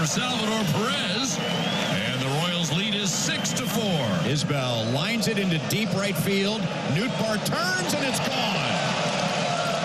Salvador Perez. And the Royals lead is 6-4. Isbell lines it into deep right field. Nootbaar turns, and it's gone.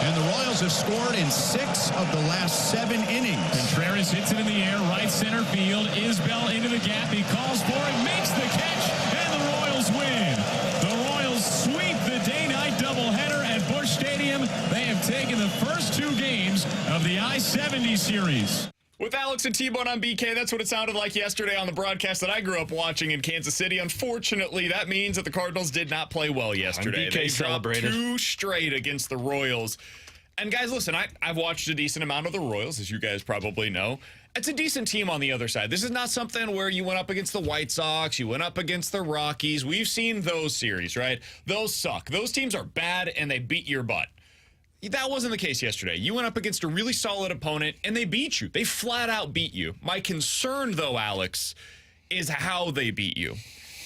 And the Royals have scored in 6 of the last 7 innings. Contreras hits it in the air, right center field. Isbell into the gap. He calls for it, makes the catch, and the Royals win. The Royals sweep the day-night doubleheader at Busch Stadium. They have taken the first 2 games of the I-70 series. With Alex and T-Bone on BK, that's what it sounded like yesterday on the broadcast that I grew up watching in Kansas City. Unfortunately, that means that the Cardinals did not play well yesterday. They celebrated 2 straight against the Royals. And guys, listen, I've watched a decent amount of the Royals, as you guys probably know. It's a decent team on the other side. This is not something where you went up against the White Sox, you went up against the Rockies. We've seen those series, right? Those suck. Those teams are bad, and they beat your butt. That wasn't the case yesterday. You went up against a really solid opponent, and they beat you. They flat out beat you. My concern, though, Alex, is how they beat you.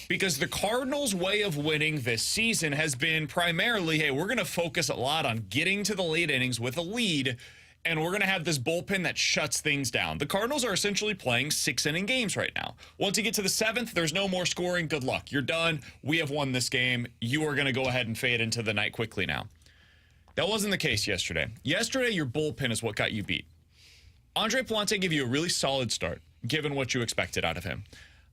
Because the Cardinals' way of winning this season has been primarily, hey, we're going to focus a lot on getting to the late innings with a lead, and we're going to have this bullpen that shuts things down. The Cardinals are essentially playing 6-inning games right now. Once you get to the 7th, there's no more scoring. Good luck. You're done. We have won this game. You are going to go ahead and fade into the night quickly now. That wasn't the case yesterday. Yesterday, your bullpen is what got you beat. Andre Palante gave you a really solid start, given what you expected out of him.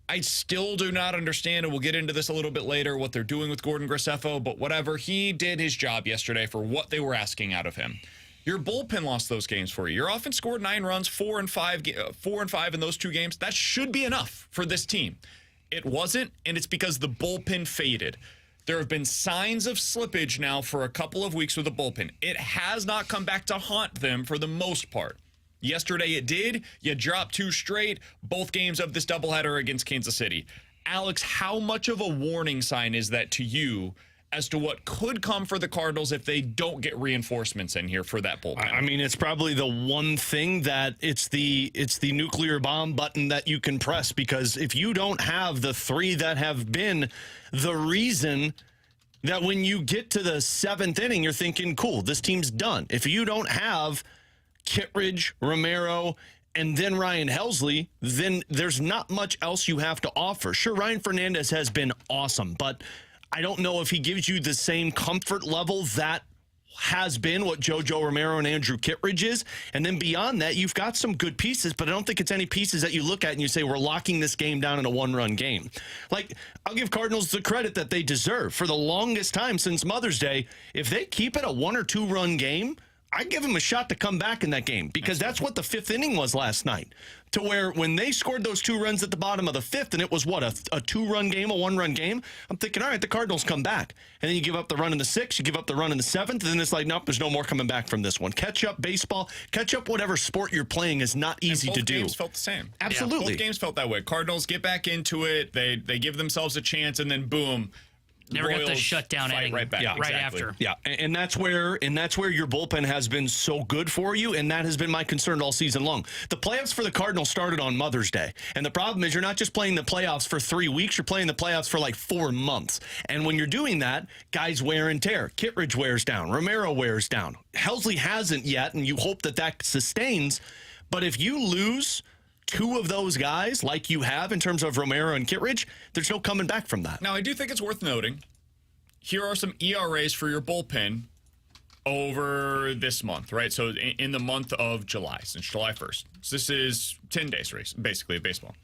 I still do not understand, and we'll get into this a little bit later, what they're doing with Gordon Graceffo, but whatever. He did his job yesterday for what they were asking out of him. Your bullpen lost those games for you. Your offense scored 9 runs, 4 and 5 in those 2 games. That should be enough for this team. It wasn't, and it's because the bullpen faded. There have been signs of slippage now for a couple of weeks with the bullpen. It has not come back to haunt them for the most part. Yesterday it did. You dropped 2 straight, both games of this doubleheader against Kansas City. Alex, how much of a warning sign is that to you as to what could come for the Cardinals if they don't get reinforcements in here for that bullpen? I mean, it's probably the one thing that it's the nuclear bomb button that you can press, because if you don't have the 3 that have been the reason that when you get to the 7th inning, you're thinking, cool, this team's done. If you don't have Kittredge, Romero, and then Ryan Helsley, then there's not much else you have to offer. Sure, Ryan Fernandez has been awesome, but I don't know if he gives you the same comfort level that has been what JoJo Romero and Andrew Kittredge is. And then beyond that, you've got some good pieces, but I don't think it's any pieces that you look at and you say, we're locking this game down in a 1-run game. Like, I'll give Cardinals the credit that they deserve. For the longest time since Mother's Day, if they keep it a 1 or 2 run game, I give them a shot to come back in that game, because that's what the 5th inning was last night. To where when they scored those 2 runs at the bottom of the 5th, and it was what, a 2-run game, a 1-run game, I'm thinking, all right, the Cardinals come back. And then you give up the run in the 6th, you give up the run in the 7th, and then it's like, nope, there's no more coming back from this one. Catch up baseball, catch up whatever sport you're playing is not easy to do. Both games felt the same. Absolutely. Yeah, both games felt that way. Cardinals get back into it, they give themselves a chance, and then boom, never got the shutdown inning right back. right after. Yeah, and that's where your bullpen has been so good for you, and that has been my concern all season long. The playoffs for the Cardinals started on Mother's Day, and the problem is you're not just playing the playoffs for 3 weeks, you're playing the playoffs for like 4 months. And when you're doing that, guys wear and tear. Kittredge wears down. Romero wears down. Helsley hasn't yet, and you hope that sustains. But if you lose 2 of those guys, like you have in terms of Romero and Kittredge, there's no coming back from that. Now, I do think it's worth noting, here are some ERAs for your bullpen over this month, right? So in the month of July, since July 1st. So this is 10 days race, basically, of baseball.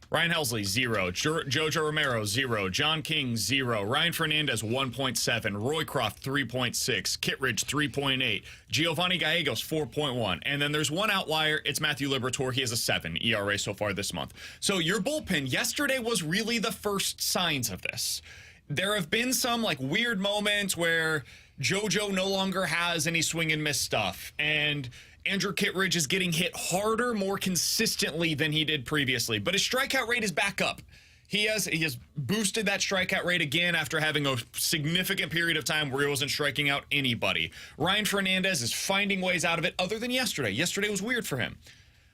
Ryan Helsley, 0. JoJo Romero, 0. John King, 0. Ryan Fernandez, 1.7. Roycroft, 3.6. Kittredge, 3.8. Giovanni Gallegos, 4.1. And then there's one outlier. It's Matthew Liberatore. He has a 7 ERA so far this month. So your bullpen yesterday was really the first signs of this. There have been some like weird moments where JoJo no longer has any swing and miss stuff, and Andrew Kittredge is getting hit harder, more consistently than he did previously. But his strikeout rate is back up. He has boosted that strikeout rate again after having a significant period of time where he wasn't striking out anybody. Ryan Fernandez is finding ways out of it other than yesterday. Yesterday was weird for him.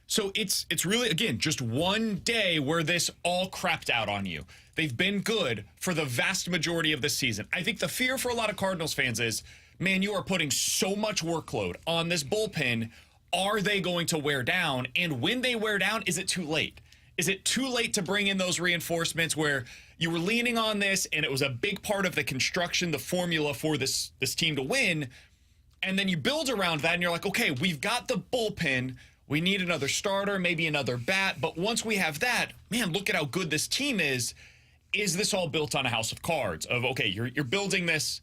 So it's really, again, just one day where this all crapped out on you. They've been good for the vast majority of this season. I think the fear for a lot of Cardinals fans is, man, you are putting so much workload on this bullpen. Are they going to wear down? And when they wear down, is it too late? Is it too late to bring in those reinforcements where you were leaning on this and it was a big part of the construction, the formula for this team to win, and then you build around that and you're like, okay, we've got the bullpen. We need another starter, maybe another bat. But once we have that, man, look at how good this team is. Is this all built on a house of cards of, okay, you're building this,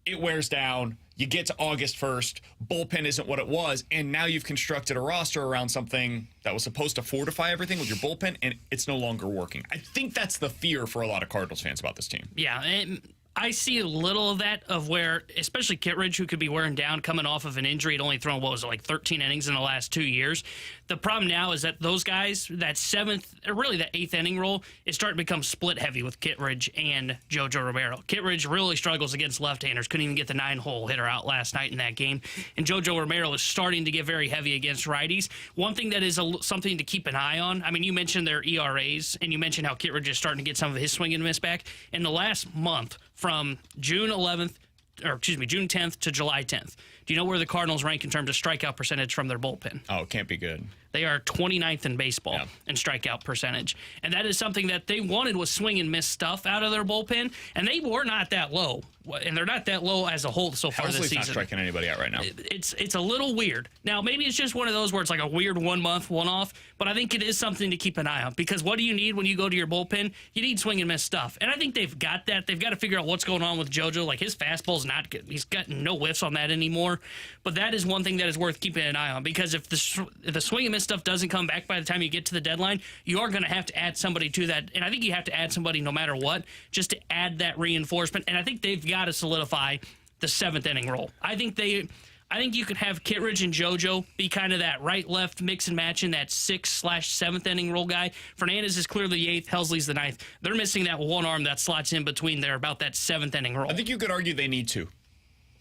it wears down, you get to August 1st, bullpen isn't what it was, and now you've constructed a roster around something that was supposed to fortify everything with your bullpen, and it's no longer working. I think that's the fear for a lot of Cardinals fans about this team. Yeah, and I see a little of that, of where, especially Kittredge, who could be wearing down, coming off of an injury, had only thrown, 13 innings in the last 2 years. The problem now is that those guys, that seventh, or really that eighth inning role, is starting to become split heavy with Kittredge and JoJo Romero. Kittredge really struggles against left-handers, couldn't even get the 9-hole hitter out last night in that game. And JoJo Romero is starting to get very heavy against righties. One thing that is something to keep an eye on, I mean, you mentioned their ERAs, and you mentioned how Kittredge is starting to get some of his swing and miss back. In the last month, from June 10th to July 10th. Do you know where the Cardinals rank in terms of strikeout percentage from their bullpen? Oh, it can't be good. They are 29th in baseball in strikeout percentage. And that is something that they wanted, was swing and miss stuff out of their bullpen, and they were not that low. And they're not that low as a whole so far this season. Not striking anybody out right now. It's a little weird. Now, maybe it's just one of those where it's like a weird 1 month, one off, but I think it is something to keep an eye on, because what do you need when you go to your bullpen? You need swing and miss stuff. And I think they've got that. They've got to figure out what's going on with JoJo. Like, his fastball's not good. He's got no whiffs on that anymore. But that is one thing that is worth keeping an eye on, because if the swing and miss stuff doesn't come back by the time you get to the deadline, you are going to have to add somebody to that. And I think you have to add somebody no matter what, just to add that reinforcement. And I think they've got to solidify the seventh inning role. I think you could have Kittredge and JoJo be kind of that right-left mix and match in that 6/7th inning role guy. Fernandez is clearly the 8th. Helsley's the 9th. They're missing that one arm that slots in between there, about that 7th inning role. I think you could argue they need to.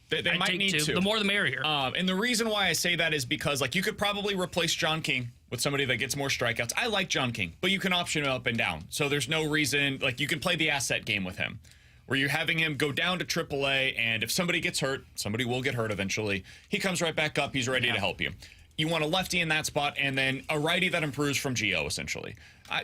They might need to. The more the merrier. And the reason why I say that is because, like, you could probably replace John King with somebody that gets more strikeouts. I like John King, but you can option him up and down. So there's no reason, like, you can play the asset game with him, where you're having him go down to AAA, and if somebody gets hurt, somebody will get hurt eventually, he comes right back up, he's ready to help you. You want a lefty in that spot, and then a righty that improves from Gio, essentially.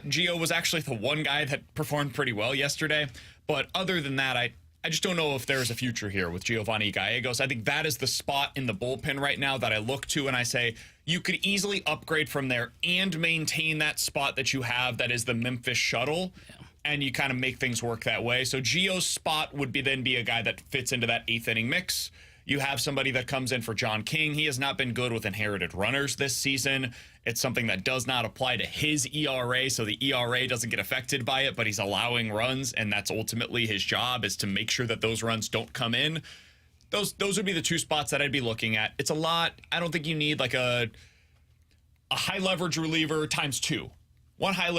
Gio was actually the one guy that performed pretty well yesterday, but other than that, I just don't know if there's a future here with Giovanni Gallegos. I think that is the spot in the bullpen right now that I look to and I say, you could easily upgrade from there and maintain that spot that you have that is the Memphis shuttle. Yeah. And you kind of make things work that way. So Gio's spot would then be a guy that fits into that 8th inning mix. You have somebody that comes in for John King. He has not been good with inherited runners this season. It's something that does not apply to his ERA, so the ERA doesn't get affected by it, but he's allowing runs, and that's ultimately his job, is to make sure that those runs don't come in. Those would be the two spots that I'd be looking at. It's a lot. I don't think you need like a high leverage reliever times 2. One high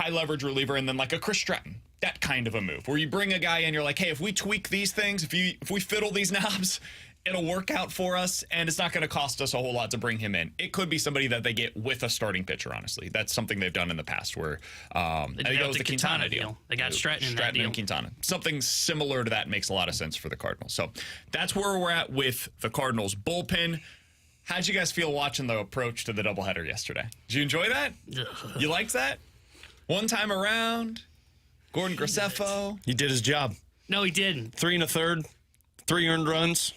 leverage reliever, and then like a Chris Stratton. That kind of a move where you bring a guy in, you're like, hey, if we tweak these things, if we fiddle these knobs, it'll work out for us, and it's not going to cost us a whole lot to bring him in. It could be somebody that they get with a starting pitcher, honestly. That's something they've done in the past where I think it was the Quintana deal. They got Stratton in that deal. And Quintana. Something similar to that makes a lot of sense for the Cardinals. So that's where we're at with the Cardinals bullpen. How'd you guys feel watching the approach to the doubleheader yesterday? Did you enjoy that? You liked that? One time around, Gordon Graceffo. He did his job. No, he didn't. 3 1/3, 3 earned runs.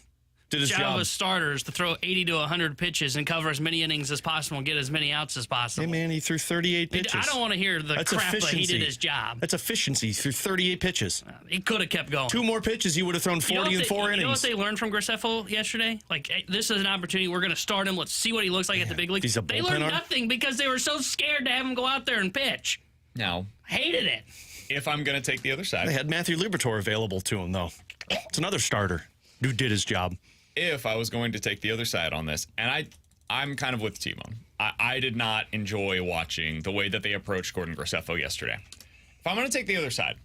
Did his job. Of starters to throw 80 to 100 pitches and cover as many innings as possible and get as many outs as possible. Hey, man, he threw 38 pitches. I don't want to hear the crap that he did his job. That's efficiency. He threw 38 pitches. He could have kept going. 2 more pitches, he would have thrown 40 in 4 innings. You know what they learned from Graceffo yesterday? Like, hey, this is an opportunity. We're going to start him. Let's see what he looks like at the big league. They learned nothing because they were so scared to have him go out there and pitch. No. Hated it. If I'm going to take the other side. They had Matthew Liberatore available to him, though. It's another starter who did his job. If I was going to take the other side on this, and I'm kind of with Timon. I did not enjoy watching the way that they approached Gordon Graceffo yesterday. If I'm going to take the other side,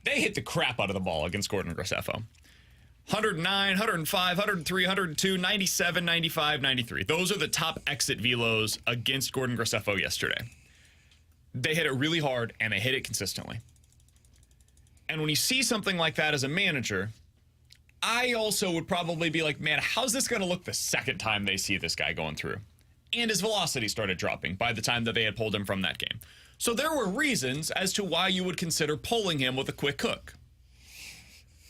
they hit the crap out of the ball against Gordon Graceffo. 109, 105, 103, 102, 97, 95, 93. Those are the top exit velos against Gordon Graceffo yesterday. They hit it really hard, and they hit it consistently. And when you see something like that as a manager, I also would probably be like, man, how's this going to look the second time they see this guy going through? and his velocity started dropping by the time that they had pulled him from that game. So there were reasons as to why you would consider pulling him with a quick hook.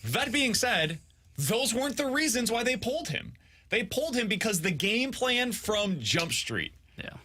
That being said, those weren't the reasons why they pulled him. They pulled him because the game plan from Jump Street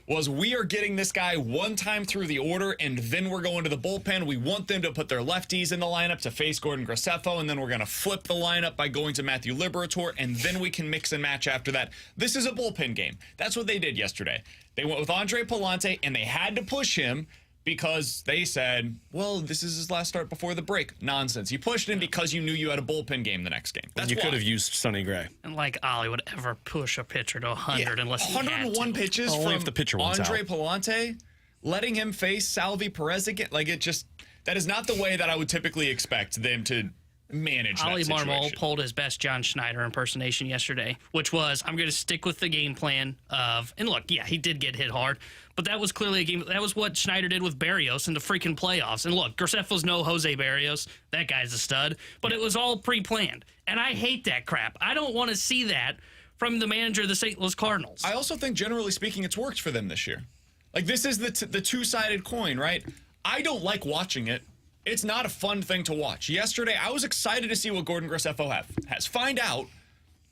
was, we are getting this guy one time through the order, and then we're going to the bullpen. We want them to put their lefties in the lineup to face Gordon Graceffo, and then we're going to flip the lineup by going to Matthew Liberatore, and then we can mix and match after that. This is a bullpen game. That's what they did yesterday. They went with Andre Palante, and they had to push him because they said, well, this is his last start before the break. Nonsense. You pushed him because you knew you had a bullpen game the next game. That's you why. could have used Sonny Gray. And like Ollie would ever push a pitcher to 100 unless he had 101 to. pitches Only from if the pitcher wants Andre out. Palante, letting him face Salvi Perez again. Like, it just, that is not the way that I would typically expect them to manage that Ollie situation. Marmol pulled his best John Schneider impersonation yesterday, which was, I'm going to stick with the game plan of, and look, yeah, he did get hit hard, but that was clearly a game. That was what Schneider did with Barrios in the freaking playoffs. And look, Graceffo's no Jose Barrios. That guy's a stud, but it was all pre-planned. And I hate that crap. I don't want to see that from the manager of the St. Louis Cardinals. I also think, generally speaking, it's worked for them this year. Like, this is the two-sided coin, right? I don't like watching it. It's not a fun thing to watch. Yesterday, I was excited to see what Gordon Graceffo has. Find out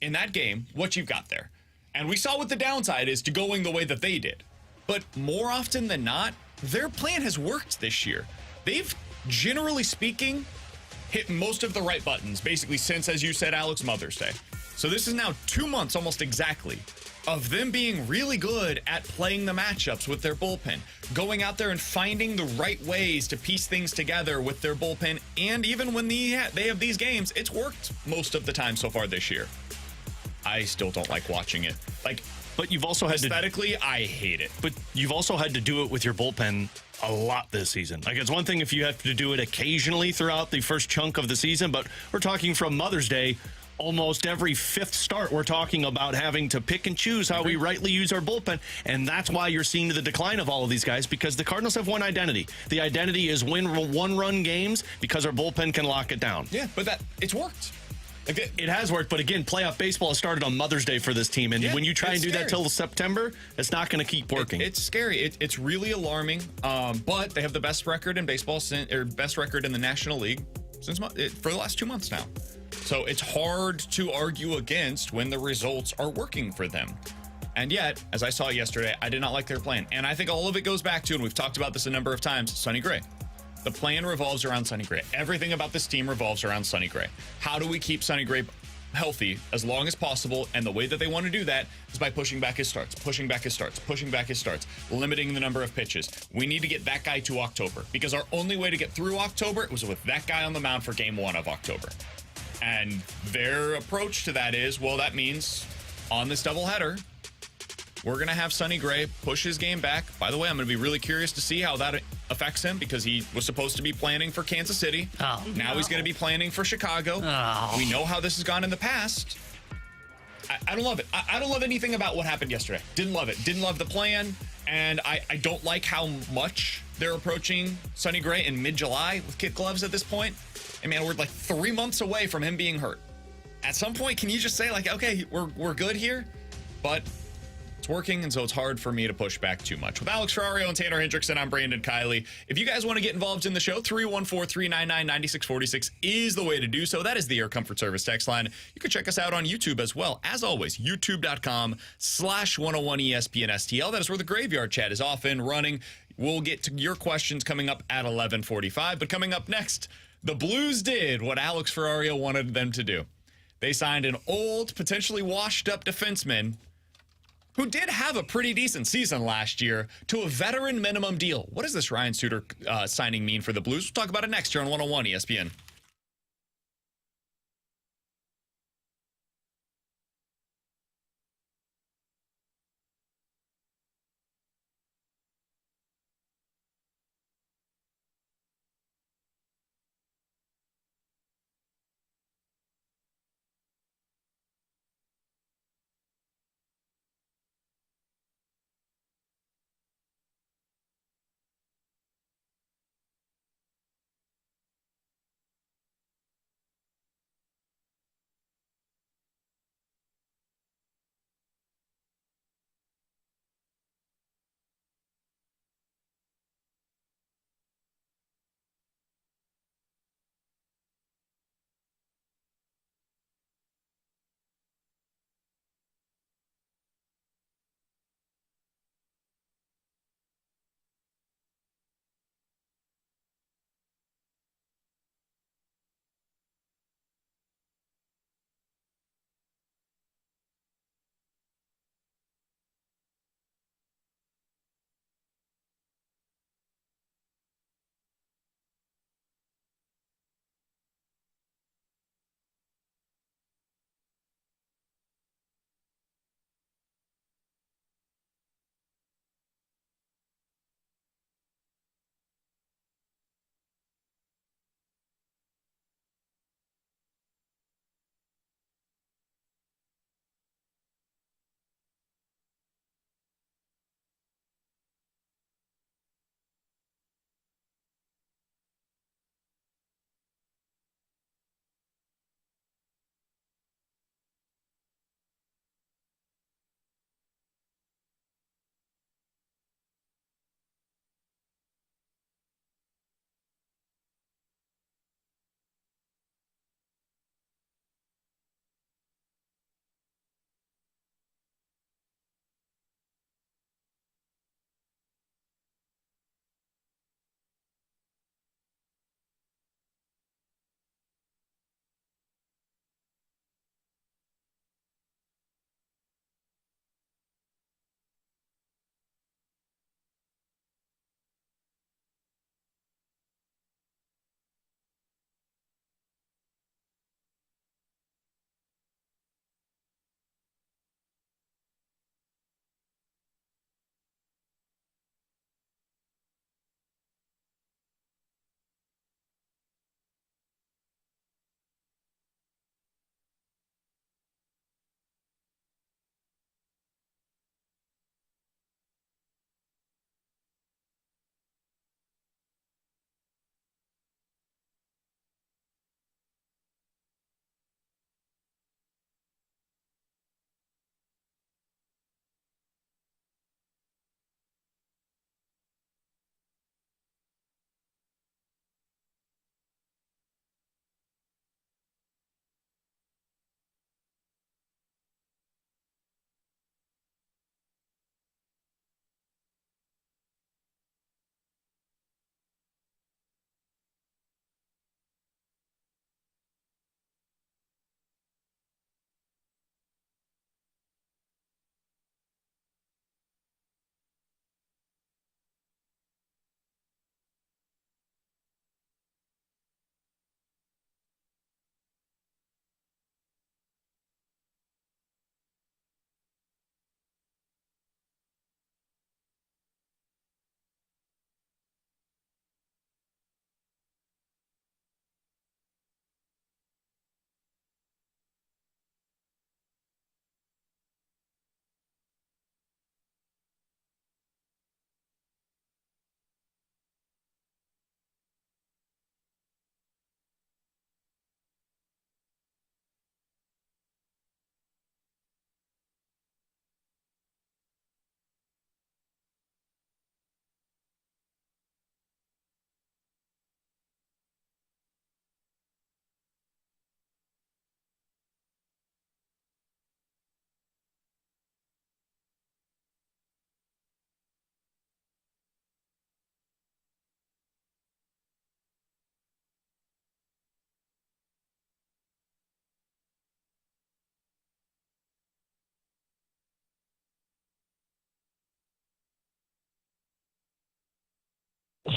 in that game what you've got there. And we saw what the downside is to going the way that they did. But more often than not, their plan has worked this year. They've, generally speaking, hit most of the right buttons, basically since, as you said, Alex, Mother's Day. So this is now 2 months almost exactly of them being really good at playing the matchups with their bullpen, going out there and finding the right ways to piece things together with their bullpen. And even when they have these games, it's worked most of the time so far this year. I still don't like watching it. Like, But you've also had aesthetically, I hate it. But you've also had to do it with your bullpen a lot this season. Like, it's one thing if you have to do it occasionally throughout the first chunk of the season, but we're talking from Mother's Day, almost every fifth start, we're talking about having to pick and choose how we rightly use our bullpen. And that's why you're seeing the decline of all of these guys, because the Cardinals have one identity. The identity is win one-run games because our bullpen can lock it down. Yeah, but it's worked. Like It has worked, but again, playoff baseball has started on Mother's Day for this team, and when you try and do that till September, it's not going to keep working. It's scary. It's really alarming. But they have the best record in baseball, or best record in the National League for the last 2 months now. So it's hard to argue against when the results are working for them. And yet, as I saw yesterday, I did not like their plan. And I think all of it goes back to, and we've talked about this a number of times, Sonny Gray. The plan revolves around Sonny Gray. Everything about this team revolves around Sonny Gray. How do we keep Sonny Gray healthy as long as possible? And the way that they want to do that is by pushing back his starts, limiting the number of pitches. We need to get that guy to October, because our only way to get through October was with that guy on the mound for game 1 of October. And their approach to that is, well, that means on this doubleheader, we're going to have Sonny Gray push his game back. By the way, I'm going to be really curious to see how that affects him, because he was supposed to be planning for Kansas City. Now he's going to be planning for Chicago. We know how this has gone in the past. I don't love it. I don't love anything about what happened yesterday. Didn't love it. Didn't love the plan. And I don't like how much they're approaching Sonny Gray in mid-July with kid gloves at this point. And man, we're like 3 months away from him being hurt. At some point, can you just say, like, okay, we're good here? But it's working, and so it's hard for me to push back too much. With Alex Ferrario and Tanner Hendrickson, I'm Brandon Kiley. If you guys want to get involved in the show, 314-399-9646 is the way to do so. That is the Air Comfort Service text line. You can check us out on YouTube as well. As always, youtube.com/101ESPN STL. That is where the graveyard chat is off and running. We'll get to your questions coming up at 11:45. But coming up next, the Blues did what Alex Ferrario wanted them to do. They signed an old, potentially washed-up defenseman who did have a pretty decent season last year to a veteran minimum deal. What does this Ryan Suter signing mean for the Blues? We'll talk about it next here on 101 ESPN.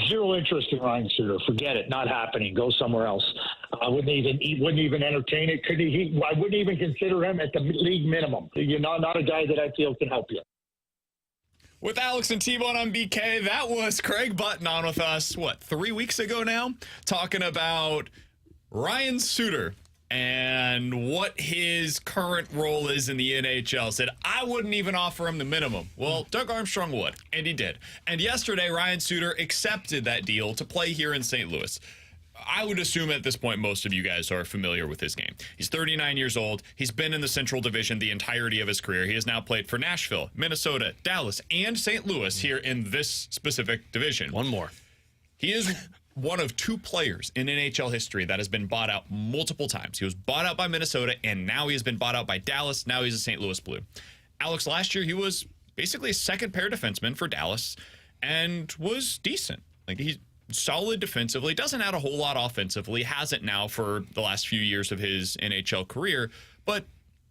zero interest in Ryan Suter. Forget it. Not happening. Go somewhere else. I wouldn't even entertain it. I wouldn't even consider him at the league minimum. You're not a guy that I feel can help you. With Alex and T-Bone on BK, that was Craig Button on with us, 3 weeks ago now, talking about Ryan Suter and what his current role is in the NHL. Said, I wouldn't even offer him the minimum. Well, Doug Armstrong would, and he did. And yesterday, Ryan Suter accepted that deal to play here in St. Louis. I would assume at this point most of you guys are familiar with his game. He's 39 years old. He's been in the Central Division the entirety of his career. He has now played for Nashville, Minnesota, Dallas, and St. Louis here in this specific division. One more. He is one of two players in NHL history that has been bought out multiple times. He was bought out by Minnesota, and now he has been bought out by Dallas. Now he's a St. Louis Blue. Alex, last year he was basically a second-pair defenseman for Dallas and was decent. Like, he's solid defensively, doesn't add a whole lot offensively, hasn't now for the last few years of his NHL career, but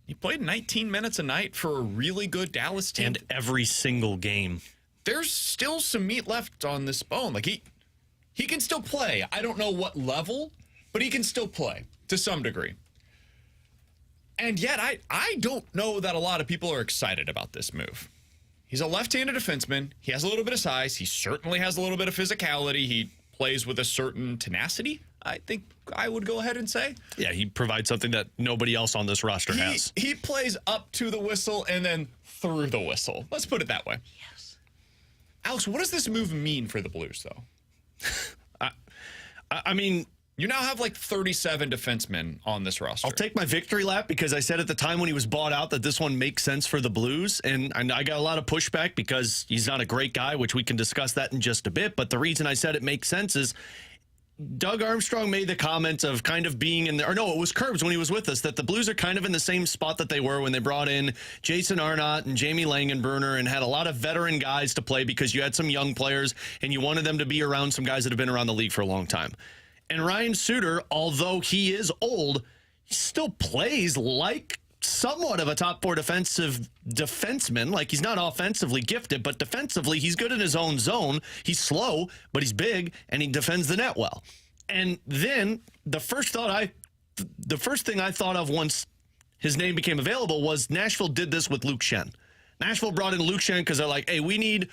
he played 19 minutes a night for a really good Dallas team. And every single game. There's still some meat left on this bone. Like, he can still play. I don't know what level, but he can still play to some degree. And yet, I don't know that a lot of people are excited about this move. He's a left-handed defenseman. He has a little bit of size. He certainly has a little bit of physicality. He plays with a certain tenacity, I think I would go ahead and say. Yeah, he provides something that nobody else on this roster has. He plays up to the whistle and then through the whistle. Let's put it that way. Yes. Alex, what does this move mean for the Blues, though? I mean, you now have like 37 defensemen on this roster. I'll take my victory lap because I said at the time when he was bought out that this one makes sense for the Blues. And I got a lot of pushback because he's not a great guy, which we can discuss that in just a bit. But the reason I said it makes sense is Doug Armstrong made the comment of kind of being in there. Or no, it was Curbs when he was with us, that the Blues are kind of in the same spot that they were when they brought in Jason Arnott and Jamie Langenbrunner and had a lot of veteran guys to play because you had some young players and you wanted them to be around some guys that have been around the league for a long time. And Ryan Suter, although he is old, he still plays like somewhat of a top four defenseman. Like, he's not offensively gifted, but defensively, he's good in his own zone. He's slow, but he's big, and he defends the net well. And then the first thing I thought of once his name became available was Nashville did this with Luke Schenn. Nashville brought in Luke Schenn because they're like, hey, we need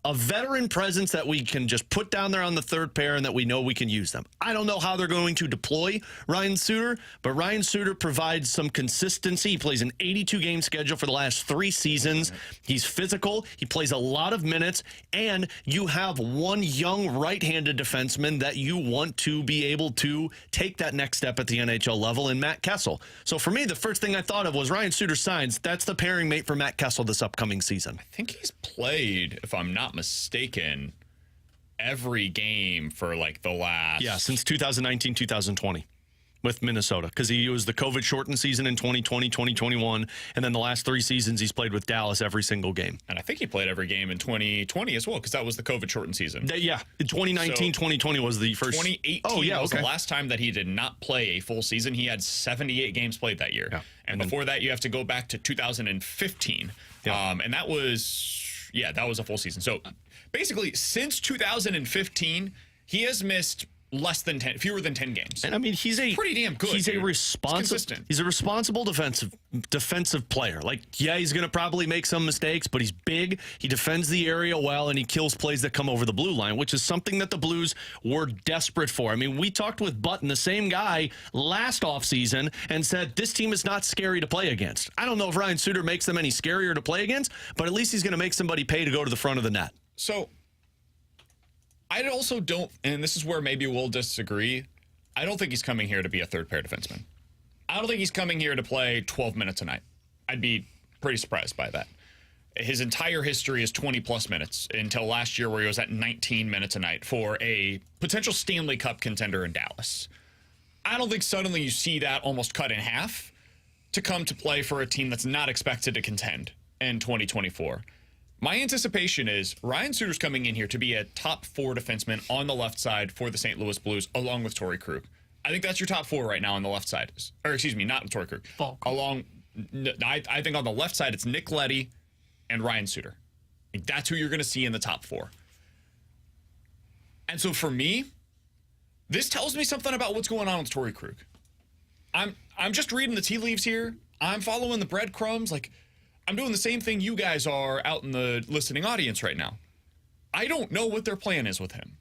a veteran presence that we can just put down there on the third pair and that we know we can use them. I don't know how they're going to deploy Ryan Suter, but Ryan Suter provides some consistency. He plays an 82-game schedule for the last 3 seasons. He's physical. He plays a lot of minutes, and you have one young right-handed defenseman that you want to be able to take that next step at the NHL level in Matt Kessel. So for me, the first thing I thought of was Ryan Suter signs. That's the pairing mate for Matt Kessel this upcoming season. I think he's played, if I'm not mistaken, every game for like the last... Yeah, since 2019, 2020 with Minnesota, because he was the COVID-shortened season in 2020, 2021, and then the last 3 seasons he's played with Dallas every single game. And I think he played every game in 2020 as well, because that was the COVID-shortened season. Yeah, 2019, 2020 was the first... 2018 was the last time that he did not play a full season. He had 78 games played that year. Yeah. And before that, you have to go back to 2015. Yeah. And that was... Yeah, that was a full season. So basically, since 2015, he has missed fewer than 10 games. And I mean, he's pretty damn good. He's a responsible defensive player. Like, yeah, he's going to probably make some mistakes, but he's big. He defends the area well, and he kills plays that come over the blue line, which is something that the Blues were desperate for. I mean, we talked with Button, the same guy, last offseason, and said this team is not scary to play against. I don't know if Ryan Suter makes them any scarier to play against, but at least he's going to make somebody pay to go to the front of the net. So I also don't, and this is where maybe we'll disagree, I don't think he's coming here to be a third-pair defenseman. I don't think he's coming here to play 12 minutes a night. I'd be pretty surprised by that. His entire history is 20-plus minutes until last year where he was at 19 minutes a night for a potential Stanley Cup contender in Dallas. I don't think suddenly you see that almost cut in half to come to play for a team that's not expected to contend in 2024. My anticipation is Ryan Suter's coming in here to be a top 4 defenseman on the left side for the St. Louis Blues, along with Torrey Krug. I think that's your top 4 right now on the left side. Or excuse me, not Torrey Krug. I think on the left side, it's Nick Leddy and Ryan Suter. I think that's who you're going to see in the top 4. And so for me, this tells me something about what's going on with Torrey Krug. I'm just reading the tea leaves here. I'm following the breadcrumbs. Like, I'm doing the same thing you guys are out in the listening audience right now. I don't know what their plan is with him.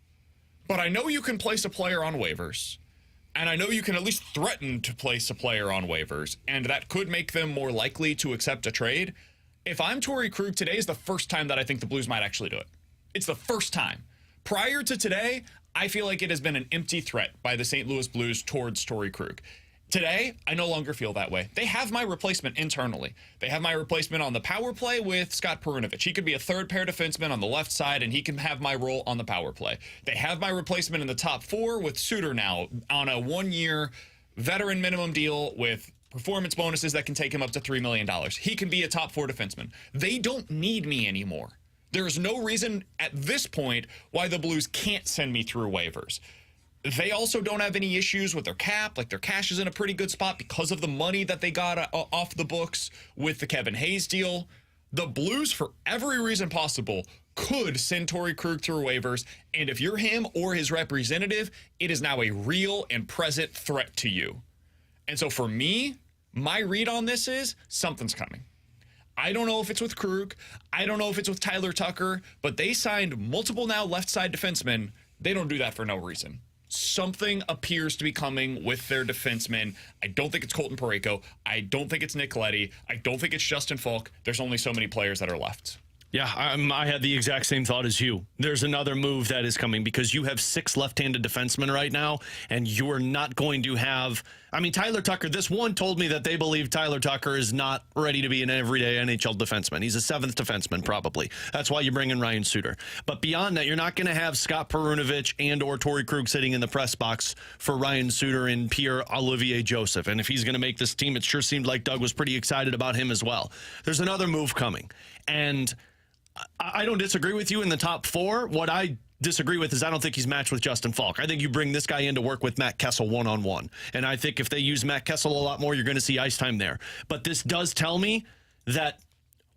But I know you can place a player on waivers. And I know you can at least threaten to place a player on waivers. And that could make them more likely to accept a trade. If I'm Torrey Krug, today is the first time that I think the Blues might actually do it. It's the first time. Prior to today, I feel like it has been an empty threat by the St. Louis Blues towards Torrey Krug. Today, I no longer feel that way. They have my replacement internally. They have my replacement on the power play with Scott Perunovich. He could be a third-pair defenseman on the left side, and he can have my role on the power play. They have my replacement in the top four with Suter now on a one-year veteran minimum deal with performance bonuses that can take him up to $3 million. He can be a top four defenseman. They don't need me anymore. There's no reason at this point why the Blues can't send me through waivers. They also don't have any issues with their cap. Like, their cash is in a pretty good spot because of the money that they got off the books with the Kevin Hayes deal. The Blues, for every reason possible, could send Torrey Krug through waivers. And if you're him or his representative, it is now a real and present threat to you. And so for me, my read on this is something's coming. I don't know if it's with Krug. I don't know if it's with Tyler Tucker. But they signed multiple now left side defensemen. They don't do that for no reason. Something appears to be coming with their defensemen. I don't think it's Colton Parayko. I don't think it's Nick Leddy. I don't think it's Justin Falk. There's only so many players that are left. Yeah, I had the exact same thought as you. There's another move that is coming because you have 6 left-handed defensemen right now, and you're not going to have... I mean, Tyler Tucker, this one told me that they believe Tyler Tucker is not ready to be an everyday NHL defenseman. He's a 7th defenseman, probably. That's why you bring in Ryan Suter. But beyond that, you're not going to have Scott Perunovich and or Torrey Krug sitting in the press box for Ryan Suter and Pierre-Olivier Joseph. And if he's going to make this team, it sure seemed like Doug was pretty excited about him as well. There's another move coming. And I don't disagree with you in the top 4. What I disagree with is I don't think he's matched with Justin Falk. I think you bring this guy in to work with Matt Kessel one-on-one. And I think if they use Matt Kessel a lot more, you're going to see ice time there. But this does tell me that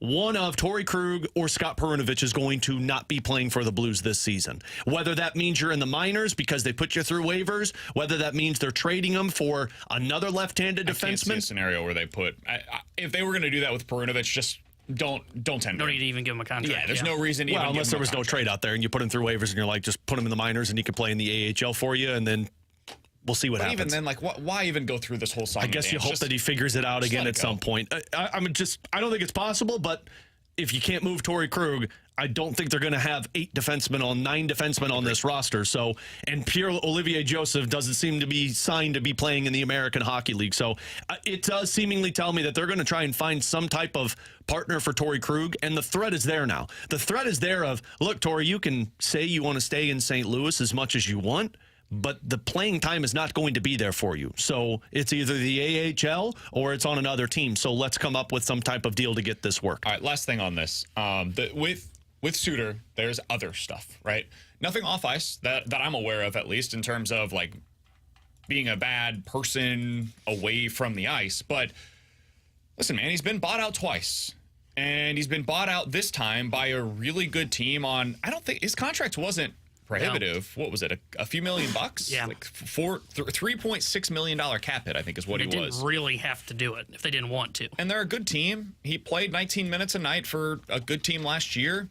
one of Torrey Krug or Scott Perunovich is going to not be playing for the Blues this season. Whether that means you're in the minors because they put you through waivers, whether that means they're trading them for another left-handed defenseman. I can't see a scenario where they put... if they were going to do that with Perunovich, just... Don't tender. Don't need to even give him a contract. Yeah, there's no reason to even unless there was no trade out there and you put him through waivers and you're like, just put him in the minors and he can play in the AHL for you and then we'll see what happens. Even then, like, why even go through this whole song? I guess you hope that he figures it out again at some point. I don't think it's possible, but if you can't move Torrey Krug, I don't think they're going to have 9 defensemen on this roster. So, and Pierre-Olivier Joseph doesn't seem to be signed to be playing in the American Hockey League. So it does seemingly tell me that they're going to try and find some type of partner for Torrey Krug. And the threat is there now. The threat is there of, look, Torrey, you can say you want to stay in St. Louis as much as you want, but the playing time is not going to be there for you. So it's either the AHL or it's on another team. So let's come up with some type of deal to get this work. All right, last thing on this. With Suter, there's other stuff, right? Nothing off ice that I'm aware of, at least, in terms of, like, being a bad person away from the ice. But listen, man, he's been bought out twice. And he's been bought out this time by a really good team on... I don't think... His contract wasn't prohibitive. No. What was it? A few $1 million? Yeah. Like $3.6 million cap hit, I think, is what he was. They didn't really have to do it if they didn't want to. And they're a good team. He played 19 minutes a night for a good team last year.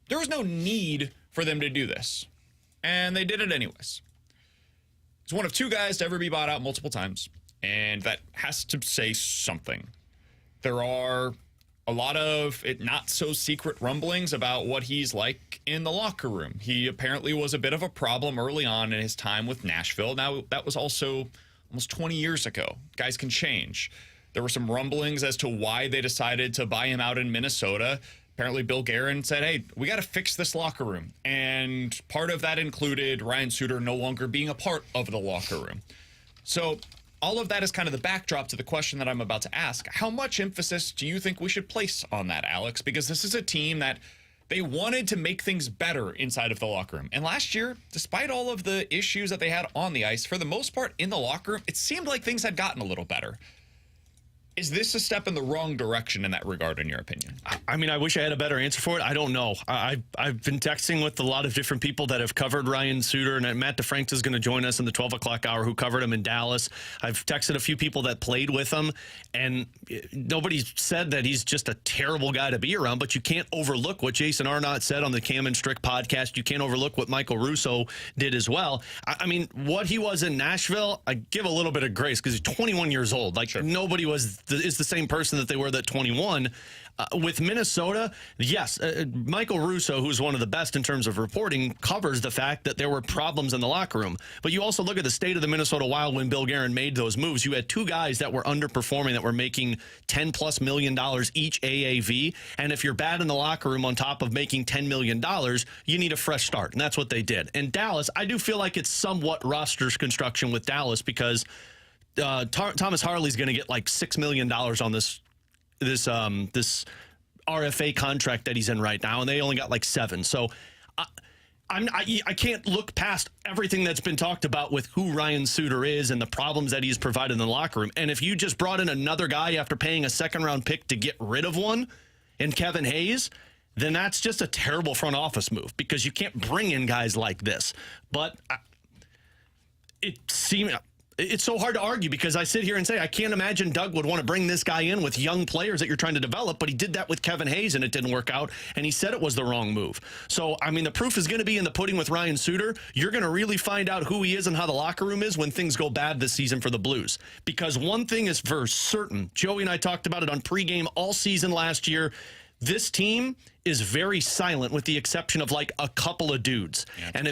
There was no need for them to do this. And they did it anyways. He's one of 2 guys to ever be bought out multiple times. And that has to say something. There are a lot of not-so-secret rumblings about what he's like in the locker room. He apparently was a bit of a problem early on in his time with Nashville. Now, that was also almost 20 years ago. Guys can change. There were some rumblings as to why they decided to buy him out in Minnesota. Apparently, Bill Guerin said, hey, we got to fix this locker room. And part of that included Ryan Suter no longer being a part of the locker room. So all of that is kind of the backdrop to the question that I'm about to ask. How much emphasis do you think we should place on that, Alex? Because this is a team that they wanted to make things better inside of the locker room. And last year, despite all of the issues that they had on the ice, for the most part in the locker room, it seemed like things had gotten a little better. Is this a step in the wrong direction in that regard, in your opinion? I mean, I wish I had a better answer for it. I don't know. I've been texting with a lot of different people that have covered Ryan Suter, and Matt DeFranks is going to join us in the 12 o'clock hour who covered him in Dallas. I've texted a few people that played with him, and nobody's said that he's just a terrible guy to be around, but you can't overlook what Jason Arnott said on the Cam and Strick podcast. You can't overlook what Michael Russo did as well. I mean, what he was in Nashville, I give a little bit of grace because he's 21 years old. Like, sure. Nobody is the same person that they were at 21. With Minnesota, yes, Michael Russo, who's one of the best in terms of reporting, covers the fact that there were problems in the locker room. But you also look at the state of the Minnesota Wild when Bill Guerin made those moves. You had two guys that were underperforming that were making $10+ million each AAV. And if you're bad in the locker room on top of making $10 million, you need a fresh start. And that's what they did. And Dallas, I do feel like it's somewhat roster's construction with Dallas because Thomas Harley's going to get like $6 million on this RFA contract that he's in right now, and they only got like 7. So I can't look past everything that's been talked about with who Ryan Suter is and the problems that he's provided in the locker room. And if you just brought in another guy after paying a second-round pick to get rid of one, and Kevin Hayes, then that's just a terrible front office move because you can't bring in guys like this. But it's so hard to argue because I sit here and say I can't imagine Doug would want to bring this guy in with young players that you're trying to develop, but he did that with Kevin Hayes and it didn't work out, and he said it was the wrong move. So, I mean, the proof is going to be in the pudding with Ryan Suter. You're going to really find out who he is and how the locker room is when things go bad this season for the Blues. Because one thing is for certain, Joey and I talked about it on pregame all season last year, this team is very silent with the exception of like a couple of dudes. Yeah, and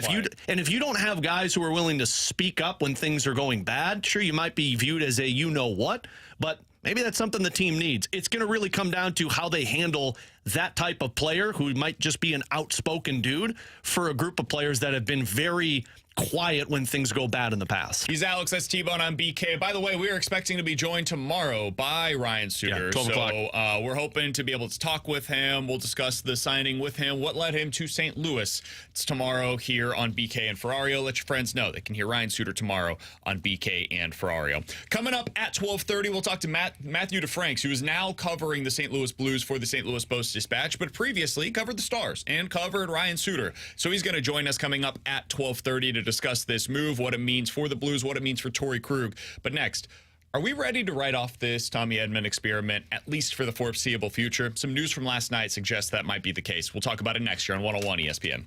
if you don't have guys who are willing to speak up when things are going bad, sure, you might be viewed as a you-know-what, but maybe that's something the team needs. It's going to really come down to how they handle that type of player who might just be an outspoken dude for a group of players that have been very quiet when things go bad in the past. He's Alex. That's T-Bone on BK. By the way, we are expecting to be joined tomorrow by Ryan Suter. Yeah, 12 o'clock. So we're hoping to be able to talk with him. We'll discuss the signing with him, what led him to St. Louis. It's tomorrow here on BK and Ferrario. Let your friends know they can hear Ryan Suter tomorrow on BK and Ferrario. Coming up at 12:30, we'll talk to Matthew DeFranks, who is now covering the St. Louis Blues for the St. Louis Post-Dispatch, but previously covered the Stars and covered Ryan Suter. So he's going to join us coming up at 12:30 to discuss this move, what it means for the Blues, what it means for Torrey Krug. But next, are we ready to write off this Tommy Edman experiment, at least for the foreseeable future? Some news from last night suggests that might be the case. We'll talk about it next year on 101 ESPN.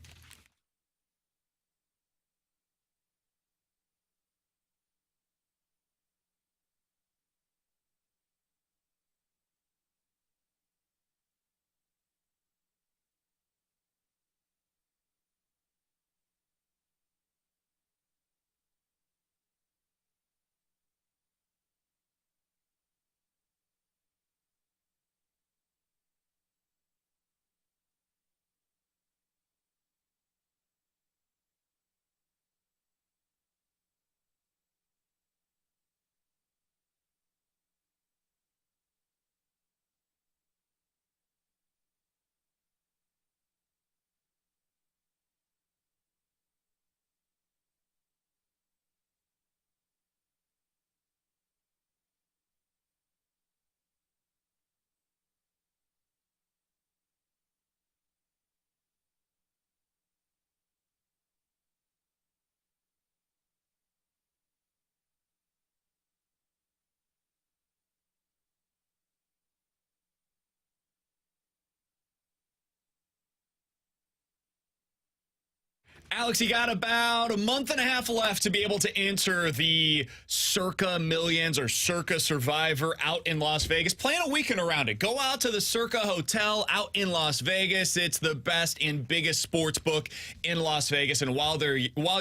Alex, you got about a month and a half left to be able to enter the Circa Millions or Circa Survivor out in Las Vegas. Plan a weekend around it. Go out to the Circa Hotel out in Las Vegas. It's the best and biggest sports book in Las Vegas. And while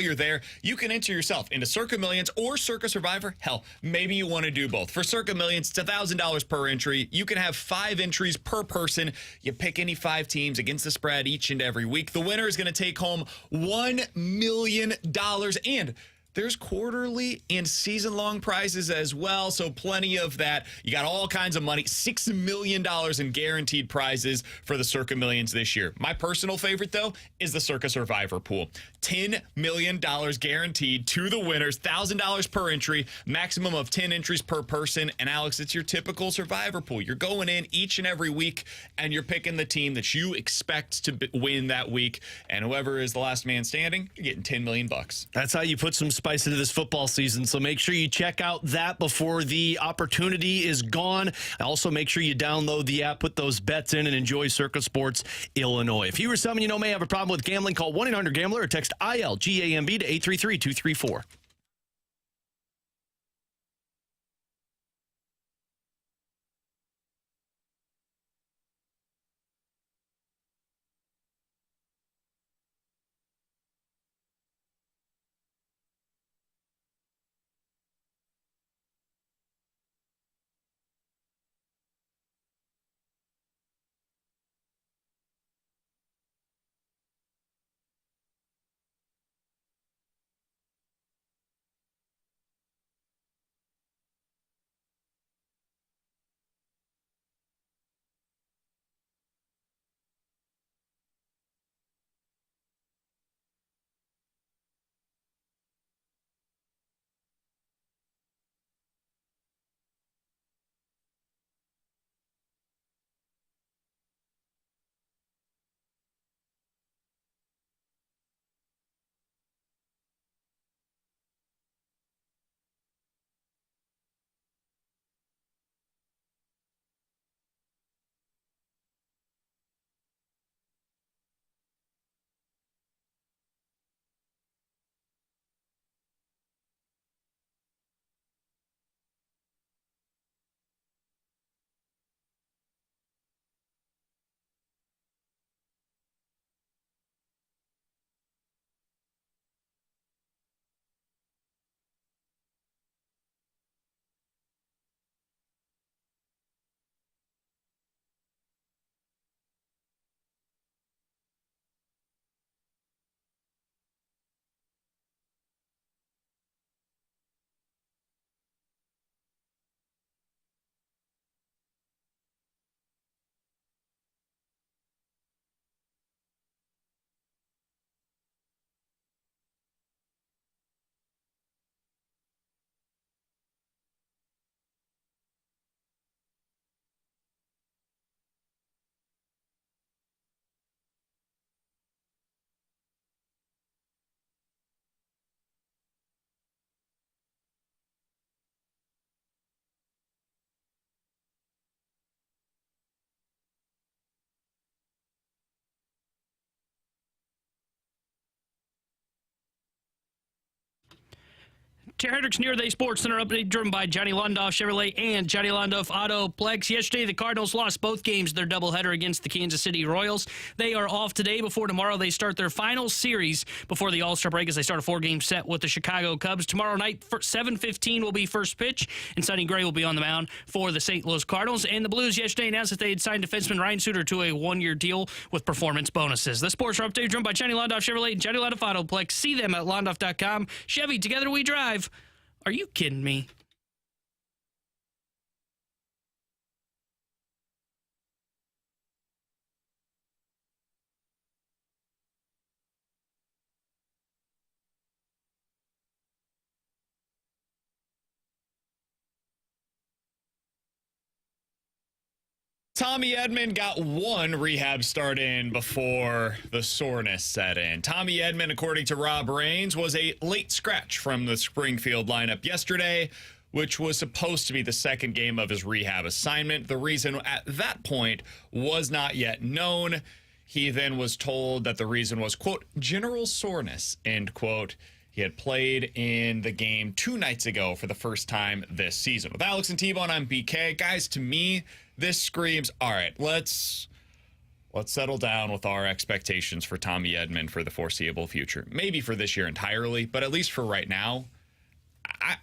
you're there, you can enter yourself into Circa Millions or Circa Survivor. Hell, maybe you want to do both. For Circa Millions, it's $1,000 per entry. You can have 5 entries per person. You pick any 5 teams against the spread each and every week. The winner is going to take home $1 million. And there's quarterly and season-long prizes as well, so plenty of that. You got all kinds of money, $6 million in guaranteed prizes for the Circa Millions this year. My personal favorite, though, is the Circa Survivor Pool. $10 million guaranteed to the winners, $1,000 per entry, maximum of 10 entries per person. And Alex, it's your typical Survivor Pool. You're going in each and every week, and you're picking the team that you expect to win that week. And whoever is the last man standing, you're getting $10 million. That's how you put some spice into this football season. So make sure you check out that before the opportunity is gone. Also, make sure you download the app, put those bets in, and enjoy Circa Sports Illinois. If you or someone you know may have a problem with gambling, call 1-800-GAMBLER or text ILGAMB to 833-234. Terry Hendricks Near Day Sports Center update driven by Johnny Londoff Chevrolet and Johnny Londoff Autoplex. Yesterday, the Cardinals lost both games of their doubleheader against the Kansas City Royals. They are off today before tomorrow they start their final series before the All-Star break as they start a 4-game set with the Chicago Cubs. Tomorrow night, 7:15 will be first pitch, and Sonny Gray will be on the mound for the St. Louis Cardinals. And the Blues yesterday announced that they had signed defenseman Ryan Suter to a 1-year deal with performance bonuses. The Sports Update driven by Johnny Londoff Chevrolet and Johnny Londoff Autoplex. See them at londoff.com. Chevy, together we drive. Are you kidding me? Tommy Edman got one rehab start in before the soreness set in. Tommy Edman, according to Rob Raines, was a late scratch from the Springfield lineup yesterday, which was supposed to be the second game of his rehab assignment. The reason at that point was not yet known. He then was told that the reason was, quote, general soreness, end quote. He had played in the game 2 nights ago for the first time this season. With Alex and T-Bone, I'm BK. Guys, to me, this screams, all right, let's settle down with our expectations for Tommy Edman for the foreseeable future. Maybe for this year entirely, but at least for right now,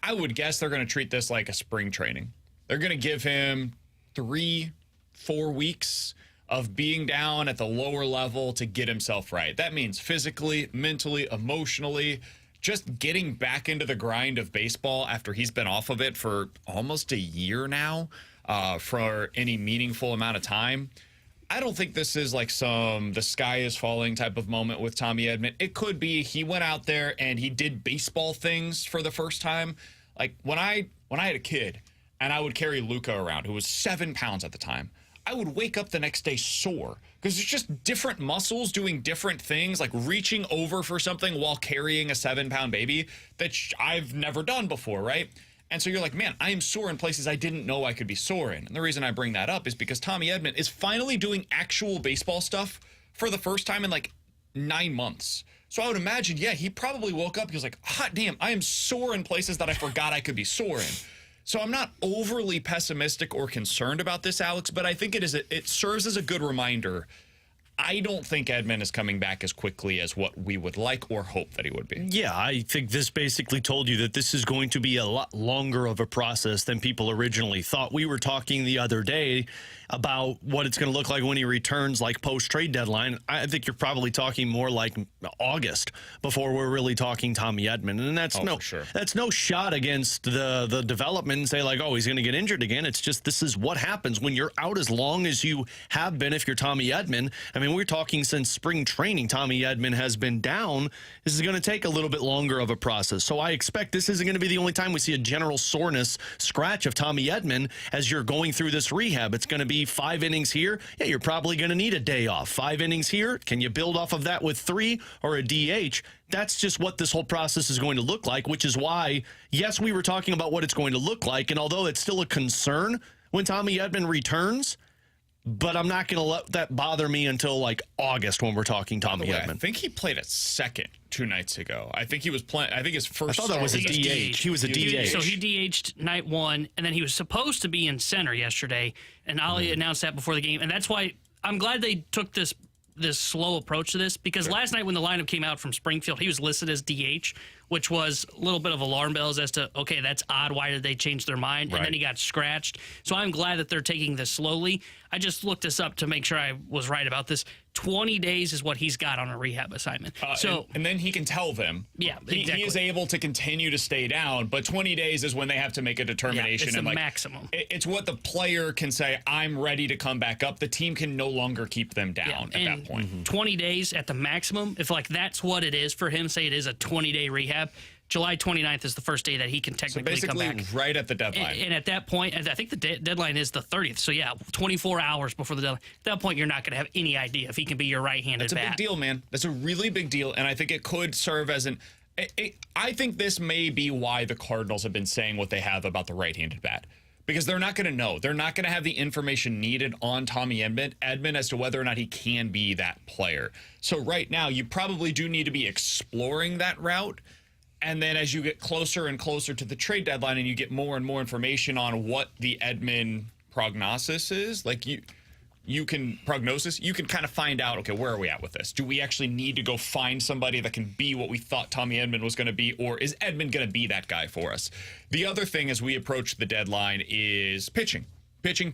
I would guess they're going to treat this like a spring training. They're going to give him 3-4 weeks of being down at the lower level to get himself right. That means physically, mentally, emotionally, just getting back into the grind of baseball after he's been off of it for almost a year now, for any meaningful amount of time. I don't think this is like some the sky is falling type of moment with Tommy Edman. It could be he went out there and he did baseball things for the first time. Like when I had a kid and I would carry Luca around, who was 7 pounds at the time, I would wake up the next day sore because it's just different muscles doing different things, like reaching over for something while carrying a 7-pound baby that I've never done before, right? And so you're like, man, I am sore in places I didn't know I could be sore in. And the reason I bring that up is because Tommy Edman is finally doing actual baseball stuff for the first time in like 9 months. So I would imagine, yeah, he probably woke up. He was like, hot damn, I am sore in places that I forgot I could be sore in. So I'm not overly pessimistic or concerned about this, Alex, but I think it serves as a good reminder. I don't think Edman is coming back as quickly as what we would like or hope that he would be. Yeah, I think this basically told you that this is going to be a lot longer of a process than people originally thought. We were talking the other day about what it's going to look like when he returns, like post-trade deadline. I think you're probably talking more like August before we're really talking Tommy Edman. And that's no shot against the development and say like, oh, he's going to get injured again. It's just this is what happens when you're out as long as you have been if you're Tommy Edman. I mean, we're talking since spring training, Tommy Edman has been down. This is going to take a little bit longer of a process. So I expect this isn't going to be the only time we see a general soreness scratch of Tommy Edman as you're going through this rehab. It's going to be 5 innings here. Yeah, you're probably going to need a day off. 5 innings here. Can you build off of that with 3 or a DH? That's just what this whole process is going to look like, which is why, yes, we were talking about what it's going to look like. And although it's still a concern when Tommy Edman returns, but I'm not going to let that bother me until like August when we're talking Tommy Edman. I think he played at second 2 nights ago. I think he was playing. I think his first. I thought that was a DH. He was a DH. So he DH'd night 1, and then he was supposed to be in center yesterday. And Ali announced that before the game, and that's why I'm glad they took this slow approach to this, because last night when the lineup came out from Springfield, he was listed as DH, which was a little bit of alarm bells as to, okay, that's odd. Why did they change their mind? And then he got scratched. So I'm glad that they're taking this slowly. I just looked this up to make sure I was right about this. 20 days is what he's got on a rehab assignment. And then he can tell them. Yeah, exactly. He is able to continue to stay down, but 20 days is when they have to make a determination. Yeah, it's the maximum. It's what the player can say, I'm ready to come back up. The team can no longer keep them down at that point. 20 days at the maximum, if like that's what it is for him, say it is a 20-day rehab, July 29th is the first day that he can technically come back. Right at the deadline. And at that point, I think the deadline is the 30th. So, yeah, 24 hours before the deadline. At that point, you're not going to have any idea if he can be your right-handed bat. That's a big deal, man. That's a really big deal, and I think it could serve as I think this may be why the Cardinals have been saying what they have about the right-handed bat. Because they're not going to know. They're not going to have the information needed on Tommy Edman as to whether or not he can be that player. So right now, you probably do need to be exploring that route. And then as you get closer and closer to the trade deadline and you get more and more information on what the Edman prognosis is, like you can kind of find out, okay, where are we at with this? Do we actually need to go find somebody that can be what we thought Tommy Edman was going to be, or is Edman going to be that guy for us? The other thing as we approach the deadline is pitching. Pitching.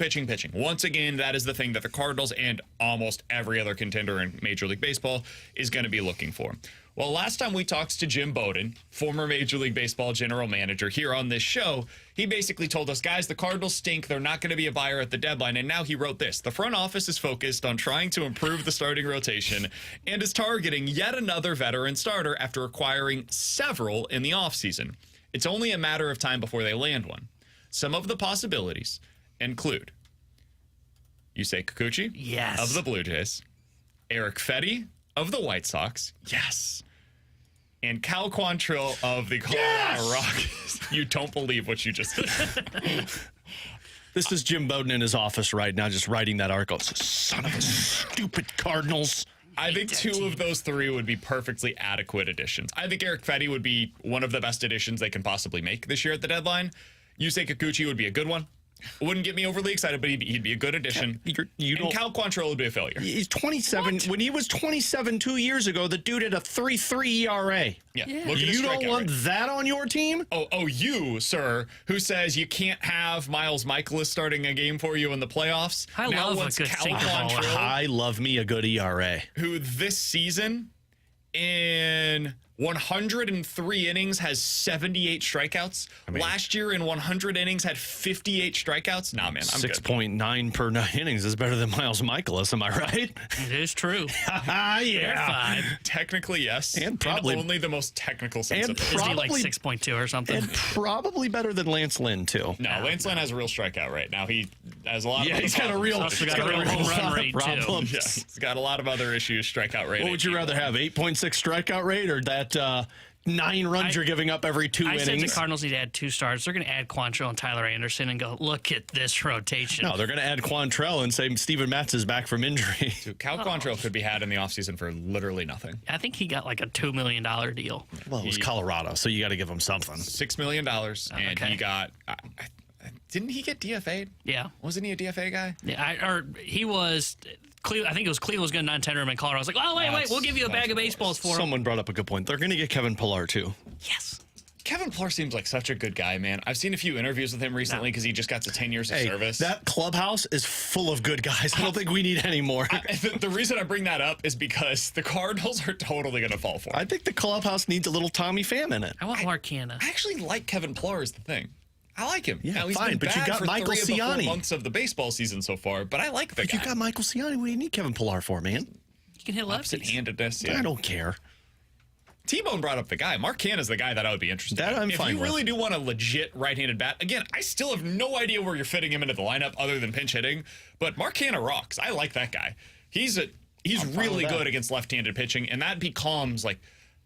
Once again, that is the thing that the Cardinals and almost every other contender in Major League Baseball is going to be looking for. Well, last time we talked to Jim Bowden, former Major League Baseball general manager here on this show, he basically told us, guys, the Cardinals stink. They're not going to be a buyer at the deadline. And now he wrote this. The front office is focused on trying to improve the starting rotation and is targeting yet another veteran starter after acquiring several in the offseason. It's only a matter of time before they land one. Some of the possibilities include Yusei Kikuchi of the Blue Jays, Eric Fetty of the White Sox, and Cal Quantrill of the Colorado Rockies. You don't believe what you just said. This is Jim Bowden in his office right now just writing that article. Son of a stupid Cardinals. I think 2 of those 3 would be perfectly adequate additions. I think Eric Fetty would be one of the best additions they can possibly make this year at the deadline. Yusei Kikuchi would be a good one. Wouldn't get me overly excited, but he'd be a good addition. And Cal Quantrill would be a failure. He's 27. What? When he was 27 2 years ago, the dude had a 3.3 ERA. Yeah. You don't want that on your team? Oh, you, sir, who says you can't have Miles Michaelis starting a game for you in the playoffs. I love me a good ERA. Who this season in 103 innings, has 78 strikeouts. Last year in 100 innings had 58 strikeouts. Nah, man, I'm 6.9 per 9 innings is better than Miles Michaelis. Am I right? It is true. Yeah. Technically, yes. And probably only the most technical sense of it. Isn't he like 6.2 or something? And probably better than Lance Lynn, too. No, Lance Lynn has a real strikeout rate. Now, he has a lot of he's got a real, Also got a real home run rate, too. problems. Yeah, he's got a lot of other issues, strikeout rate. What would you rather have, 8.6 strikeout rate or that 9 runs you're giving up every 2 innings? I said the Cardinals need to add 2 stars. They're going to add Quantrill and Tyler Anderson and go, look at this rotation. No, they're going to add Quantrill and say Steven Matz is back from injury. Dude, Cal Quantrill could be had in the offseason for literally nothing. I think he got like a $2 million deal. Well, it was Colorado, so you got to give him something. $6 million, and he got... didn't he get DFA'd? Yeah. Wasn't he a DFA guy? Yeah, he was... I think it was Cleveland was going to non-tender him in Colorado. I was like, oh, wait, we'll give you a bag of baseballs for him. Someone brought up a good point. They're going to get Kevin Pillar, too. Yes. Kevin Pillar seems like such a good guy, man. I've seen a few interviews with him recently because he just got to 10 years of service. That clubhouse is full of good guys. I don't think we need any more. The reason I bring that up is because the Cardinals are totally going to fall for it. I think the clubhouse needs a little Tommy Pham in it. I want Mark Canna. I actually like Kevin Pillar is the thing. I like him. Yeah, now, he's fine, been but you bad got for Michael 3 of the 4 Ciani. months of the baseball season so far, but I like the But guy. you got Michael Ciani. What do you need Kevin Pillar for, man? You can hit lefties. Opposite-handedness, yeah. I don't care. T-Bone brought up the guy. Mark Canna's the guy that I would be interested That in. I'm if fine you with. really do want a legit right-handed bat, again, I still have no idea where you're fitting him into the lineup other than pinch hitting, but Mark Canna rocks. I like that guy. He's really good against left-handed pitching, and that becomes like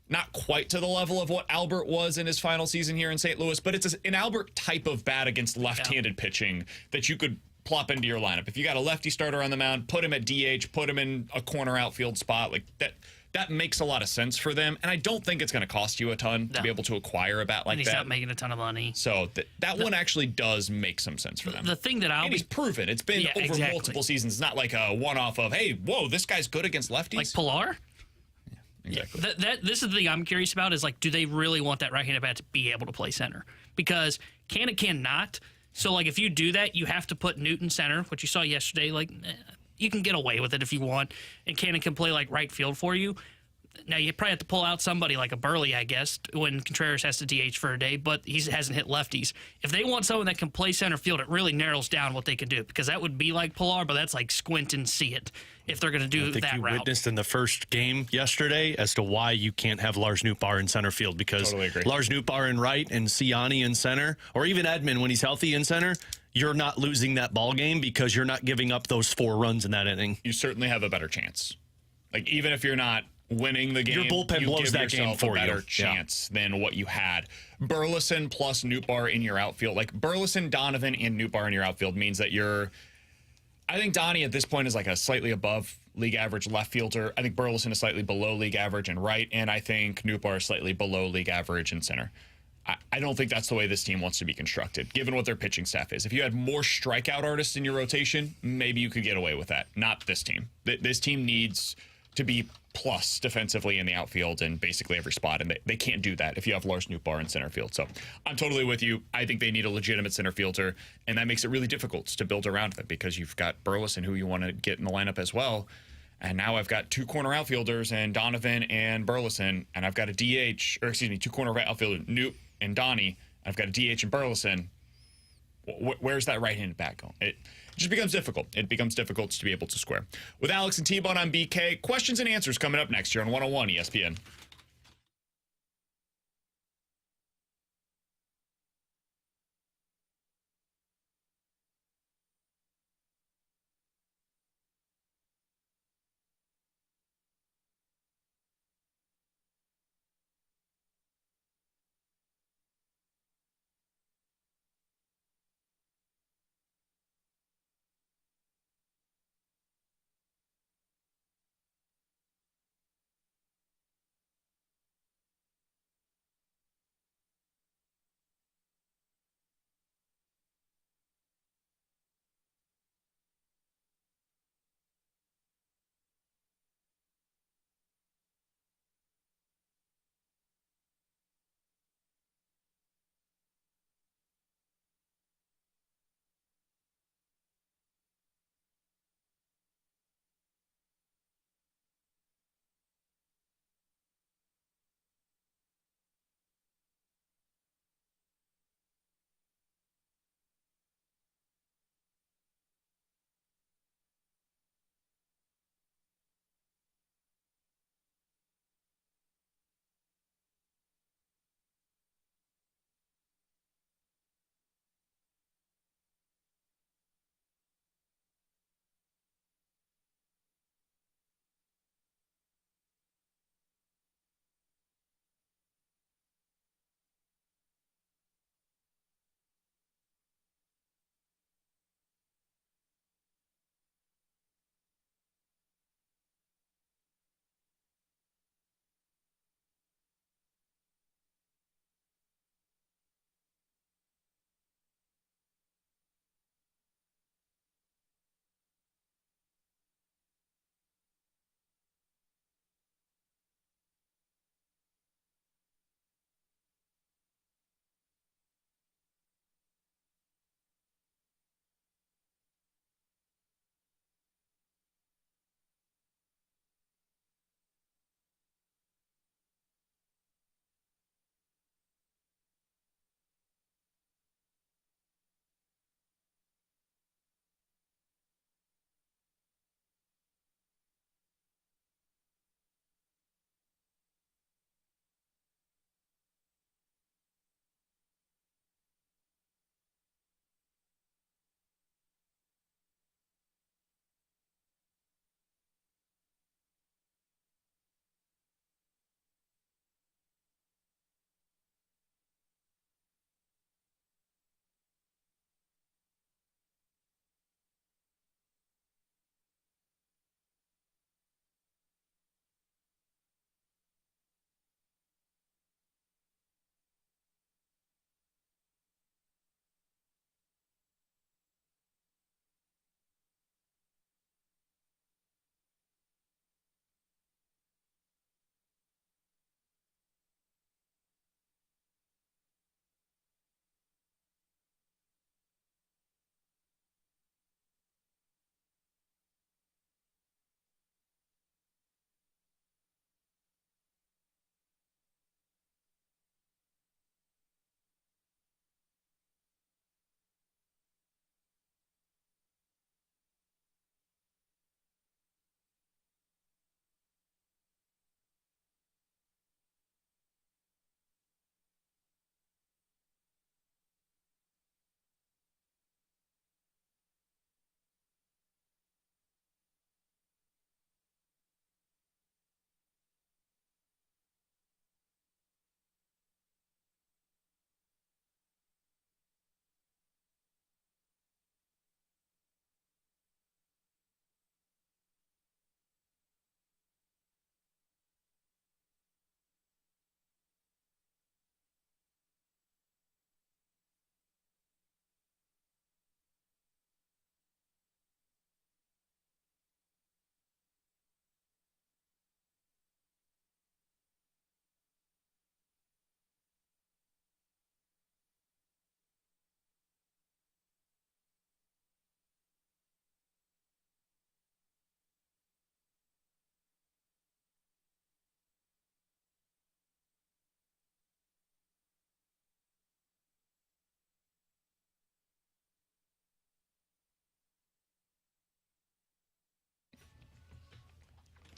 not quite to the level of what Albert was in his final season here in St. Louis, but it's an Albert type of bat against left-handed pitching that you could plop into your lineup. If you got a lefty starter on the mound, put him at DH, put him in a corner outfield spot, like that makes a lot of sense for them. And I don't think it's going to cost you a ton to be able to acquire a bat like and he's that. not making a ton of money. So that one actually does make some sense for them. The thing that and he's proven. It's been over multiple seasons. It's not like a one-off of, hey, whoa, this guy's good against lefties. Like Pillar? Exactly. This is the thing I'm curious about is, like, do they really want that right-handed bat to be able to play center? Because Canna cannot. So, like, if you do that, you have to put Newton center, which you saw yesterday. Like, you can get away with it if you want, and Canna can play, like, right field for you. Now, you probably have to pull out somebody like a Burley, I guess, when Contreras has to DH for a day, but he hasn't hit lefties. If they want someone that can play center field, it really narrows down what they can do, because that would be like Pillar, but that's like squint and see it if they're going to do that you route. Witnessed in the first game yesterday as to why you can't have Lars Nootbaar in center field, because Lars Nootbaar in right and Ciani in center, or even Edman when he's healthy in center, you're not losing that ball game because you're not giving up those 4 runs in that inning. You certainly have a better chance. Like, even if you're not winning the game, your bullpen blows that game for you. A better chance than what you had. Burleson plus Nootbaar in your outfield, like Burleson, Donovan, and Nootbaar in your outfield means that I think Donnie at this point is like a slightly above league average left fielder. I think Burleson is slightly below league average in right, and I think Nootbaar is slightly below league average in center. I don't think that's the way this team wants to be constructed, given what their pitching staff is. If you had more strikeout artists in your rotation, maybe you could get away with that. Not this team. This team needs to be plus defensively in the outfield and basically every spot, and they can't do that if you have Lars Nootbaar in center field. So I'm totally with you. I think they need a legitimate center fielder, and that makes it really difficult to build around them because you've got Burleson, who you want to get in the lineup as well, and now I've got 2 corner outfielders and Donovan and Burleson, and I've got a DH, or excuse me, 2 corner outfielders, Newt and Donnie. I've got a DH and Burleson. Where's that right-handed bat going? It just becomes difficult. It becomes difficult to be able to square. With Alex and T-Bone on BK, questions and answers coming up next year on 101 ESPN.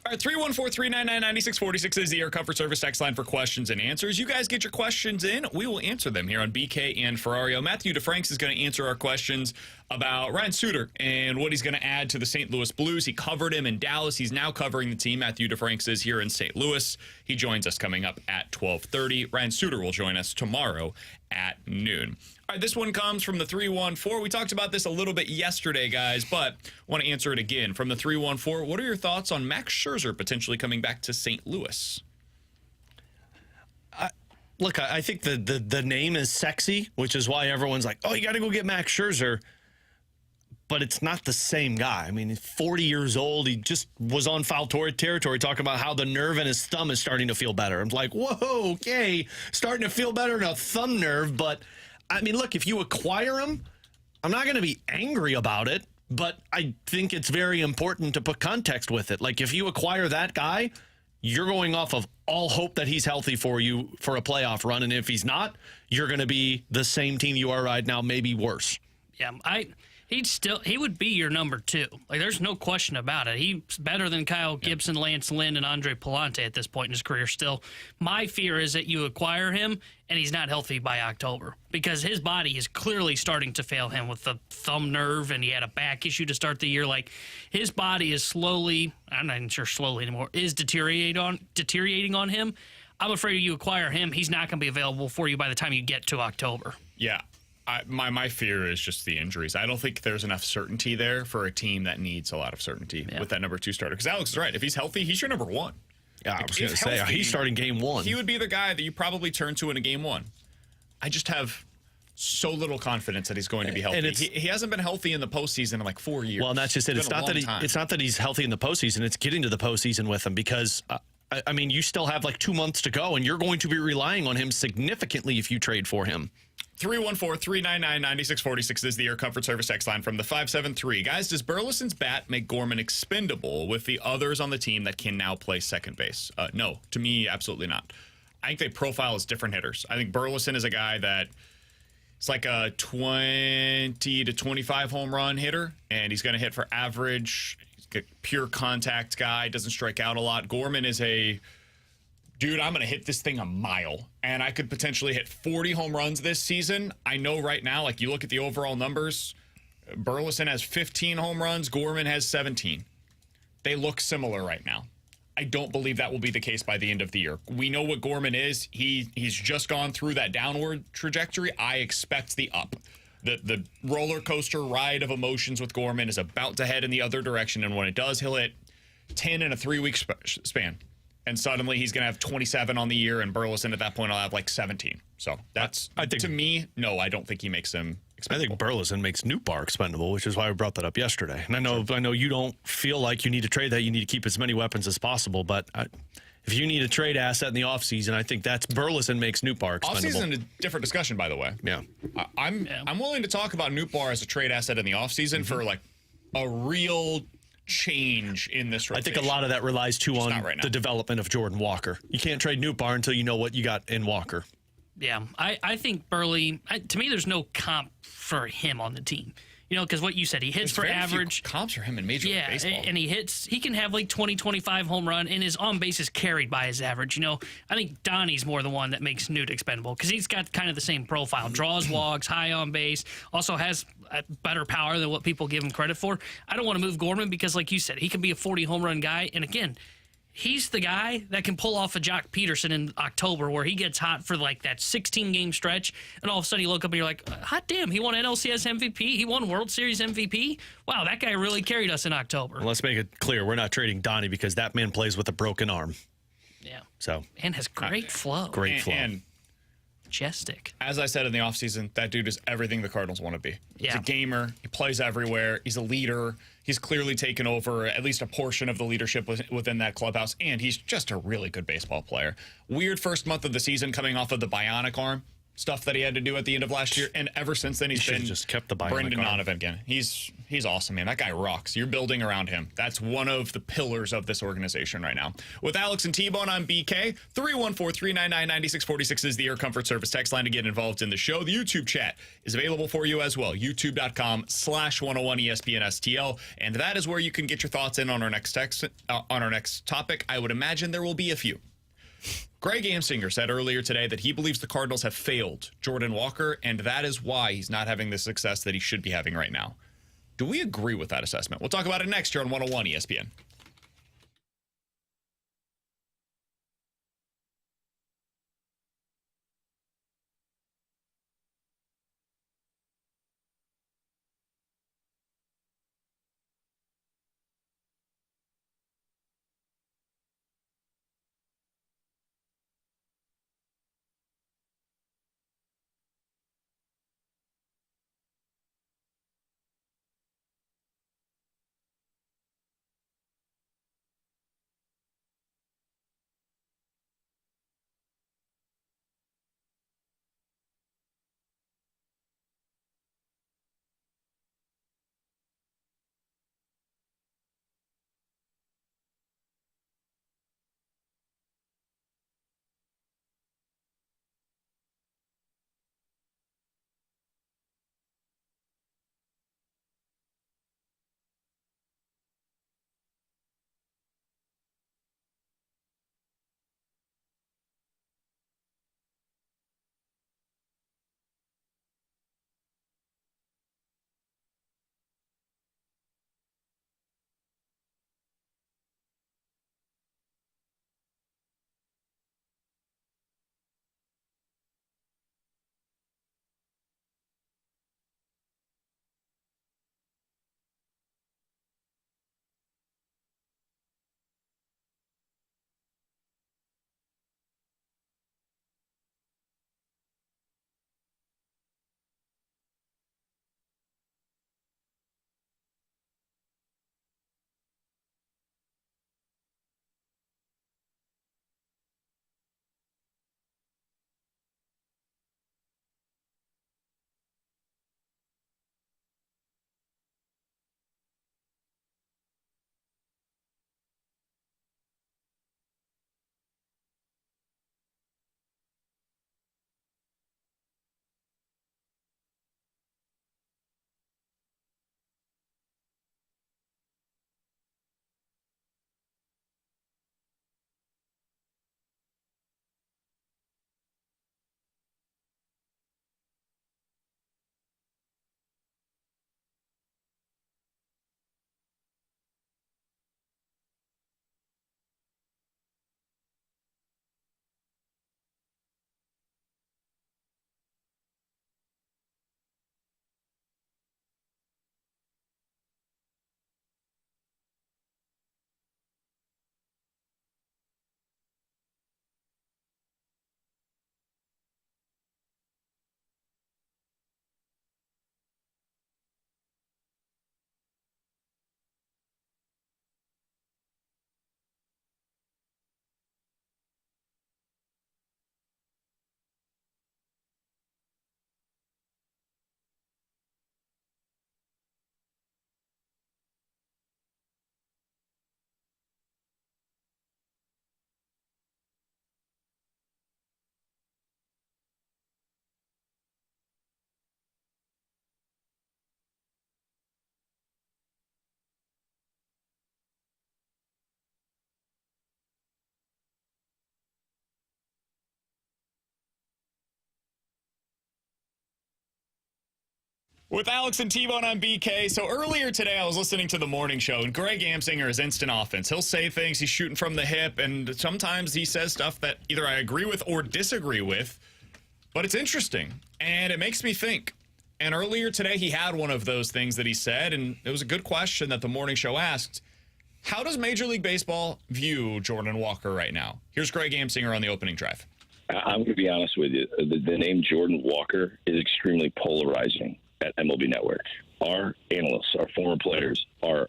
All right, 314-399-9646 is the Air Comfort Service text line for questions and answers. You guys get your questions in. We will answer them here on BK and Ferrario. Matthew DeFranks is going to answer our questions about Ryan Suter and what he's going to add to the St. Louis Blues. He covered him in Dallas. He's now covering the team. Matthew DeFranks is here in St. Louis. He joins us coming up at 12:30. Ryan Suter will join us tomorrow at noon. All right, this one comes from the 314. We talked about this a little bit yesterday, guys, but want to answer it again. From the 314, what are your thoughts on Max Scherzer potentially coming back to St. Louis? Look, I think the name is sexy, which is why everyone's like, oh, you got to go get Max Scherzer. But it's not the same guy. I mean, he's 40 years old. He just was on foul territory talking about how the nerve in his thumb is starting to feel better. I'm like, whoa, okay, starting to feel better in a thumb nerve. But, I mean, look, if you acquire him, I'm not going to be angry about it, but I think it's very important to put context with it. Like, if you acquire that guy, you're going off of all hope that he's healthy for you for a playoff run. And if he's not, you're going to be the same team you are right now, maybe worse. Yeah, he would be your number 2. Like, there's no question about it. He's better than Kyle Gibson, Lance Lynn, and Andre Palante at this point in his career still. My fear is that you acquire him and he's not healthy by October because his body is clearly starting to fail him with the thumb nerve, and he had a back issue to start the year. Like, his body is slowly, I'm not even sure slowly anymore, is deteriorating on him. I'm afraid if you acquire him, he's not going to be available for you by the time you get to October. Yeah. My fear is just the injuries. I don't think there's enough certainty there for a team that needs a lot of certainty with that number 2 starter. Because Alex is right. If he's healthy, he's your number 1. Yeah, I was going to say, he's starting game 1. He would be the guy that you probably turn to in a game 1. I just have so little confidence that he's going to be healthy. And he hasn't been healthy in the postseason in like 4 years. Well, and that's just it. It's not that he's healthy in the postseason. It's getting to the postseason with him because, I mean, you still have like 2 months to go, and you're going to be relying on him significantly if you trade for him. 314-399-9646 is the Air Comfort Service text line from the 573. Guys, does Burleson's bat make Gorman expendable with the others on the team that can now play second base? No, to me, absolutely not. I think they profile as different hitters. I think Burleson is a guy that it's like a 20 to 25 home run hitter, and he's going to hit for average. He's a pure contact guy, doesn't strike out a lot. Gorman is a dude, I'm going to hit this thing a mile, and I could potentially hit 40 home runs this season. I know right now, like you look at the overall numbers, Burleson has 15 home runs, Gorman has 17. They look similar right now. I don't believe that will be the case by the end of the year. We know what Gorman is. He's just gone through that downward trajectory. I expect the up. The roller coaster ride of emotions with Gorman is about to head in the other direction, and when it does, he'll hit 10 in a 3-week span. And suddenly he's going to have 27 on the year, and Burleson at that point will have like 17. So that's, to me, no, I don't think he makes him expendable. I think Burleson makes Nootbaar expendable, which is why I brought that up yesterday. And I know you don't feel like you need to trade that. You need to keep as many weapons as possible. But if you need a trade asset in the offseason, I think that's Burleson makes Nootbaar expendable. Offseason is a different discussion, by the way. Yeah. I'm willing to talk about Nootbaar as a trade asset in the offseason for like a real change in this rotation. I think a lot of that relies too on the development of Jordan Walker. You can't trade Nootbaar until you know what you got in Walker. Yeah, I think Burley, to me, there's no comp for him on the team. You know, because what you said, he hits for average. Comps for him in Major League Baseball. And he can have like 20, 25 home run, and his on base is carried by his average. You know, I think Donnie's more the one that makes Newt expendable because he's got kind of the same profile. Draws walks, high on base, also has better power than what people give him credit for. I don't want to move Gorman because, like you said, he can be a 40 home run guy. And again, he's the guy that can pull off a Jock Peterson in October where he gets hot for like that 16-game stretch, and all of a sudden you look up and you're like, hot damn, he won NLCS MVP, he won World Series MVP. Wow, that guy really carried us in October. Well, let's make it clear, we're not trading Donnie because that man plays with a broken arm. Yeah. So and has great flow. Great flow. And majestic. As I said in the offseason, that dude is everything the Cardinals want to be. Yeah. He's a gamer. He plays everywhere. He's a leader. He's clearly taken over at least a portion of the leadership within that clubhouse, and he's just a really good baseball player. Weird first month of the season coming off of the bionic arm. stuff that he had to do at the end of last year, and ever since then he's been just kept the Brendan Donovan again. He's awesome, man. That guy rocks. You're building around him. That's one of the pillars of this organization right now. With Alex and T-Bone, I'm BK. 314-399-9646 is the Air Comfort Service text line to get involved in the show. The YouTube chat is available for you as well. YouTube.com/101ESPN STL, and that is where you can get your thoughts in on our next text on our next topic. I would imagine there will be a few. Greg Amsinger said earlier today that he believes the Cardinals have failed Jordan Walker, and that is why he's not having the success that he should be having right now. Do we agree with that assessment? We'll talk about it next here on 101 ESPN. With Alex and T-Bone on BK. So earlier today, I was listening to the morning show, and Greg Amsinger is instant offense. He'll say things, he's shooting from the hip, and sometimes he says stuff that either I agree with or disagree with, but it's interesting, and it makes me think. And earlier today, he had one of those things that he said, and it was a good question that the morning show asked. How does Major League Baseball view Jordan Walker right now? Here's Greg Amsinger on the opening drive. I'm going to be honest with you. The name Jordan Walker is extremely polarizing at MLB Network. Our analysts, our former players, are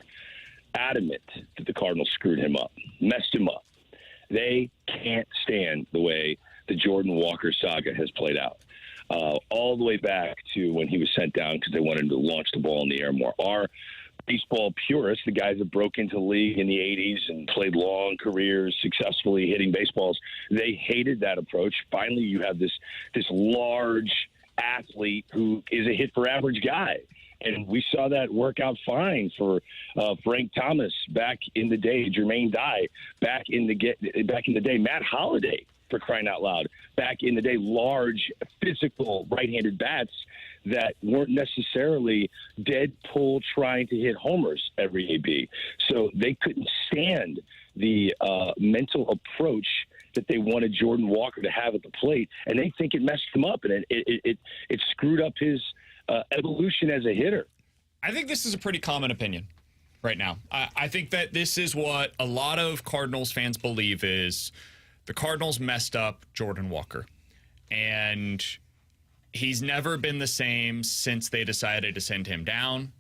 adamant that the Cardinals screwed him up, messed him up. They can't stand the way the Jordan Walker saga has played out. all the way back to when he was sent down because they wanted to launch the ball in the air more. Our baseball purists, the guys that broke into the league in the 80s and played long careers successfully hitting baseballs, they hated that approach. Finally, you have this large athlete who is a hit-for-average guy. And we saw that work out fine for Frank Thomas back in the day, Jermaine Dye back in the day, Matt Holliday, for crying out loud, back in the day, large, physical right-handed bats that weren't necessarily dead pull trying to hit homers every AB. So they couldn't stand the mental approach that they wanted Jordan Walker to have at the plate, and they think it messed him up, and it screwed up his evolution as a hitter. I think this is a pretty common opinion right now. I think that this is what a lot of Cardinals fans believe is the Cardinals messed up Jordan Walker. And he's never been the same since they decided to send him down.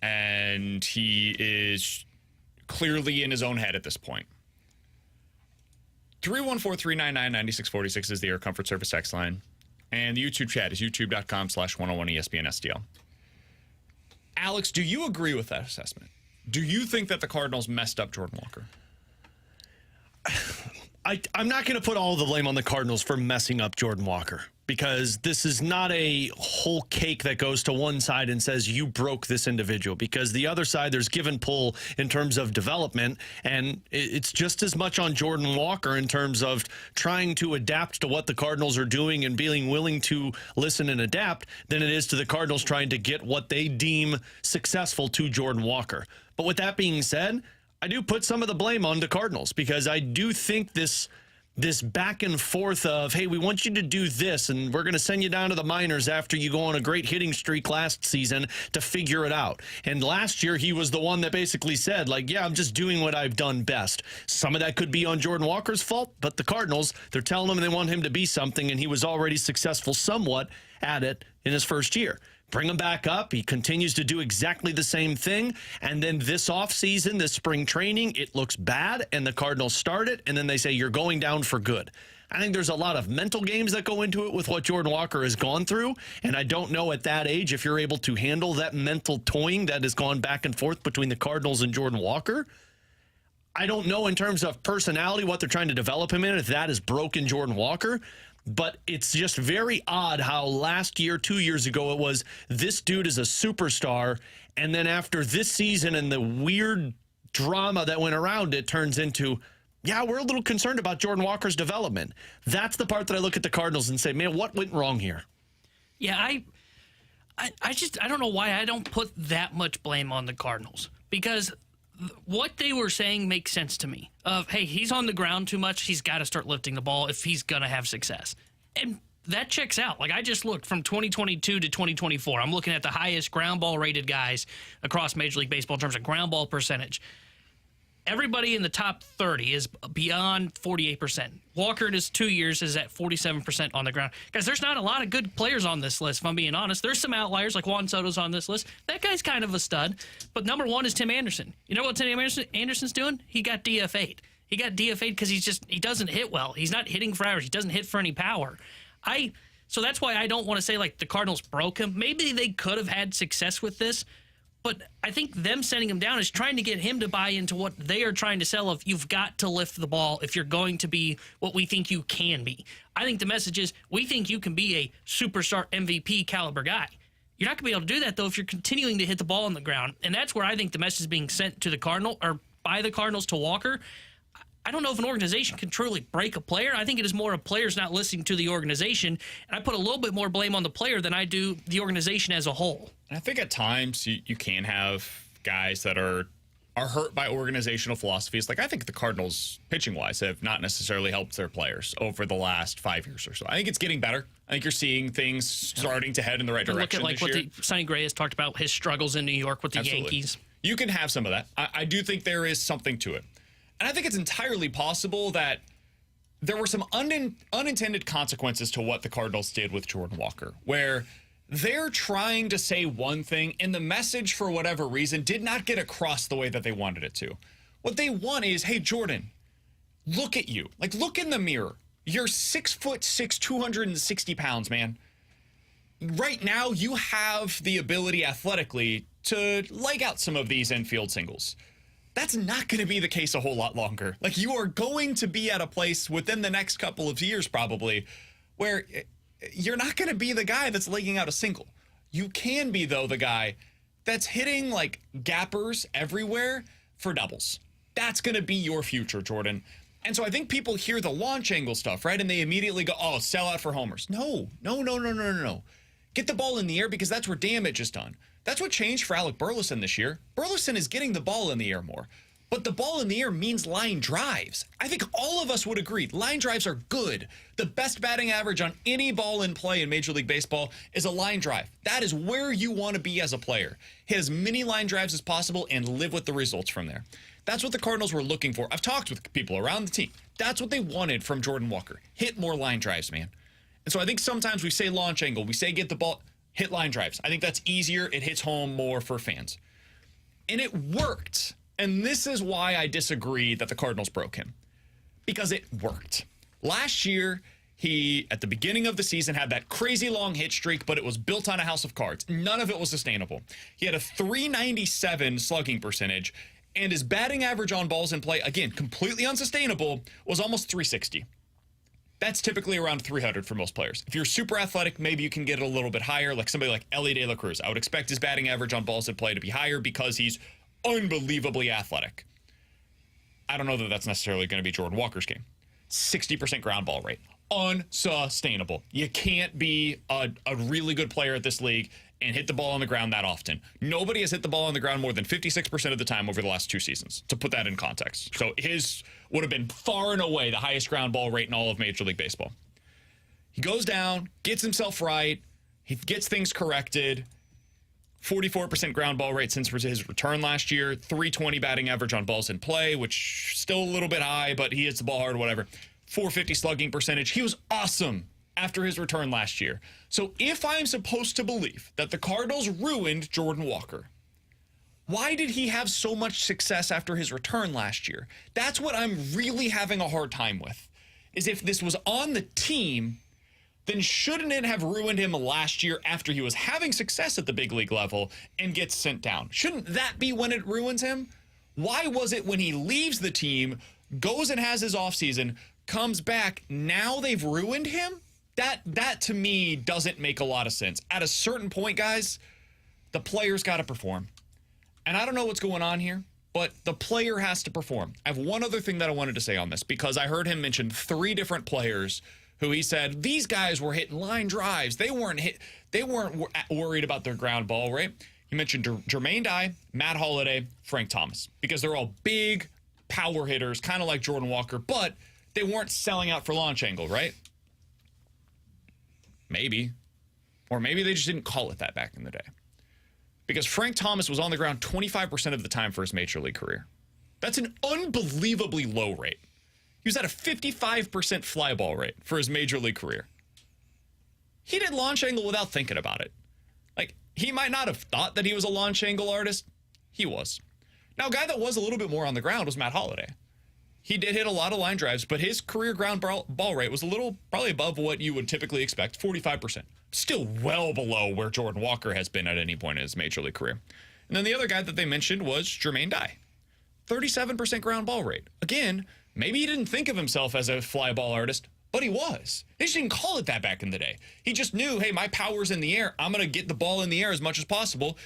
And he is clearly in his own head at this point. 314-399-9646 is the Air Comfort Service X line. And the YouTube chat is youtube.com/101ESPN STL. Alex, do you agree with that assessment? Do you think that the Cardinals messed up Jordan Walker? I'm not going to put all the blame on the Cardinals for messing up Jordan Walker, because this is not a whole cake that goes to one side and says you broke this individual, because the other side, there's give and pull in terms of development, and it's just as much on Jordan Walker in terms of trying to adapt to what the Cardinals are doing and being willing to listen and adapt than it is to the Cardinals trying to get what they deem successful to Jordan Walker. But with that being said, I do put some of the blame on the Cardinals, because I do think this back and forth of, hey, we want you to do this, and we're going to send you down to the minors after you go on a great hitting streak last season to figure it out. And last year, he was the one that basically said, like, yeah, I'm just doing what I've done best. Some of that could be on Jordan Walker's fault, but the Cardinals, they're telling him they want him to be something, and he was already successful somewhat at it in his first year. Bring him back up. He continues to do exactly the same thing. And then this offseason, this spring training, it looks bad, and the Cardinals start it, and then they say, you're going down for good. I think there's a lot of mental games that go into it with what Jordan Walker has gone through, and I don't know at that age if you're able to handle that mental toying that has gone back and forth between the Cardinals and Jordan Walker. I don't know in terms of personality what they're trying to develop him in, if that has broken Jordan Walker. But it's just very odd how last year, 2 years ago, it was this dude is a superstar. And then after this season and the weird drama that went around, it turns into, yeah, we're a little concerned about Jordan Walker's development. That's the part that I look at the Cardinals and say, man, what went wrong here? Yeah, I don't know why I don't put that much blame on the Cardinals, because what they were saying makes sense to me. Of, hey, he's on the ground too much. He's got to start lifting the ball if he's going to have success. And that checks out. Like, I just looked from 2022 to 2024. I'm looking at the highest ground ball rated guys across Major League Baseball in terms of ground ball percentage. Everybody in the top 30 is beyond 48%. Walker in his 2 years is at 47% on the ground. Guys, there's not a lot of good players on this list, if I'm being honest. There's some outliers, like Juan Soto's on this list. That guy's kind of a stud. But number one is Tim Anderson. You know what Tim Anderson's doing? He got DFA'd. He got DFA'd because he doesn't hit well. He's not hitting for average. He doesn't hit for any power. So that's why I don't want to say, like, the Cardinals broke him. Maybe they could have had success with this. But I think them sending him down is trying to get him to buy into what they are trying to sell of, you've got to lift the ball if you're going to be what we think you can be. I think the message is, we think you can be a superstar MVP caliber guy. You're not going to be able to do that, though, if you're continuing to hit the ball on the ground. And that's where I think the message is being sent to the Cardinal, or by the Cardinals to Walker. I don't know if an organization can truly break a player. I think it is more of players not listening to the organization. And I put a little bit more blame on the player than I do the organization as a whole. And I think at times you can have guys that are hurt by organizational philosophies. Like, I think the Cardinals, pitching-wise, have not necessarily helped their players over the last 5 years or so. I think it's getting better. I think you're seeing things starting to head in the right direction. Look at like what Sonny Gray has talked about, his struggles in New York with the Yankees. You can have some of that. I do think there is something to it. And I think it's entirely possible that there were some unintended consequences to what the Cardinals did with Jordan Walker, where they're trying to say one thing and the message, for whatever reason, did not get across the way that they wanted it to. What they want is, hey, Jordan, look at you. Like, look in the mirror. You're 6'6", 260 pounds, man. right now you have the ability athletically to leg out some of these infield singles. That's not going to be the case a whole lot longer. Like, you are going to be at a place within the next couple of years probably where you're not going to be the guy that's legging out a single. You can be, though, the guy that's hitting like gappers everywhere for doubles. That's going to be your future, Jordan. And so I think people hear the launch angle stuff, right? And they immediately go, oh, sell out for homers. No. Get the ball in the air, because that's where damage is done. That's what changed for Alec Burleson this year. Burleson is getting the ball in the air more. But the ball in the air means line drives. I think all of us would agree. Line drives are good. The best batting average on any ball in play in Major League Baseball is a line drive. That is where you want to be as a player. Hit as many line drives as possible and live with the results from there. That's what the Cardinals were looking for. I've talked with people around the team. That's what they wanted from Jordan Walker. Hit more line drives, man. And so I think sometimes we say launch angle. We say get the ball, hit line drives. I think that's easier. It hits home more for fans. And it worked. And this is why I disagree that the Cardinals broke him. Because it worked. Last year, he, at the beginning of the season, had that crazy long hit streak, but it was built on a house of cards. None of it was sustainable. He had a .397 slugging percentage, and his batting average on balls in play, again, completely unsustainable, was almost .360. That's typically around 300 for most players. If you're super athletic, maybe you can get it a little bit higher, like somebody like Elly De La Cruz. I would expect his batting average on balls in play to be higher because he's unbelievably athletic. I don't know that that's necessarily going to be Jordan Walker's game. 60% ground ball rate. Unsustainable. You can't be a really good player at this league and hit the ball on the ground that often. Nobody has hit the ball on the ground more than 56% of the time over the last 2 seasons, to put that in context. So his would have been far and away the highest ground ball rate in all of Major League Baseball. He goes down, gets himself right, he gets things corrected. 44% ground ball rate since his return last year. .320 batting average on balls in play, which still a little bit high, but he hits the ball hard, whatever. .450 slugging percentage. He was awesome after his return last year. So if I'm supposed to believe that the Cardinals ruined Jordan Walker, why did he have so much success after his return last year? That's what I'm really having a hard time with, is if this was on the team, then shouldn't it have ruined him last year after he was having success at the big league level and gets sent down? Shouldn't that be when it ruins him? Why was it when he leaves the team, goes and has his offseason, comes back, now they've ruined him? That to me doesn't make a lot of sense. At a certain point, guys, the player's got to perform. And I don't know what's going on here, but the player has to perform. I have one other thing that I wanted to say on this, because I heard him mention 3 different players who he said these guys were hitting line drives. They weren't worried about their ground ball rate. He mentioned Jermaine Dye, Matt Holliday, Frank Thomas, because they're all big power hitters, kind of like Jordan Walker, but they weren't selling out for launch angle, right? Maybe. Or maybe they just didn't call it that back in the day. Because Frank Thomas was on the ground 25% of the time for his Major League career. That's an unbelievably low rate. He was at a 55% fly ball rate for his Major League career. He did launch angle without thinking about it. Like, he might not have thought that he was a launch angle artist. He was. Now, a guy that was a little bit more on the ground was Matt Holliday. He did hit a lot of line drives, but his career ground ball rate was a little, probably above what you would typically expect, 45%. Still well below where Jordan Walker has been at any point in his Major League career. And then the other guy that they mentioned was Jermaine Dye. 37% ground ball rate. Again, maybe he didn't think of himself as a fly ball artist, but he was. They just didn't call it that back in the day. He just knew, hey, my power's in the air. I'm going to get the ball in the air as much as possible.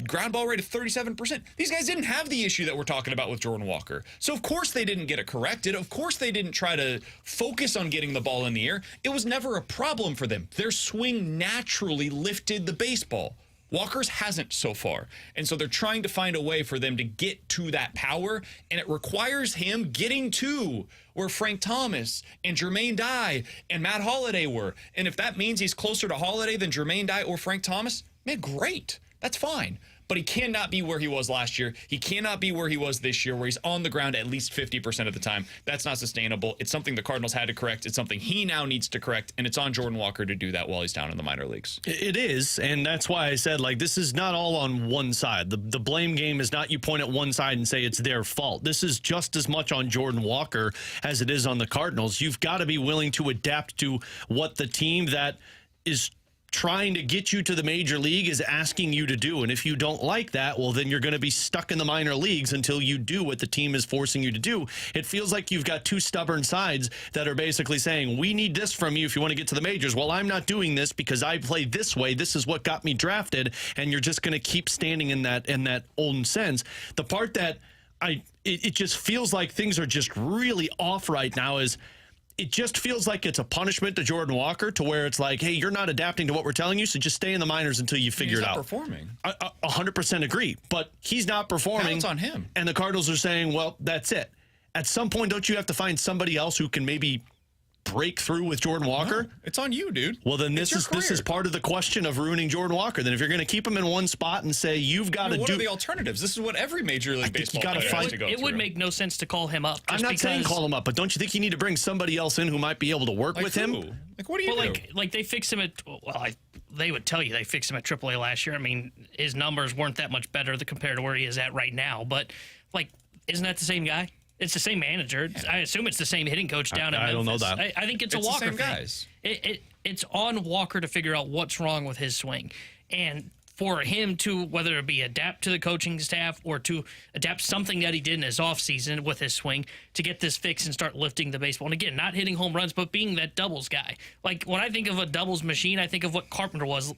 Ground ball rate of 37%. These guys didn't have the issue that we're talking about with Jordan Walker. So, of course, they didn't get it corrected. Of course, they didn't try to focus on getting the ball in the air. It was never a problem for them. Their swing naturally lifted the baseball. Walker's hasn't so far. And so they're trying to find a way for them to get to that power, and it requires him getting to where Frank Thomas and Jermaine Dye and Matt Holliday were. And if that means he's closer to Holliday than Jermaine Dye or Frank Thomas, man, great. That's fine. But he cannot be where he was last year. He cannot be where he was this year, where he's on the ground at least 50% of the time. That's not sustainable. It's something the Cardinals had to correct. It's something he now needs to correct, and it's on Jordan Walker to do that while he's down in the minor leagues. It is, and that's why I said, like, this is not all on one side. The blame game is not you point at one side and say it's their fault. This is just as much on Jordan Walker as it is on the Cardinals. You've got to be willing to adapt to what the team that is trying to get you to the major league is asking you to do. And if you don't like that, well, then you're going to be stuck in the minor leagues until you do what the team is forcing you to do. It feels like you've got two stubborn sides that are basically saying, we need this from you if you want to get to the majors. Well, I'm not doing this because I play this way. This is what got me drafted. And you're just going to keep standing in that old sense. The part that it just feels like things are just really off right now is it just feels like it's a punishment to Jordan Walker, to where it's like, hey, you're not adapting to what we're telling you, so just stay in the minors until you figure it out. He's not performing. I 100% agree, but he's not performing. Now it's on him. And the Cardinals are saying, well, that's it. At some point, don't you have to find somebody else who can maybe break through with Jordan Walker? No, it's on you, dude. Well, then this is part of the question of ruining Jordan Walker. Then if you're going to keep him in one spot and say you've got to do, what are the alternatives? This is what every Major League Baseball player has to go through. It would make no sense to call him up. I'm not saying call him up, but don't you think you need to bring somebody else in who might be able to work with him? Like, what do you do? Like they fixed him at. Well, they would tell you they fixed him at AAA last year. I mean, his numbers weren't that much better compared to where he is at right now. But like, isn't that the same guy? It's the same manager. Yeah. I assume it's the same hitting coach down in Memphis. I don't know that. I think it's a Walker the same thing. Guys. It's on Walker to figure out what's wrong with his swing. And for him to, whether it be adapt to the coaching staff or to adapt something that he did in his offseason with his swing to get this fixed and start lifting the baseball. And again, not hitting home runs, but being that doubles guy. Like, when I think of a doubles machine, I think of what Carpenter was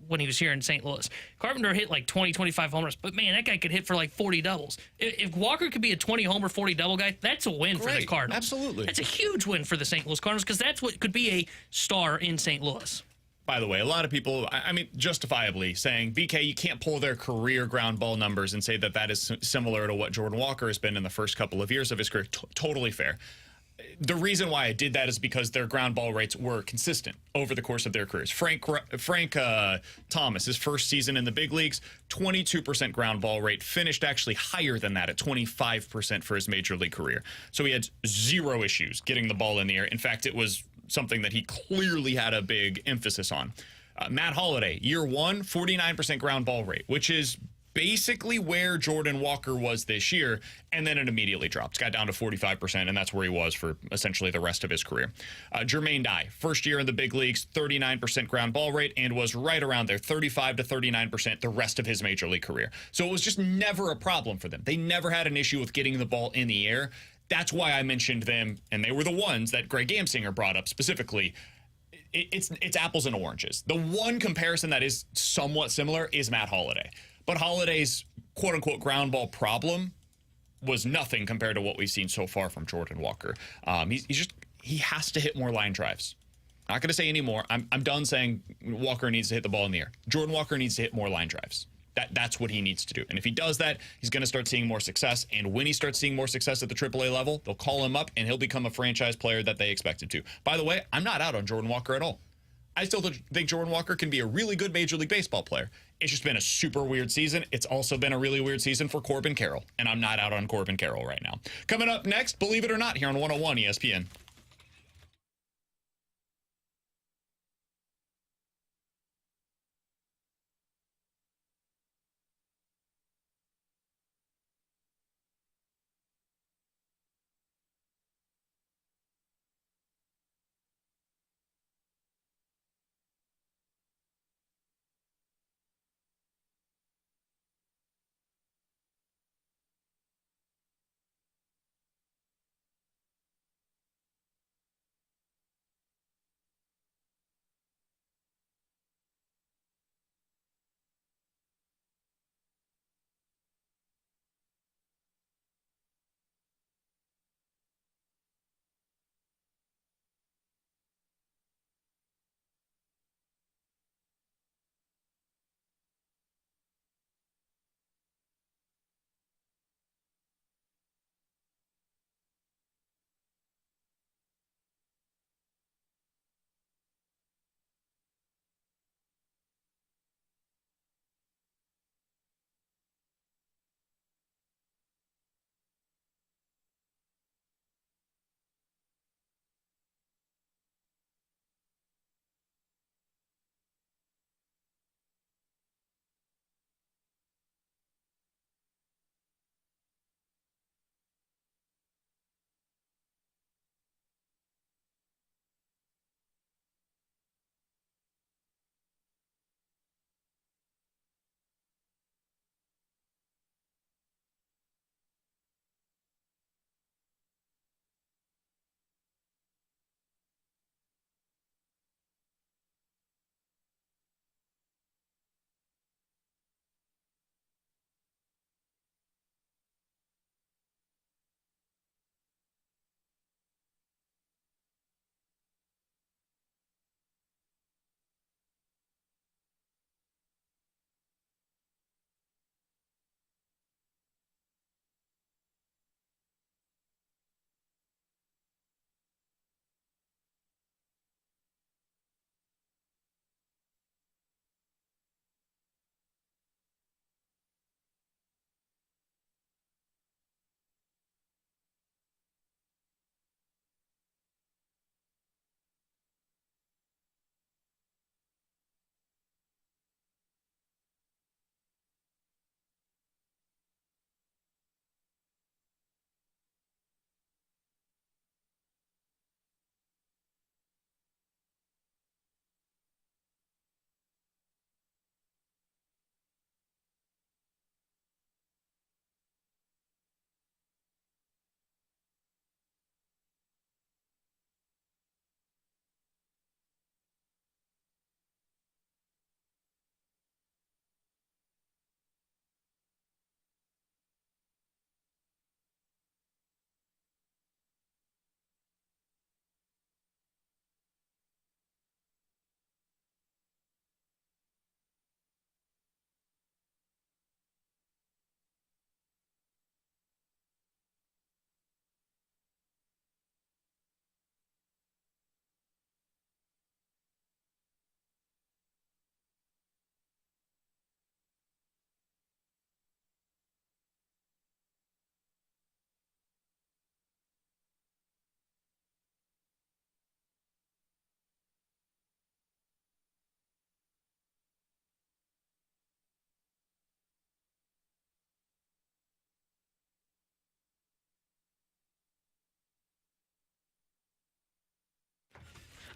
when he was here in St. Louis. Carpenter hit like 20, 25 homers, but man, that guy could hit for like 40 doubles. If Walker could be a 20 homer, 40 double guy, that's a win for the Cardinals. Absolutely. That's a huge win for the St. Louis Cardinals because that's what could be a star in St. Louis. By the way, a lot of people, I mean, justifiably saying, BK, you can't pull their career ground ball numbers and say that that is similar to what Jordan Walker has been in the first couple of years of his career. Totally fair. The reason why I did that is because their ground ball rates were consistent over the course of their careers. Frank Thomas, his first season in the big leagues, 22% ground ball rate, finished actually higher than that at 25% for his major league career. So he had zero issues getting the ball in the air. In fact, it was something that he clearly had a big emphasis on. Matt Holliday, year one, 49% ground ball rate, which is basically where Jordan Walker was this year, and then it immediately dropped. Got down to 45%, and that's where he was for essentially the rest of his career. Jermaine Dye, first year in the big leagues, 39% ground ball rate, and was right around there, 35 to 39% the rest of his major league career. So it was just never a problem for them. They never had an issue with getting the ball in the air. That's why I mentioned them, and they were the ones that Greg Amsinger brought up specifically. It's apples and oranges. The one comparison that is somewhat similar is Matt Holliday. But Holliday's quote-unquote ground ball problem was nothing compared to what we've seen so far from Jordan Walker. He has to hit more line drives. Not going to say any more. I'm done saying Walker needs to hit the ball in the air. Jordan Walker needs to hit more line drives. That's what he needs to do. And if he does that, he's going to start seeing more success. And when he starts seeing more success at the AAA level, they'll call him up and he'll become a franchise player that they expect him to. By the way, I'm not out on Jordan Walker at all. I still think Jordan Walker can be a really good Major League Baseball player. It's just been a super weird season. It's also been a really weird season for Corbin Carroll, and I'm not out on Corbin Carroll right now. Coming up next, believe it or not, here on 101 ESPN.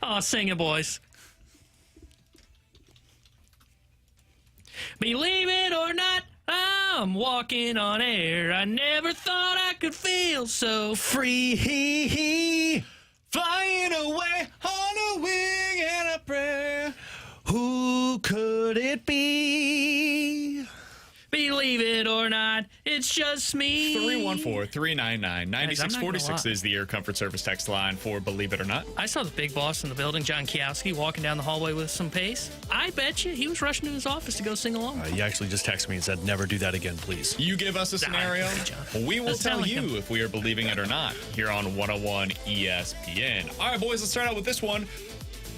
Oh, sing it, boys. Believe it or not, I'm walking on air. I never thought I could feel so Free. Flying away on a wing and a prayer. Who could it be? Believe it or not, it's just me. 314-399-9646 is the Air Comfort Service text line for Believe It or Not. I saw the big boss in the building, John Kiowski, walking down the hallway with some pace. I bet you he was rushing to his office to go sing along. He actually just texted me and said, never do that again, please. You give us a scenario, we will tell you if we are believing it or not here on 101 ESPN. All right, boys, let's start out with this one.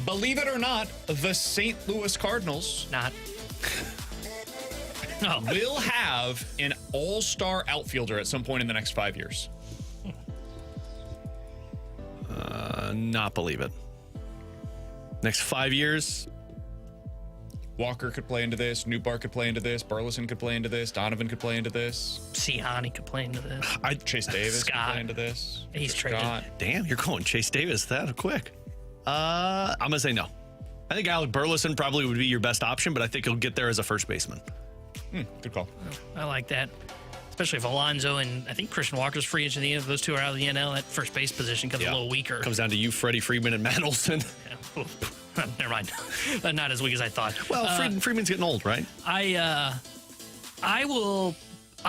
Believe it or not, the St. Louis Cardinals Not. No. will have an all-star outfielder at some point in the next 5 years. Not believe it. Next 5 years, Walker could play into this. Newbar could play into this. Burleson could play into this. Donovan could play into this. Sihani could play into this. Chase Davis could Scott. play into this. He's traded. Scott. damn, you're going Chase Davis that quick. I'm going to say no. I think Alec Burleson probably would be your best option, but I think he'll get there as a first baseman. Good call. I like that. Especially if Alonso and I think Christian Walker's free agent at the end. If those two are out of the NL, that first base position comes a little weaker. Comes down to you, Freddie Freeman, and Matt Olson. Yeah. Never mind. Not as weak as I thought. Well, Freeman's getting old, right? I'll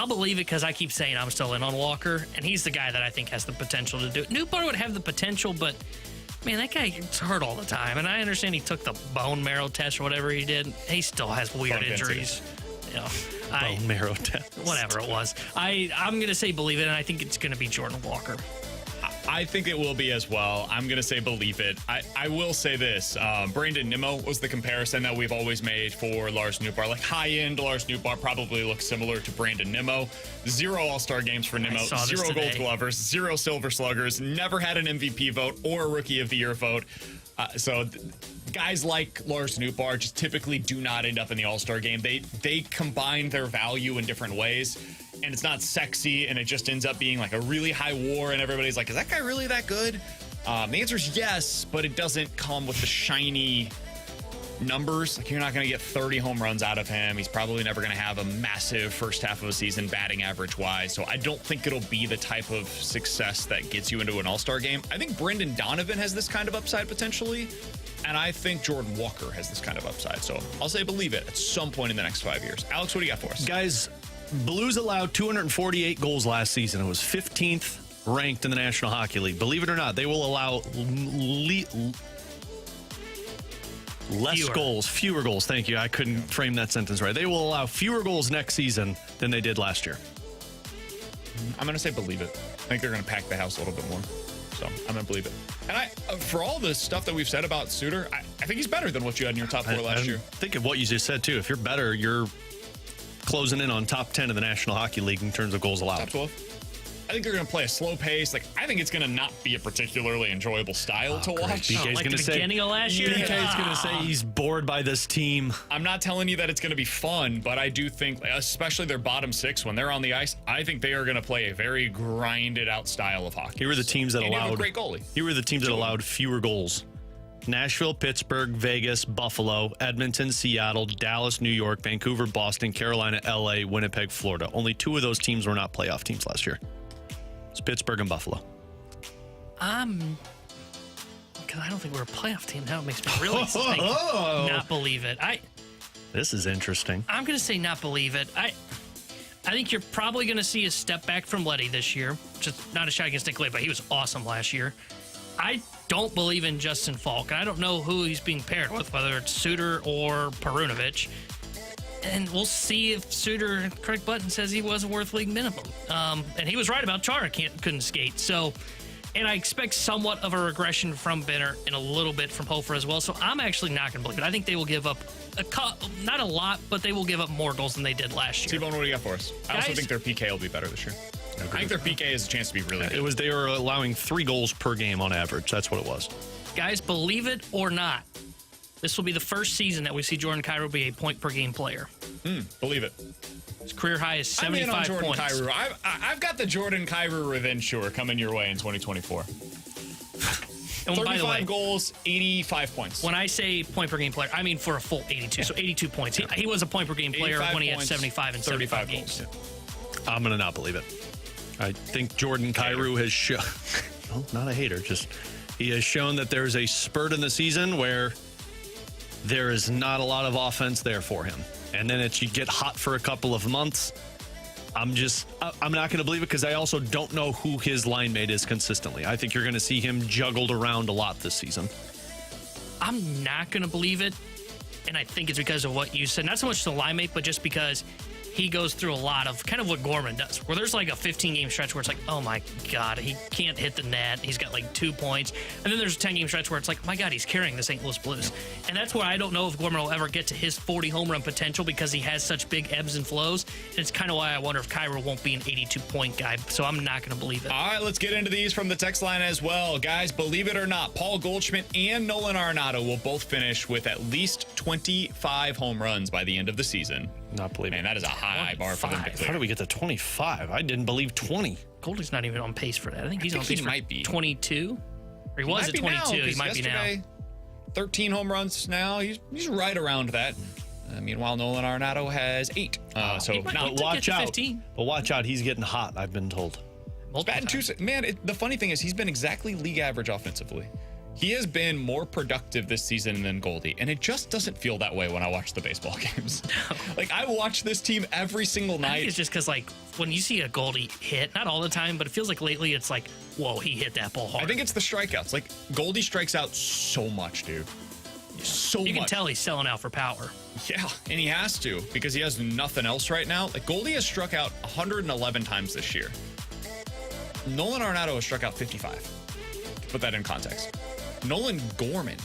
believe it because I keep saying I'm still in on Walker, and he's the guy that I think has the potential to do it. Newbar would have the potential, but man, that guy gets hurt all the time. And I understand he took the bone marrow test or whatever he did. He still has weird injuries. You know, Bone marrow test. Whatever it was. I'm going to say believe it, and I think it's going to be Jordan Walker. I think it will be as well. I'm going to say believe it. I will say this. Brandon Nimmo was the comparison that we've always made for Lars Nootbaar. Like high-end Lars Nootbaar probably looks similar to Brandon Nimmo. 0 All-Star games for Nimmo. 0 Gold Glovers. 0 Silver Sluggers. Never had an MVP vote or a Rookie of the Year vote. Guys like Lars Nootbaar just typically do not end up in the All-Star game. They combine their value in different ways, and it's not sexy, and it just ends up being like a really high WAR, and everybody's like, is that guy really that good? The answer is yes, but it doesn't come with the shiny numbers. Like, you're not going to get 30 home runs out of him. He's probably never going to have a massive first half of a season batting average wise. So I don't think it'll be the type of success that gets you into an All-Star game. I think Brendan Donovan has this kind of upside potentially. And I think Jordan Walker has this kind of upside. So I'll say believe it at some point in the next 5 years. Alex, what do you got for us? Guys, Blues allowed 248 goals last season. It was 15th ranked in the National Hockey League. Believe it or not, they will allow fewer goals. Thank you. I couldn't frame that sentence right. They will allow fewer goals next season than they did last year. I'm going to say believe it. I think they're going to pack the house a little bit more. So I'm going to believe it. And for all the stuff that we've said about Suter, I think he's better than what you had in your top 4 last year. Think of what you just said, too. If you're better, you're closing in on top 10 of the National Hockey League in terms of goals allowed. Top 12. I think they're going to play a slow pace. Like, I think it's going to not be a particularly enjoyable style to watch. BK's like going the to say, beginning of last year? BK's going to say he's bored by this team. I'm not telling you that it's going to be fun, but I do think, especially their bottom 6, when they're on the ice, I think they are going to play a very grinded out style of hockey. Here were the teams that allowed a great goalie. Here were the teams that allowed fewer goals: Nashville, Pittsburgh, Vegas, Buffalo, Edmonton, Seattle, Dallas, New York, Vancouver, Boston, Carolina, LA, Winnipeg, Florida. Only 2 of those teams were not playoff teams last year. It's Pittsburgh and Buffalo. Because I don't think we're a playoff team. Now it makes me really think not believe it. This is interesting. I'm going to say not believe it. I think you're probably going to see a step back from Leddy this year. Just not a shot against Nick Leddy, but he was awesome last year. I don't believe in Justin Falk. I don't know who he's being paired with, whether it's Suter or Perunovic. And we'll see if Suter, Craig Button says he wasn't worth league minimum. And he was right about Chara couldn't skate. So, and I expect somewhat of a regression from Benner and a little bit from Hofer as well. So I'm actually not going to believe it. I think they will give up not a lot, but they will give up more goals than they did last year. T-Bone, what do you got for us? I also think their PK will be better this year. I think their PK has a chance to be really good. They were allowing 3 goals per game on average. That's what it was. Guys, believe it or not, this will be the first season that we see Jordan Kyrou be a point-per-game player. Believe it. His career high is 75 I'm in on Jordan points. Kyrou. I've got the Jordan Kyrou revenge tour coming your way in 2024. And by the 35 way, goals, 85 points. when I say point per game player, I mean for a full 82. So 82 points. He was a point per game player when he had 75 and 75 games. I'm going to not believe it. I think Jordan Kyrou has shown, well, not a hater, just he has shown that there's a spurt in the season where there is not a lot of offense there for him. And then you get hot for a couple of months. I'm not going to believe it because I also don't know who his line mate is consistently. I think you're going to see him juggled around a lot this season. I'm not going to believe it. And I think it's because of what you said. Not so much the line mate, but just because he goes through a lot of kind of what Gorman does, where there's like a 15-game stretch where it's like, oh my God, he can't hit the net. He's got like 2 points. And then there's a 10-game stretch where it's like, my God, he's carrying the St. Louis Blues. And that's where I don't know if Gorman will ever get to his 40 home run potential because he has such big ebbs and flows. And it's kind of why I wonder if Kyrou won't be an 82-point guy. So I'm not going to believe it. All right, let's get into these from the text line as well. Guys, believe it or not, Paul Goldschmidt and Nolan Arenado will both finish with at least 25 home runs by the end of the season. Not believing. Man, that is a high bar for them to clear. How did we get to 25? I didn't believe 20. Goldie's not even on pace for that. I think he's on pace might for be. 22. Or he was at 22. He might be now. 13 home runs now. He's right around that. Meanwhile, Nolan Arenado has 8. But watch out. 15. But watch out. He's getting hot, I've been told. The funny thing is he's been exactly league average offensively. He has been more productive this season than Goldie, and it just doesn't feel that way when I watch the baseball games. Like, I watch this team every single night. I think it's just because, like, when you see a Goldie hit, not all the time, but it feels like lately it's like, whoa, he hit that ball hard. I think it's the strikeouts. Like, Goldie strikes out so much, dude. Yeah. So much. You can tell he's selling out for power. Yeah, and he has to because he has nothing else right now. Like, Goldie has struck out 111 times this year. Nolan Arenado has struck out 55. To put that in context. Nolan Gorman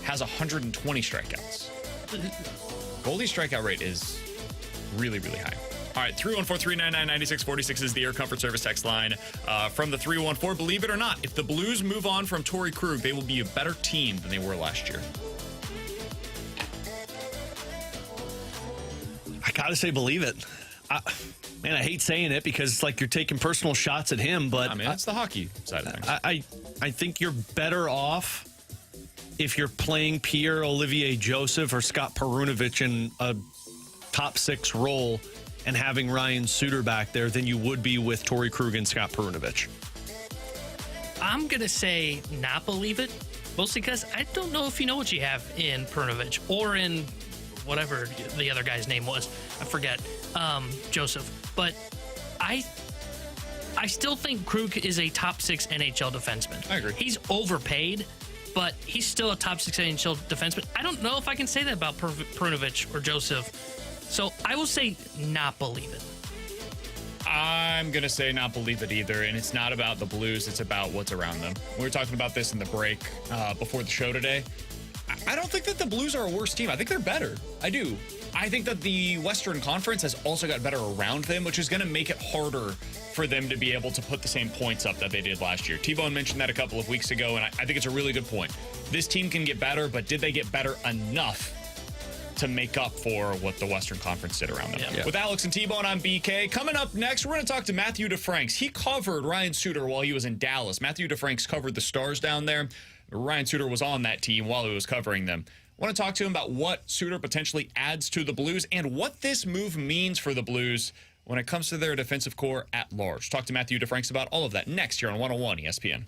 has 120 strikeouts. Goldie's strikeout rate is really, really high. All right, 314-399-9646 is the Air Comfort Service text line. From the 314, believe it or not, if the Blues move on from Torrey Krug, they will be a better team than they were last year. I got to say, believe it. Man, I hate saying it because it's like you're taking personal shots at him, but that's the hockey side of things. I think you're better off if you're playing Pierre-Olivier Joseph or Scott Perunovich in a top 6 role and having Ryan Suter back there than you would be with Torrey Krug and Scott Perunovich. I'm going to say not believe it, mostly because I don't know if you know what you have in Perunovich or in whatever the other guy's name was. I forget. Joseph. But I still think Krug is a top 6 NHL defenseman. I agree. He's overpaid, but he's still a top 6 NHL defenseman. I don't know if I can say that about Perunovich or Joseph. So I will say not believe it. I'm going to say not believe it either, and it's not about the Blues, it's about what's around them. We were talking about this in the break before the show today. I don't think that the Blues are a worse team. I think they're better. I do. I think that the Western Conference has also got better around them, which is going to make it harder for them to be able to put the same points up that they did last year. T-Bone mentioned that a couple of weeks ago, and I think it's a really good point. This team can get better, but did they get better enough to make up for what the Western Conference did around them? Yeah. With Alex and T-Bone, I'm BK. Coming up next, we're going to talk to Matthew DeFranks. He covered Ryan Suter while he was in Dallas. Matthew DeFranks covered the Stars down there. Ryan Suter was on that team while he was covering them. I want to talk to him about what Suter potentially adds to the Blues and what this move means for the Blues when it comes to their defensive core at large. Talk to Matthew DeFranks about all of that next here on 101 ESPN.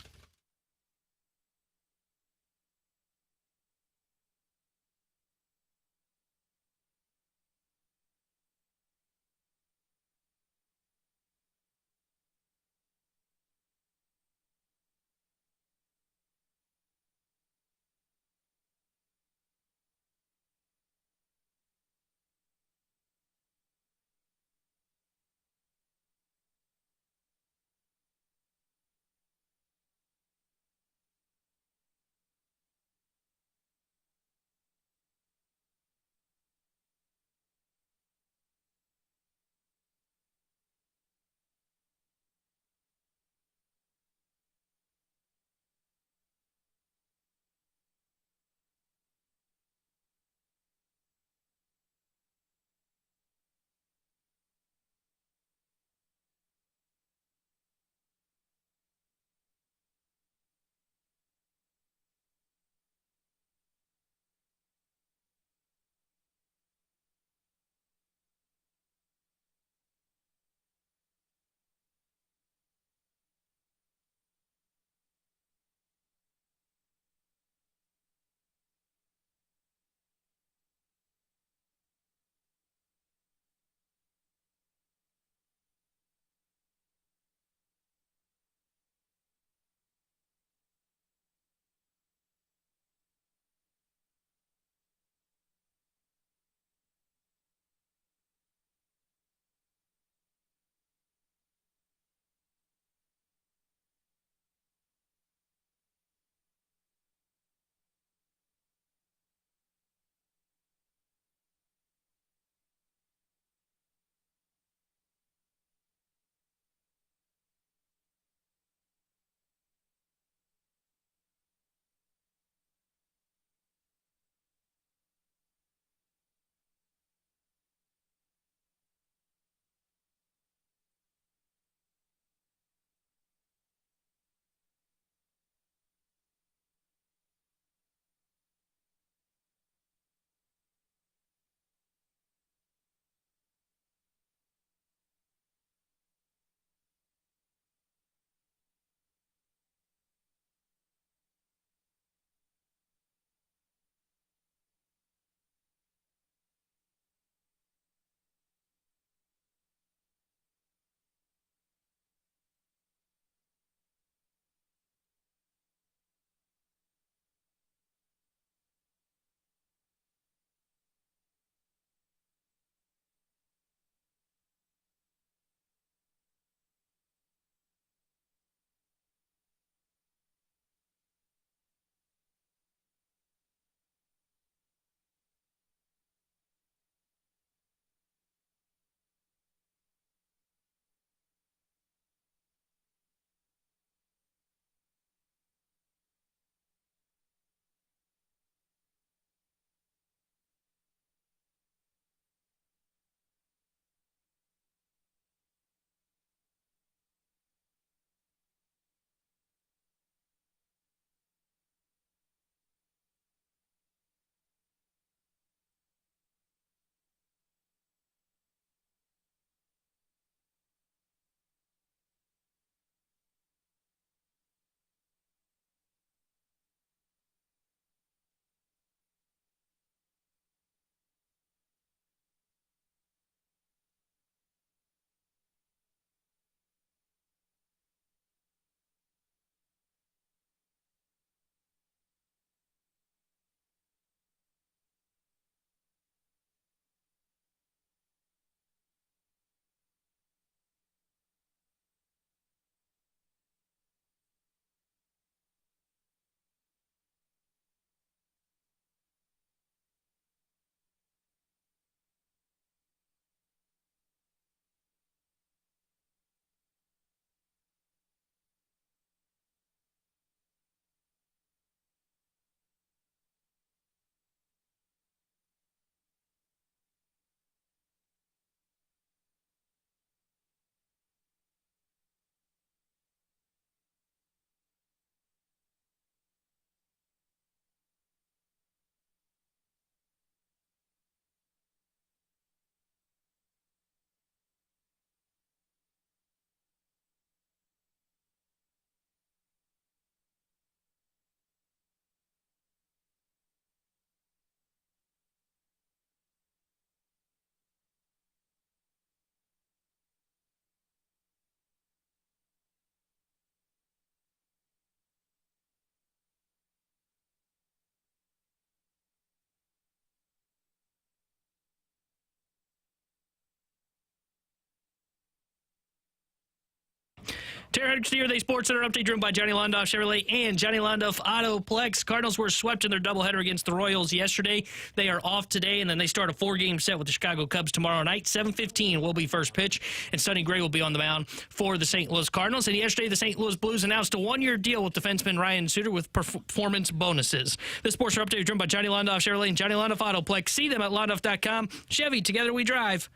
Terry Hudson, the Sports Center update driven by Johnny Londoff Chevrolet and Johnny Londoff Autoplex. Cardinals were swept in their doubleheader against the Royals yesterday. They are off today, and then they start a 4-game set with the Chicago Cubs tomorrow night. 7:15 will be first pitch, and Sonny Gray will be on the mound for the St. Louis Cardinals. And yesterday, the St. Louis Blues announced a 1-year deal with defenseman Ryan Suter with performance bonuses. This Sports Center update is driven by Johnny Londoff Chevrolet and Johnny Londoff Autoplex. See them at londoff.com. Chevy, together we drive.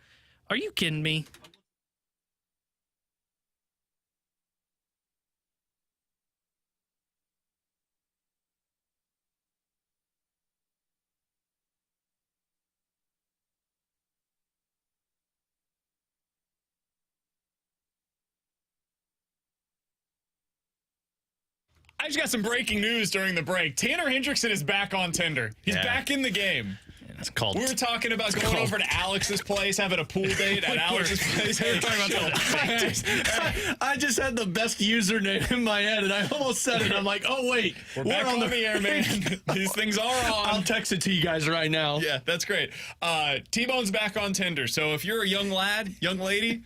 Are you kidding me? I just got some breaking news during the break. Tanner Hendrickson is back on Tinder. He's back in the game. It's called. We were talking about going over to Alex's place, having a pool date at Alex's place. Hey, I just had the best username in my head, and I almost said it. I'm like, oh, wait. We're back on the air, man. These things are on. I'll text it to you guys right now. Yeah, that's great. T-Bone's back on Tinder. So if you're a young lad, young lady,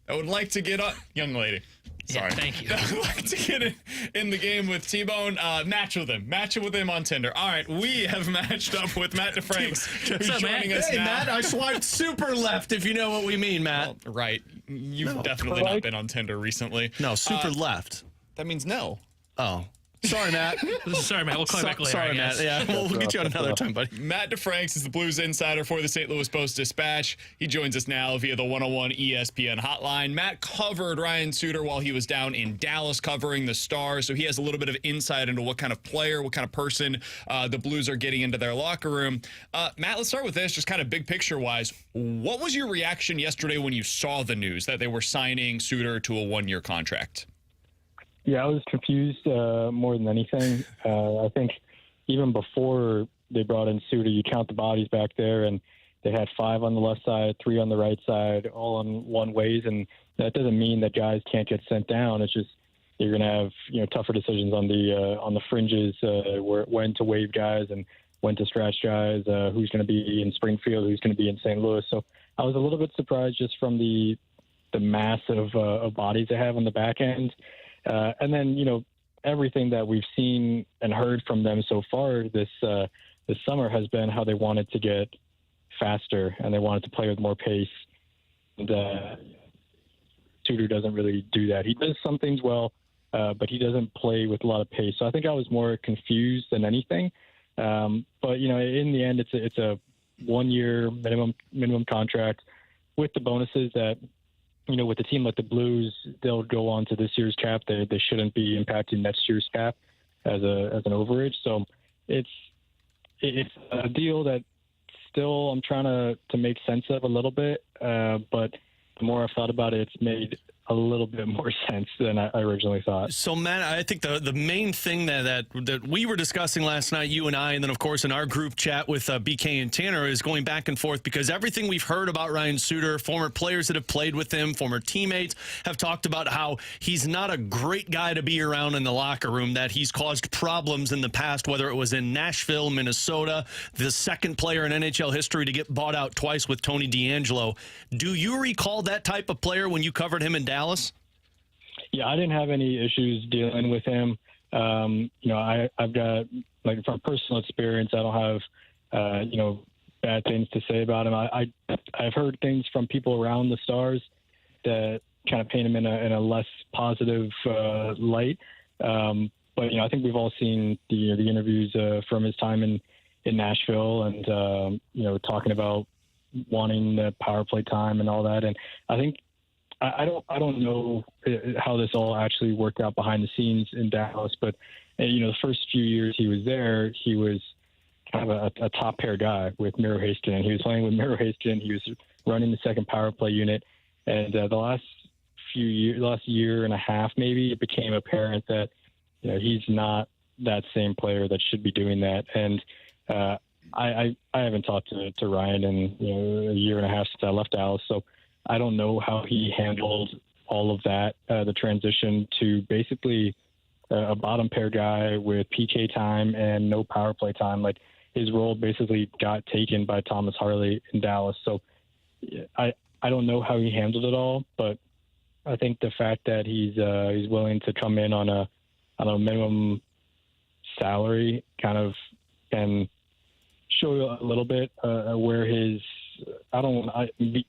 that would like to get up, young lady. Sorry. Yeah, thank you. I'd like to get in the game with T-Bone. Match with him. Match with him on Tinder. All right, we have matched up with Matt DeFranks, who's joining us Hey, now. Matt, I swiped super left, if you know what we mean, Matt. Well, right. You've definitely not been on Tinder recently. No, super left. That means no. Oh. Sorry, Matt. Sorry, Matt. We'll call you back later. Sorry, Matt. Yeah, we'll get you on another time, buddy. Matt DeFranks is the Blues insider for the St. Louis Post-Dispatch. He joins us now via the 101 ESPN hotline. Matt covered Ryan Suter while he was down in Dallas covering the Stars, so he has a little bit of insight into what kind of player, what kind of person the Blues are getting into their locker room. Matt, let's start with this, just kind of big picture-wise. What was your reaction yesterday when you saw the news that they were signing Suter to a 1-year contract? Yeah, I was confused more than anything. I think even before they brought in Suter, you count the bodies back there, and they had 5 on the left side, 3 on the right side, all on one ways, and that doesn't mean that guys can't get sent down. It's just you're going to have tougher decisions on the fringes, when to waive guys and when to scratch guys, who's going to be in Springfield, who's going to be in St. Louis. So I was a little bit surprised just from the mass of bodies they have on the back end. And then, everything that we've seen and heard from them so far this summer has been how they wanted to get faster and they wanted to play with more pace. And Suter doesn't really do that. He does some things well, but he doesn't play with a lot of pace. So I think I was more confused than anything. But, in the end, it's a 1-year minimum contract with the bonuses that – with a team like the Blues, they'll go on to this year's cap. They shouldn't be impacting next year's cap as an overage. So it's a deal that still I'm trying to make sense of a little bit. But the more I've thought about it, it's made a little bit more sense than I originally thought. So, Matt, I think the main thing that we were discussing last night, you and I, and then, of course, in our group chat with BK and Tanner, is going back and forth because everything we've heard about Ryan Suter, former players that have played with him, former teammates, have talked about how he's not a great guy to be around in the locker room, that he's caused problems in the past, whether it was in Nashville, Minnesota, the second player in NHL history to get bought out twice with Tony DeAngelo. Do you recall that type of player when you covered him in Dallas? Yeah, I didn't have any issues dealing with him. I've got, from personal experience, I don't have, bad things to say about him. I've heard things from people around the Stars that kind of paint him in a less positive light. But I think we've all seen the interviews from his time in Nashville and, talking about wanting the power play time and all that. And I think, I don't know how this all actually worked out behind the scenes in Dallas, but the first few years he was there, he was kind of a top pair guy with Miro Heiskanen. He was playing with Miro Heiskanen. He was running the second power play unit, and the last year and a half maybe, it became apparent that he's not that same player that should be doing that. And I haven't talked to Ryan in a year and a half since I left Dallas, so I don't know how he handled all of that, the transition to basically a bottom pair guy with PK time and no power play time. Like, his role basically got taken by Thomas Harley in Dallas. So I don't know how he handled it all, but I think the fact that he's willing to come in on a minimum salary kind of can show you a little bit where his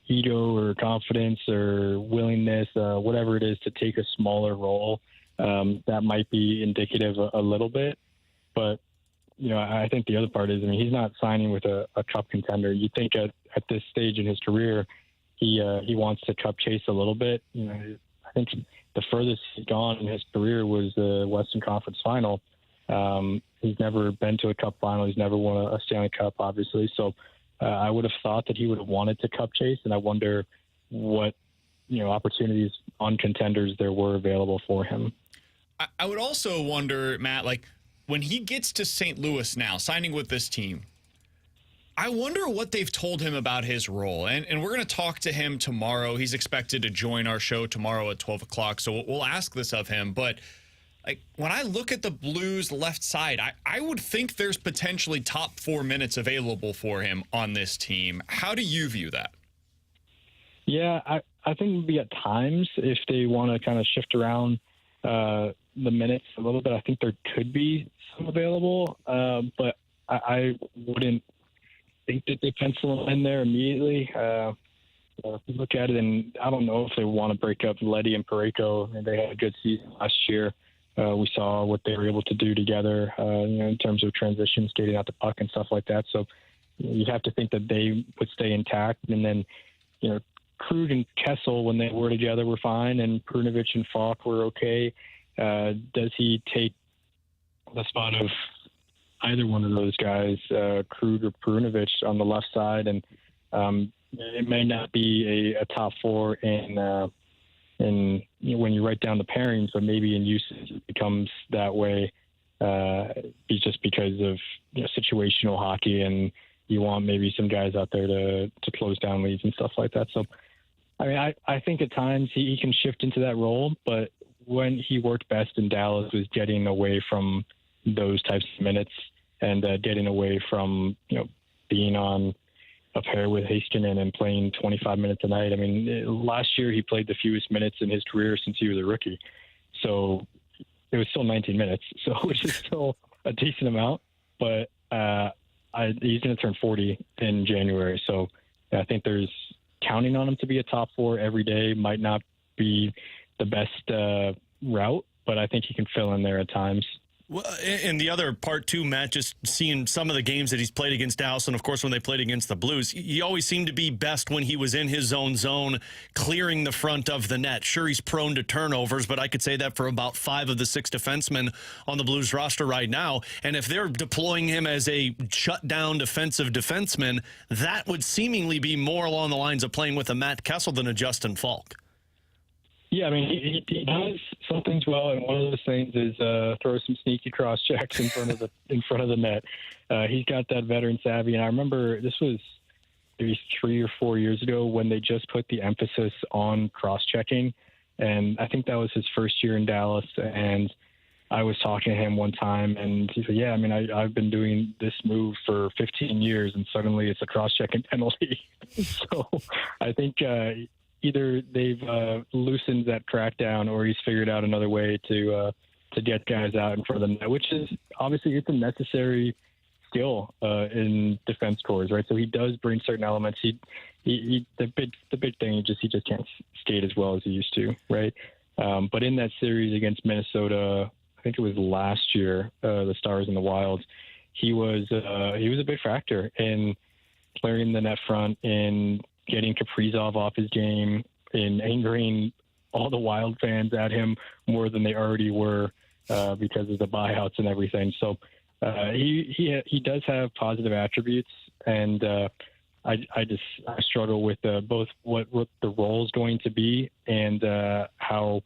ego or confidence or willingness, whatever it is, to take a smaller role. That might be indicative a little bit, but I think the other part is, he's not signing with a cup contender. You think at this stage in his career, he wants to cup chase a little bit. I think the furthest he's gone in his career was the Western Conference Final. He's never been to a cup final. He's never won a Stanley Cup, obviously. So I would have thought that he would have wanted to cup chase, and I wonder what opportunities on contenders there were available for him. I would also wonder, Matt, when he gets to St. Louis now, signing with this team, I wonder what they've told him about his role. And we're going to talk to him tomorrow. He's expected to join our show tomorrow at 12 o'clock, so we'll ask this of him. But when I look at the Blues left side, I would think there's potentially top 4 minutes available for him on this team. How do you view that? Yeah, I think it would be at times if they want to kind of shift around the minutes a little bit. I think there could be some available, but I wouldn't think that they pencil him in there immediately. If you look at it, and I don't know if they want to break up Leddy and Parayko, and they had a good season last year. We saw what they were able to do together, in terms of transition, skating out the puck and stuff like that. So you'd have to think that they would stay intact. And then, Krug and Kessel, when they were together, were fine, and Perunovich and Falk were okay. Does he take the spot of either one of those guys, Krug or Perunovich, on the left side? And it may not be a top 4 in when you write down the pairings, but maybe in usage it becomes that way, just because of situational hockey, and you want maybe some guys out there to close down leads and stuff like that. So, I think at times he can shift into that role, but when he worked best in Dallas was getting away from those types of minutes and getting away from being on a pair with Heiskanen and playing 25 minutes a night. Last year he played the fewest minutes in his career since he was a rookie. So it was still 19 minutes, which is still a decent amount. But he's going to turn 40 in January. So I think there's counting on him to be a top 4 every day might not be the best route, but I think he can fill in there at times. Well, and the other part, too, Matt, just seeing some of the games that he's played against Dallas, and, of course, when they played against the Blues, he always seemed to be best when he was in his own zone, clearing the front of the net. Sure, he's prone to turnovers, but I could say that for about 5 of the 6 defensemen on the Blues roster right now. And if they're deploying him as a shutdown defensive defenseman, that would seemingly be more along the lines of playing with a Matt Kessel than a Justin Falk. Yeah, he does some things well, and one of those things is throw some sneaky cross checks in front of the net. He's got that veteran savvy, and I remember this was maybe 3 or 4 years ago when they just put the emphasis on cross checking, and I think that was his first year in Dallas. And I was talking to him one time, and he said, "Yeah, I've been doing this move for 15 years, and suddenly it's a cross checking penalty." So I think. Either they've loosened that crackdown, or he's figured out another way to get guys out in front of the net, which is obviously it's a necessary skill in defense cores, right? So he does bring certain elements. The big thing he just can't skate as well as he used to, right? But in that series against Minnesota, I think it was last year, the Stars and the Wilds, he was a big factor in clearing the net front, in getting Kaprizov off his game, and angering all the Wild fans at him more than they already were because of the buyouts and everything. So he does have positive attributes, and I struggle with both what the role is going to be and how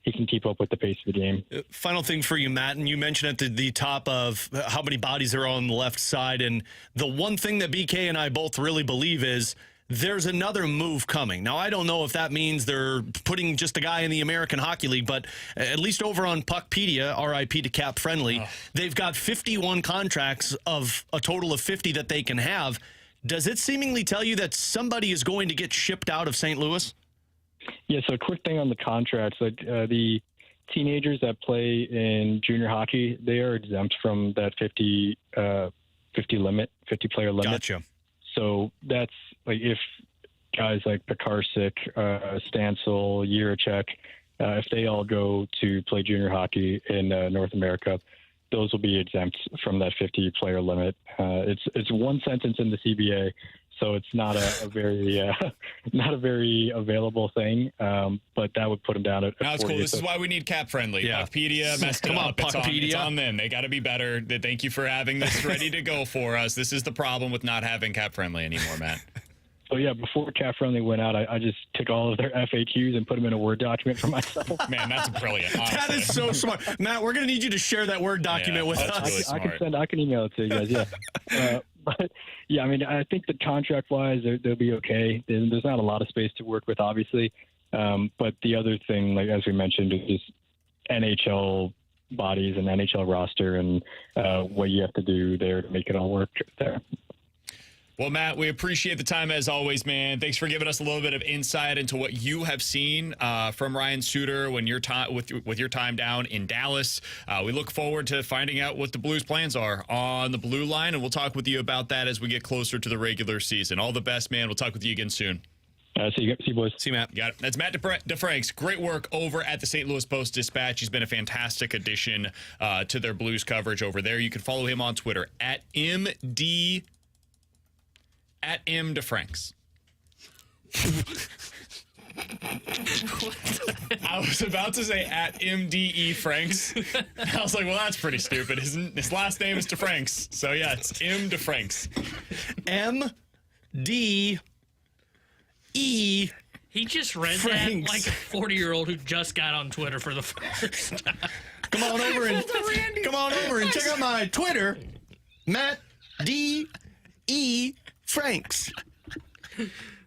he can keep up with the pace of the game. Final thing for you, Matt, and you mentioned at the top of how many bodies are on the left side, and the one thing that BK and I both really believe is there's another move coming. Now, I don't know if that means they're putting just a guy in the American Hockey League, but at least over on Puckpedia, RIP to Cap Friendly, they've got 51 contracts of a total of 50 that they can have. Does it seemingly tell you that somebody is going to get shipped out of St. Louis? Yeah, so a quick thing on the contracts. Like the teenagers that play in junior hockey, they are exempt from that 50 player limit. Gotcha. So that's like if guys like Pekarsik, Stancil, Jiricek, if they all go to play junior hockey in North America, those will be exempt from that 50 player limit. It's one sentence in the CBA. So it's not a very available thing, but that would put them down at. No, it's cool. This is why we need cap friendly. Yeah. Puckpedia messed it up. It's on them. They got to be better. Thank you for having this ready to go for us. This is the problem with not having cap friendly anymore, Matt. So yeah, before cap friendly went out, I just took all of their FAQs and put them in a Word document for myself. Man, that's brilliant. Honestly. That is so smart, Matt. We're gonna need you to share that Word document with us. Really I can email it to you guys. Yeah. But yeah, I mean, I think that contract-wise, they'll be okay. There's not a lot of space to work with, obviously. But the other thing, like as we mentioned, is just NHL bodies and NHL roster and what you have to do there to make it all work there. Well, Matt, we appreciate the time as always, man. Thanks for giving us a little bit of insight into what you have seen from Ryan Suter when your time with your time down in Dallas. We look forward to finding out what the Blues' plans are on the blue line, and we'll talk with you about that as we get closer to the regular season. All the best, man. We'll talk with you again soon. See you boys. See you, Matt. Got it. That's Matt DeFranks. Great work over at the St. Louis Post-Dispatch. He's been a fantastic addition to their Blues coverage over there. You can follow him on Twitter at @MDeFranks. I was about to say at MDE Franks. I was like, well, that's pretty stupid. His last name is DeFranks. So, yeah, it's DeFranks. MDE. He just read Franks. that like a 40-year-old who just got on Twitter for the first time. Come on over and check out my Twitter, Matt D.E. Franks.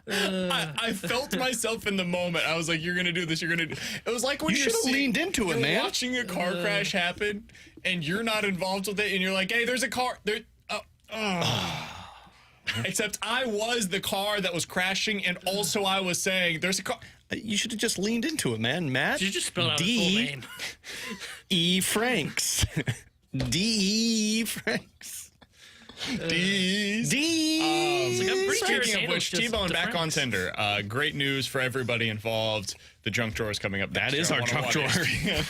I felt myself in the moment. I was like, you're going to do this. You're going to do. It was like when You should have leaned into it, man. Watching a car crash happen and you're not involved with it and you're like, hey, there's a car. There. Except I was the car that was crashing and also I was saying there's a car. You should have just leaned into it, man. Matt. You just spelled out his full name. E. Franks. D. Franks. D. Like, I'm pretty sure his Speaking of handle's which, just T-Bone back DeFranks. on Tinder. Great news for everybody involved. The junk drawer is coming up. That next is year. our junk 101 drawer.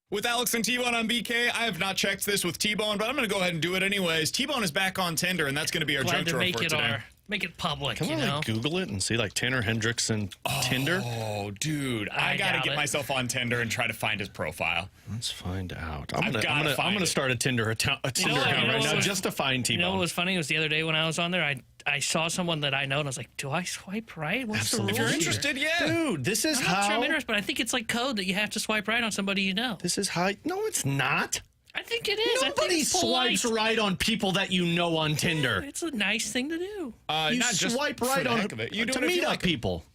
With Alex and T-Bone on BK, I have not checked this with T-Bone, but I'm going to go ahead and do it anyways. T-Bone is back on Tinder, and that's going to be our junk drawer for today. Make it public, Can I Google it and see like Tanner Hendrickson Tinder? Oh, dude, I got to get myself on Tinder and try to find his profile. Let's find out. I'm gonna start a Tinder account right now just to find T-Bone. You know what was funny was the other day when I was on there, I saw someone that I know, and I was like, do I swipe right? What's the rule? If you're interested, yeah. Dude, this is I'm how... not sure I'm interested, but I think it's like code that you have to swipe right on somebody you know. This is how... No, it's not. I think it is. Nobody swipes right on people that you know on Tinder. It's a nice thing to do. You not just swipe right for the on heck of it. You do to it if meet you up like people.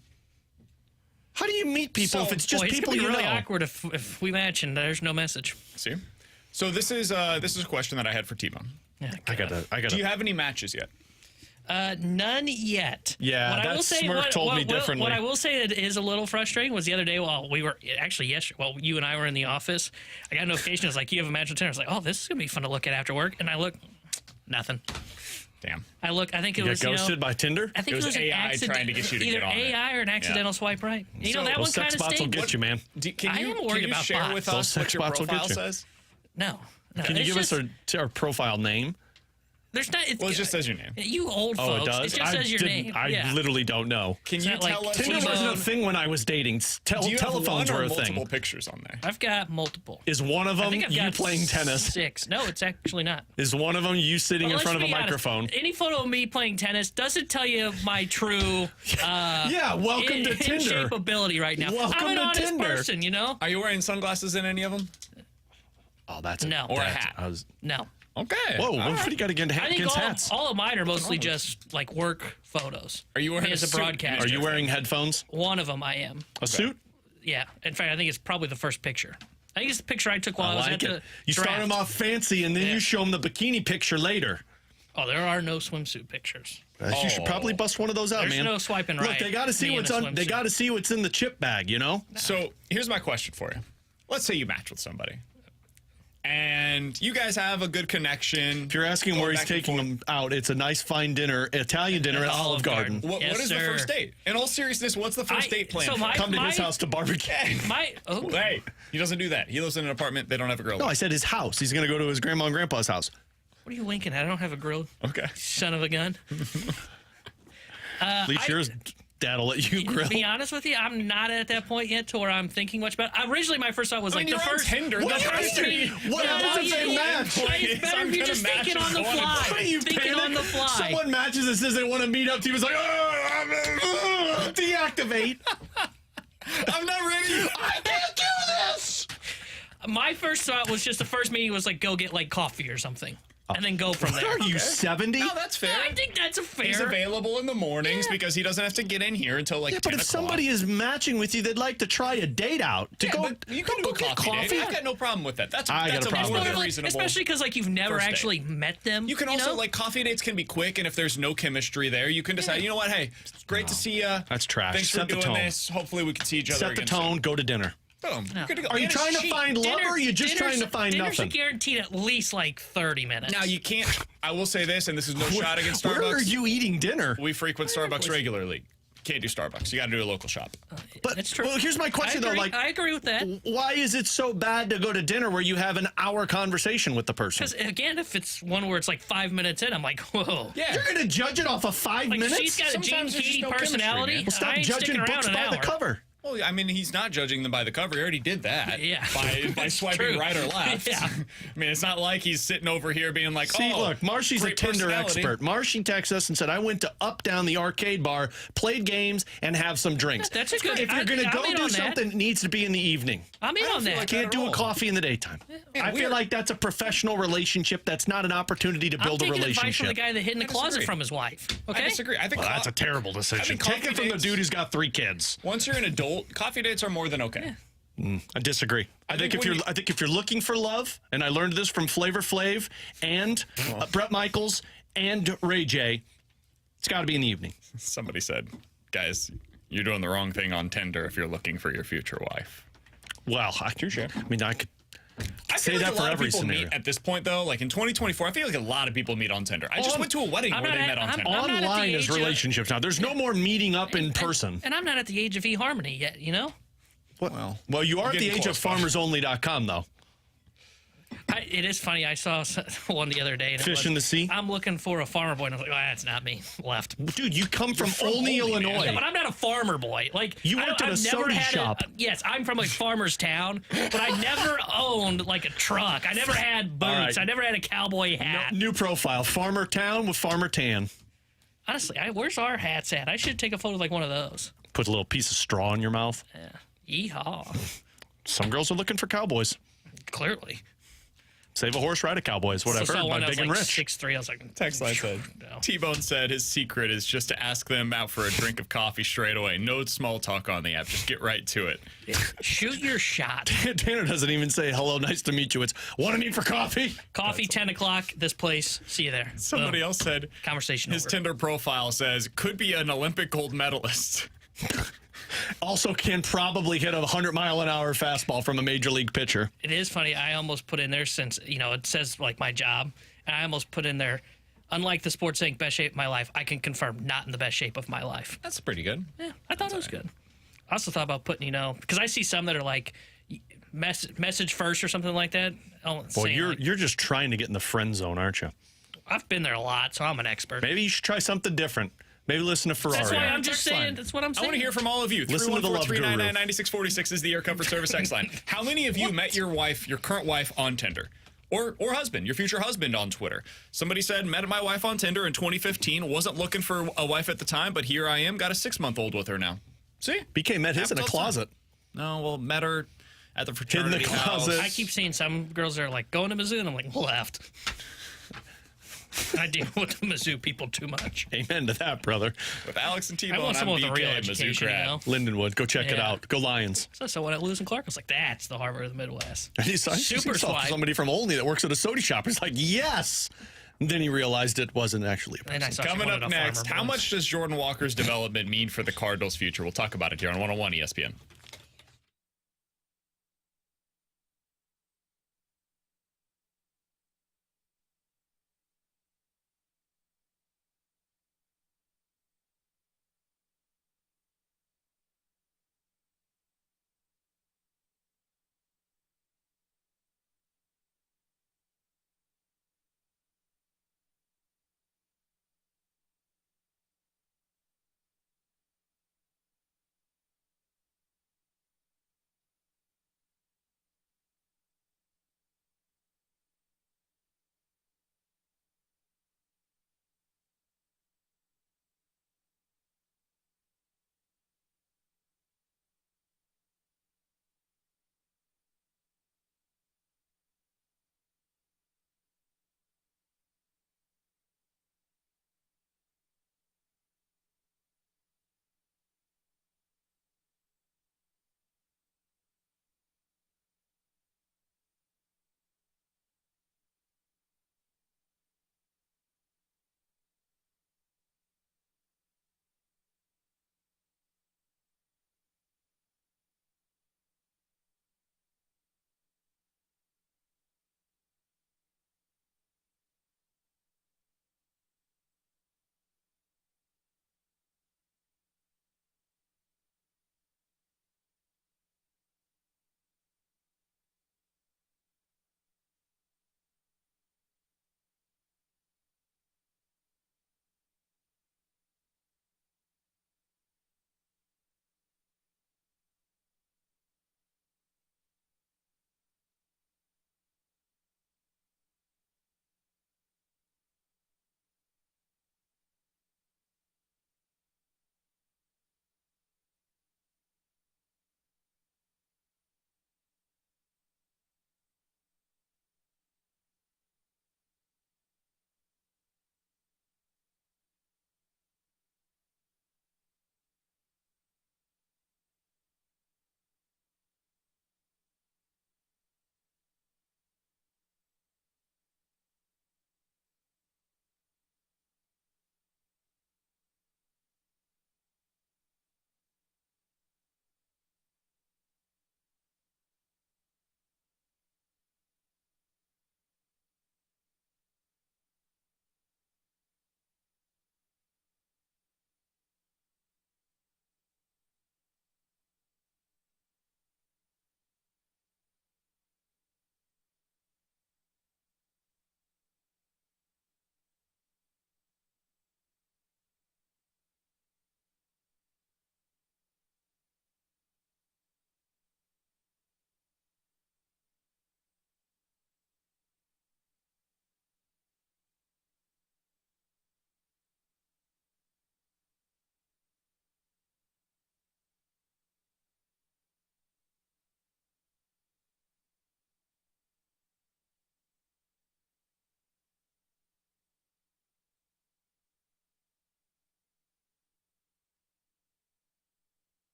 How do you meet people if it's just people you know? It's really awkward if we match and there's no message. See? So this is a question that I had for T-Bone. Yeah, I gotta. Do you have any matches yet? None yet. Yeah, that Smirk told me differently. What I will say that is a little frustrating was the other day while we were you and I were in the office, I got a notification. It was like, you have a match with Tinder. I was like, oh, this is going to be fun to look at after work. And I look, nothing. Damn. I think it was ghosted by Tinder? I think it was an AI trying to get you to either get on AI or an accidental swipe right. You know, that one kind sex of bots will stinks. get you, man. Can you share with us what your profile says? No. Can you give us our profile name? There's not. It just says your name. You old folks. It does? It just says your name. I literally don't know. Can you tell us? Tinder wasn't a thing when I was dating. Telephones were a thing. Multiple pictures on there? I've got multiple. Is one of them you playing tennis? 6. No, it's actually not. Is one of them you sitting in front of a microphone? Any photo of me playing tennis doesn't tell you my true welcome to Tinder. shape ability right now. Welcome I'm an to honest Tinder. person, you know? Are you wearing sunglasses in any of them? Oh, that's no. Or a hat? No. Okay. Whoa, what do you got against hats? All of mine are mostly just like work photos. Are you wearing as a broadcaster? Are you wearing headphones? One of them I am. A suit? Yeah. In fact, I think it's probably the first picture. I think it's the picture I took while I was at the You draft. start them off fancy, and then you show them the bikini picture later. Oh, there are no swimsuit pictures. You should probably bust one of those out, There's man. no swiping right. Look, they got to see what's on. They got to see what's in the chip bag, you know. So here's my question for you. Let's say you match with somebody, and you guys have a good connection. If you're asking where he's taking them out, it's a nice fine dinner, Italian dinner at Olive Garden. What is the first date? In all seriousness, what's the first date plan? Come to his house to barbecue. Hey, he doesn't do that. He lives in an apartment. They don't have a grill. No, I said his house. He's going to go to his grandma and grandpa's house. What are you winking at? I don't have a grill. Okay. Son of a gun. At least yours, Dad'll let you grill. To be honest with you, I'm not at that point yet to where I'm thinking much about it. Originally, my first thought was the first. Tinder. What happens if they match? It's better if you're just thinking on the fly. Thinking on the fly. Someone matches and says they want to meet up. He was like, deactivate. I'm not ready. I can't do this. My first thought was just the first meeting was like go get like coffee or something. And then go from there. Are you 70? No, that's fair. I think that's a fair. He's available in the mornings because he doesn't have to get in here until like 10 but if o'clock. somebody is matching with you, they'd like to try a date out. You can do a coffee date. I've got no problem with that. That's a more than reasonable. Especially because like you've never actually met them. You can also like coffee dates can be quick, and if there's no chemistry there, you can decide. You know what? Hey, it's great to see you. That's trash. Thanks for doing this. Hopefully, we can see each other. Set the tone. Go to dinner. Boom. No. Are you trying to find love, or are you just trying to find dinner's nothing? Guaranteed at least like 30 minutes. Now you can't. I will say this, and this is no shot against Starbucks. Where are you eating dinner? We frequent Starbucks regularly. Can't do Starbucks. You got to do a local shop. But that's true. Well, here's my question though. Like, I agree with that. Why is it so bad to go to dinner where you have an hour conversation with the person? Because again, if it's one where it's like 5 minutes in, I'm like, whoa. Yeah. You're gonna judge it off of 5 minutes. She's got a Gene Keaty personality. Well, stop judging books by the cover. Well, I mean, he's not judging them by the cover. He already did that. Yeah. By swiping right or left. Yeah. I mean, it's not like he's sitting over here being like, See, look, Marshy's a Tinder personality. expert. Marshy texted us and said, I went to up down the arcade bar, played games, and have some drinks. That's a good. If you're going to go do something, it needs to be in the evening. I'm in on that. I can't do a coffee in the daytime. I feel like that's a professional relationship. That's not an opportunity to build a relationship. I'm taking advice from the guy that hid in the closet from his wife. Okay? I disagree. I think that's a terrible decision. Take it from the dude who's got 3 kids. Once you're an adult, coffee dates are more than okay. I disagree. I think if you're looking for love, and I learned this from Flavor Flav and Bret Michaels and Ray J, it's got to be in the evening. Somebody said, guys, you're doing the wrong thing on Tinder if you're looking for your future wife. Well, I could say that for every scenario. At this point, though, like in 2024, I feel like a lot of people meet on Tinder. I just went to a wedding where they met on Tinder. Online is relationships now. There's no more meeting up in person. And I'm not at the age of eHarmony yet, you know? Well, you are at the age of farmersonly.com, though. It is funny. I saw one the other day. And Fish in the sea? I'm looking for a farmer boy. And I was like, that's not me. Left. Dude, you come from Olney, Illinois. Yeah, but I'm not a farmer boy. Like you worked at a soda shop. Yes, I'm from like farmer's town, but I never owned like a truck. I never had boots. Right. I never had a cowboy hat. New profile. Farmer town with farmer tan. Honestly, where's our hats at? I should take a photo of like one of those. Put a little piece of straw in your mouth. Yeah. Yeehaw. Some girls are looking for cowboys. Clearly. Save a horse, ride a cowboys, whatever. So by one big like and rich. 6'3", I was like, Text line said, no. T-Bone said his secret is just to ask them out for a drink of coffee straight away. No small talk on the app. Just get right to it. Shoot your shot. Tanner doesn't even say, hello, nice to meet you. It's, want to meet for coffee? Coffee, 10 o'clock, this place. See you there. Somebody Boom. else said Conversation his over. Tinder profile says, could be an Olympic gold medalist. Also can probably hit a 100-mile-an-hour fastball from a major league pitcher. It is funny. I almost put in there since, it says like my job. And I almost put in there, unlike the sports saying best shape of my life, I can confirm not in the best shape of my life. That's pretty good. Yeah, I thought it was good. I also thought about putting, because I see some that are like message first or something like that. Boy, you're just trying to get in the friend zone, aren't you? I've been there a lot, so I'm an expert. Maybe you should try something different. Maybe listen to Ferrario. That's why I'm just saying. That's what I'm saying. I want to hear from all of you. Listen to the love guru. 314-399-9646 is the Air Comfort Service X line. How many of you met your wife, your current wife, on Tinder? Or husband, your future husband on Twitter. Somebody said, met my wife on Tinder in 2015. Wasn't looking for a wife at the time, but here I am. Got a 6-month-old with her now. See? BK met his in a closet. No, well, met her at the fraternity house. I keep seeing some girls that are like going to Mizzou, and I'm like, left. I deal with the Mizzou people too much. Amen to that, brother. With Alex and I T-Bone, want I'm someone with a real BK, Mizzou education, grad. Lindenwood, go check it Yeah. out. Go Lions. So when at Lewis and Clark, I was like, that's the Harvard of the Midwest. I Super saw swipe. somebody from Olney that works at a soda shop. He's like, yes. And then he realized it wasn't actually a And I person. saw she Coming wanted up a farmer next, how boy. much does Jordan Walker's development mean for the Cardinals' future? We'll talk about it here on 101 ESPN.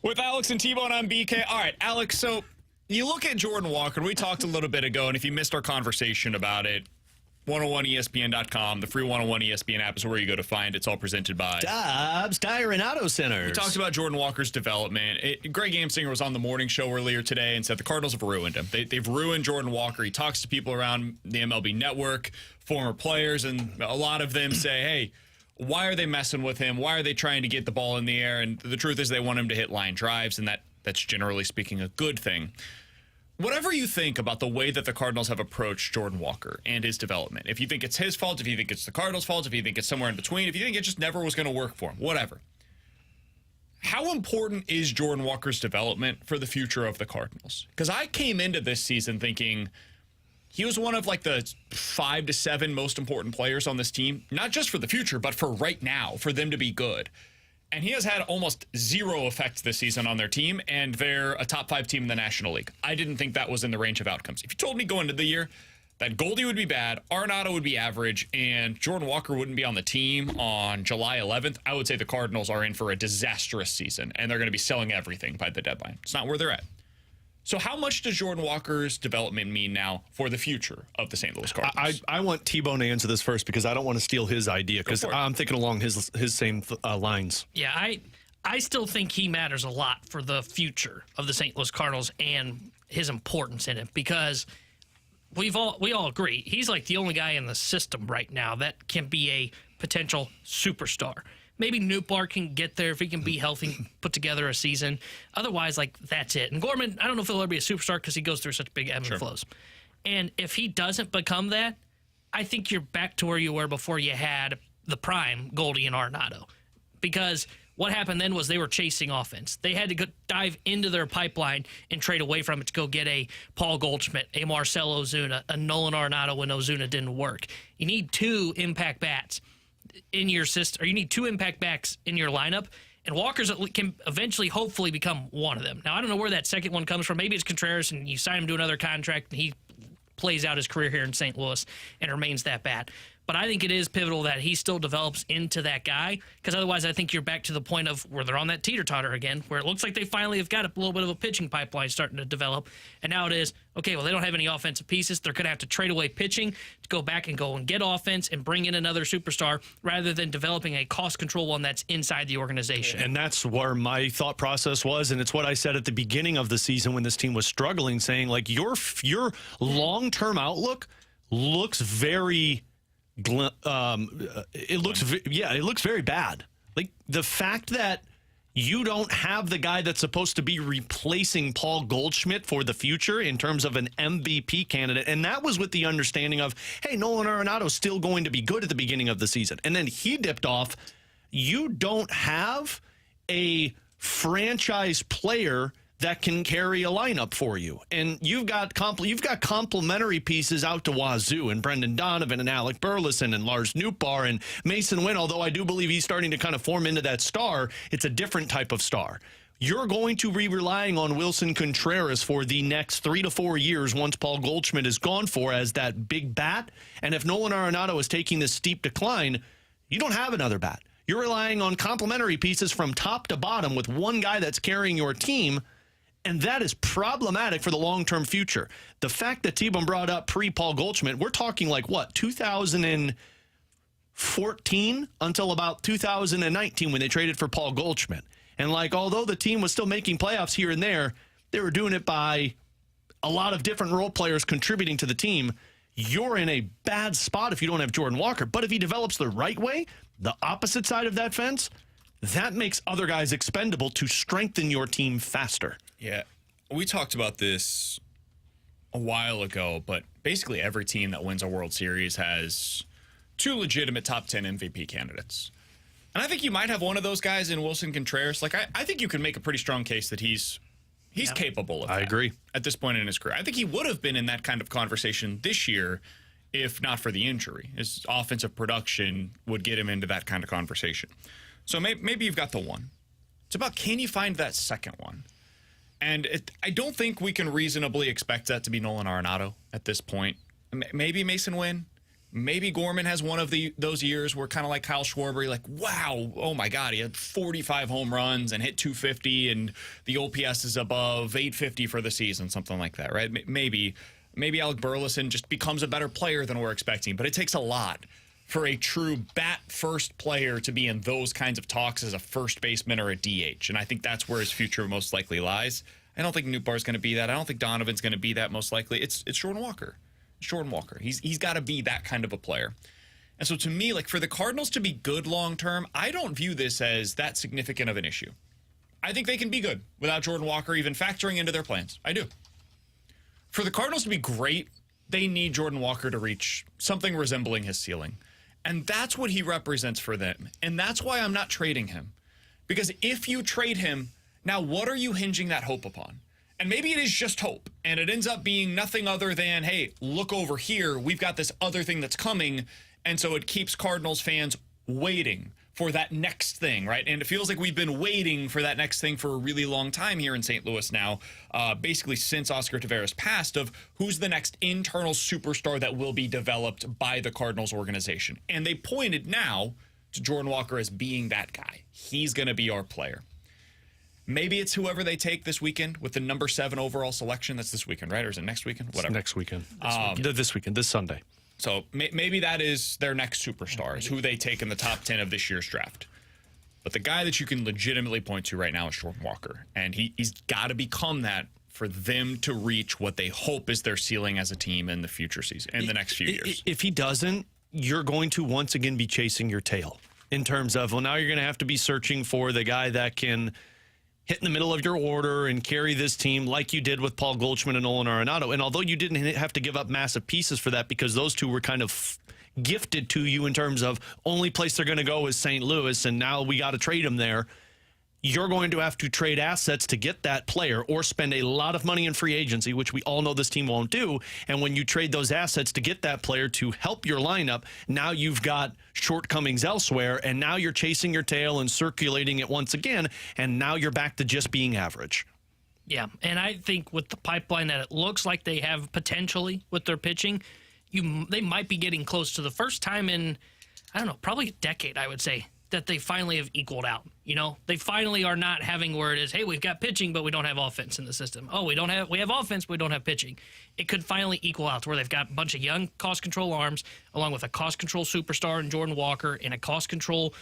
With Alex and T-Bone on BK. All right, Alex, so you look at Jordan Walker. We talked a little bit ago, and if you missed our conversation about it, 101ESPN.com, the free 101 ESPN app is where you go to find it. It's all presented by Dobbs Tire and Auto Centers. We talked about Jordan Walker's development. Greg Amsinger was on the morning show earlier today and said the Cardinals have ruined him. They've ruined Jordan Walker. He talks to people around the MLB network, former players, and a lot of them say, hey, why are they messing with him? Why are they trying to get the ball in the air? And the truth is they want him to hit line drives, and that's generally speaking a good thing. Whatever you think about the way that the Cardinals have approached Jordan Walker and his development, if you think it's his fault, if you think it's the Cardinals' fault, if you think it's somewhere in between, if you think it just never was going to work for him, whatever. How important is Jordan Walker's development for the future of the Cardinals? Because I came into this season thinking he was one of like the 5 to 7 most important players on this team, not just for the future, but for right now, for them to be good. And he has had almost zero effect this season on their team, and they're a top 5 team in the National League. I didn't think that was in the range of outcomes. If you told me going into the year that Goldie would be bad, Arenado would be average, and Jordan Walker wouldn't be on the team on July 11th, I would say the Cardinals are in for a disastrous season, and they're going to be selling everything by the deadline. It's not where they're at. So how much does Jordan Walker's development mean now for the future of the St. Louis Cardinals? I want T-Bone to answer this first because I don't want to steal his idea because I'm thinking along his same lines. Yeah, I still think he matters a lot for the future of the St. Louis Cardinals and his importance in it because we all agree he's like the only guy in the system right now that can be a potential superstar. Maybe Nootbaar can get there if he can be healthy, put together a season. Otherwise, like, that's it. And Gorman, I don't know if he'll ever be a superstar because he goes through such big ebbs and flows. And if he doesn't become that, I think you're back to where you were before you had the prime Goldie and Arenado. Because what happened then was they were chasing offense. They had to go dive into their pipeline and trade away from it to go get a Paul Goldschmidt, a Marcell Ozuna, a Nolan Arenado when Ozuna didn't work. You need 2 impact bats in your system, or you need 2 impact backs in your lineup, and Walker's can eventually, hopefully, become one of them. Now, I don't know where that second one comes from. Maybe it's Contreras, and you sign him to another contract, and he plays out his career here in St. Louis and remains that bad. But I think it is pivotal that he still develops into that guy, because otherwise I think you're back to the point of where they're on that teeter-totter again, where it looks like they finally have got a little bit of a pitching pipeline starting to develop. And now it is, okay, well, they don't have any offensive pieces. They're going to have to trade away pitching to go back and go and get offense and bring in another superstar rather than developing a cost control one that's inside the organization. And that's where my thought process was, and it's what I said at the beginning of the season when this team was struggling, saying, like, your long-term outlook looks very... it looks very bad. Like the fact that you don't have the guy that's supposed to be replacing Paul Goldschmidt for the future in terms of an MVP candidate, and that was with the understanding of, hey, Nolan Arenado's still going to be good at the beginning of the season, and then he dipped off. You don't have a franchise player that can carry a lineup for you. And you've got complementary pieces out to wazoo, and Brendan Donovan and Alec Burleson and Lars Nootbaar and Mason Wynn, although I do believe he's starting to kind of form into that star, it's a different type of star. You're going to be relying on Wilson Contreras for the next 3 to 4 years once Paul Goldschmidt is gone for as that big bat. And if Nolan Arenado is taking this steep decline, you don't have another bat. You're relying on complementary pieces from top to bottom with one guy that's carrying your team. And that is problematic for the long-term future. The fact that T-Bone brought up pre-Paul Goldschmidt, we're talking like, what, 2014 until about 2019 when they traded for Paul Goldschmidt. And, like, although the team was still making playoffs here and there, they were doing it by a lot of different role players contributing to the team. You're in a bad spot if you don't have Jordan Walker. But if he develops the right way, the opposite side of that fence, that makes other guys expendable to strengthen your team faster. Yeah, we talked about this a while ago, but basically every team that wins a World Series has 2 legitimate top 10 MVP candidates. And I think you might have one of those guys in Wilson Contreras. Like, I think you can make a pretty strong case that he's capable of that. I agree. At this point in his career. I think he would have been in that kind of conversation this year if not for the injury. His offensive production would get him into that kind of conversation. So maybe you've got the one. It's about, can you find that second one? And I don't think we can reasonably expect that to be Nolan Arenado at this point. Maybe Mason Wynn, Maybe Gorman has one of those years where kind of like Kyle Schwarber, you're like, wow, oh my God, he had 45 home runs and hit 250 and the OPS is above 850 for the season, something like that, right? Maybe Alec Burleson just becomes a better player than we're expecting, but it takes a lot for a true bat-first player to be in those kinds of talks as a first baseman or a DH, and I think that's where his future most likely lies. I don't think Nootbaar's going to be that. I don't think Donovan's going to be that most likely. It's Jordan Walker. Jordan Walker. He's got to be that kind of a player. And so to me, like for the Cardinals to be good long term, I don't view this as that significant of an issue. I think they can be good without Jordan Walker even factoring into their plans. I do. For the Cardinals to be great, they need Jordan Walker to reach something resembling his ceiling. And that's what he represents for them. And that's why I'm not trading him. Because if you trade him, now what are you hinging that hope upon? And maybe it is just hope, and it ends up being nothing other than, hey, look over here, we've got this other thing that's coming, and so it keeps Cardinals fans waiting for that next thing, right? And it feels like we've been waiting for that next thing for a really long time here in St. Louis now, basically since Oscar Taveras passed, of who's the next internal superstar that will be developed by the Cardinals organization. And they pointed now to Jordan Walker as being that guy. He's going to be our player. Maybe it's whoever they take this weekend with the number 7 overall selection. That's this weekend, right? Or is it next weekend? Whatever. It's next weekend. This weekend, this Sunday. So maybe that is their next superstar, is who they take in the top 10 of this year's draft. But the guy that you can legitimately point to right now is Jordan Walker. And he's got to become that for them to reach what they hope is their ceiling as a team in the future season, in the next few years. If he doesn't, you're going to once again be chasing your tail in terms of, well, now you're going to have to be searching for the guy that can hit in the middle of your order and carry this team like you did with Paul Goldschmidt and Nolan Arenado. And although you didn't have to give up massive pieces for that because those two were kind of gifted to you in terms of only place they're going to go is St. Louis, and now we got to trade them there, you're going to have to trade assets to get that player or spend a lot of money in free agency, which we all know this team won't do. And when you trade those assets to get that player to help your lineup, now you've got shortcomings elsewhere, and now you're chasing your tail and circulating it once again, and now you're back to just being average. Yeah, and I think with the pipeline that it looks like they have potentially with their pitching, they might be getting close to the first time in, I don't know, probably a decade, I would say, that they finally have equaled out. You know, they finally are not having where it is, hey, we've got pitching, but we don't have offense in the system. Oh, we have offense, but we don't have pitching. It could finally equal out to where they've got a bunch of young cost control arms, along with a cost control superstar in Jordan Walker and a cost control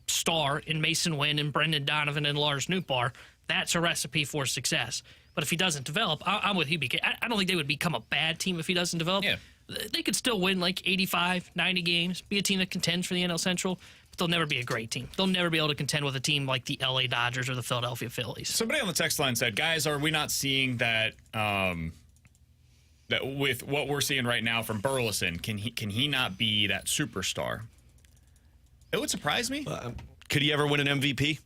star in Mason Wynn and Brendan Donovan and Lars Nootbaar. That's a recipe for success. But if he doesn't develop, I'm with you, BK. I don't think they would become a bad team if he doesn't develop. Yeah. They could still win like 85, 90 games, be a team that contends for the NL Central, but they'll never be a great team. They'll never be able to contend with a team like the LA Dodgers or the Philadelphia Phillies. Somebody on the text line said, guys, are we not seeing that that with what we're seeing right now from Burleson, can he not be that superstar? It would surprise me. Could he ever win an MVP?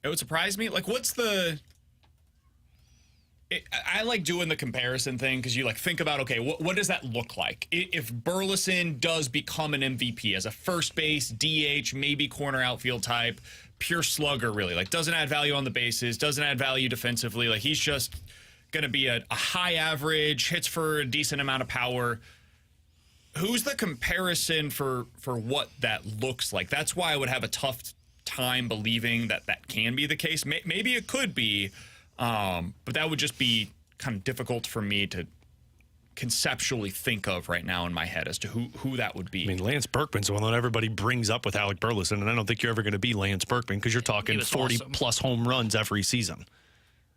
It would surprise me. Like, what's the... I like doing the comparison thing because you like think about, okay, what does that look like? If Burleson does become an MVP as a first base, DH, maybe corner outfield type, pure slugger really, like doesn't add value on the bases, doesn't add value defensively, like he's just going to be a high average, hits for a decent amount of power. Who's the comparison for what that looks like? That's why I would have a tough time believing that can be the case. Maybe it could be, but that would just be kind of difficult for me to conceptually think of right now in my head as to who that would be. I mean, Lance Berkman's the one that everybody brings up with Alec Burleson, and I don't think you're ever going to be Lance Berkman because you're talking 40-plus home runs every season.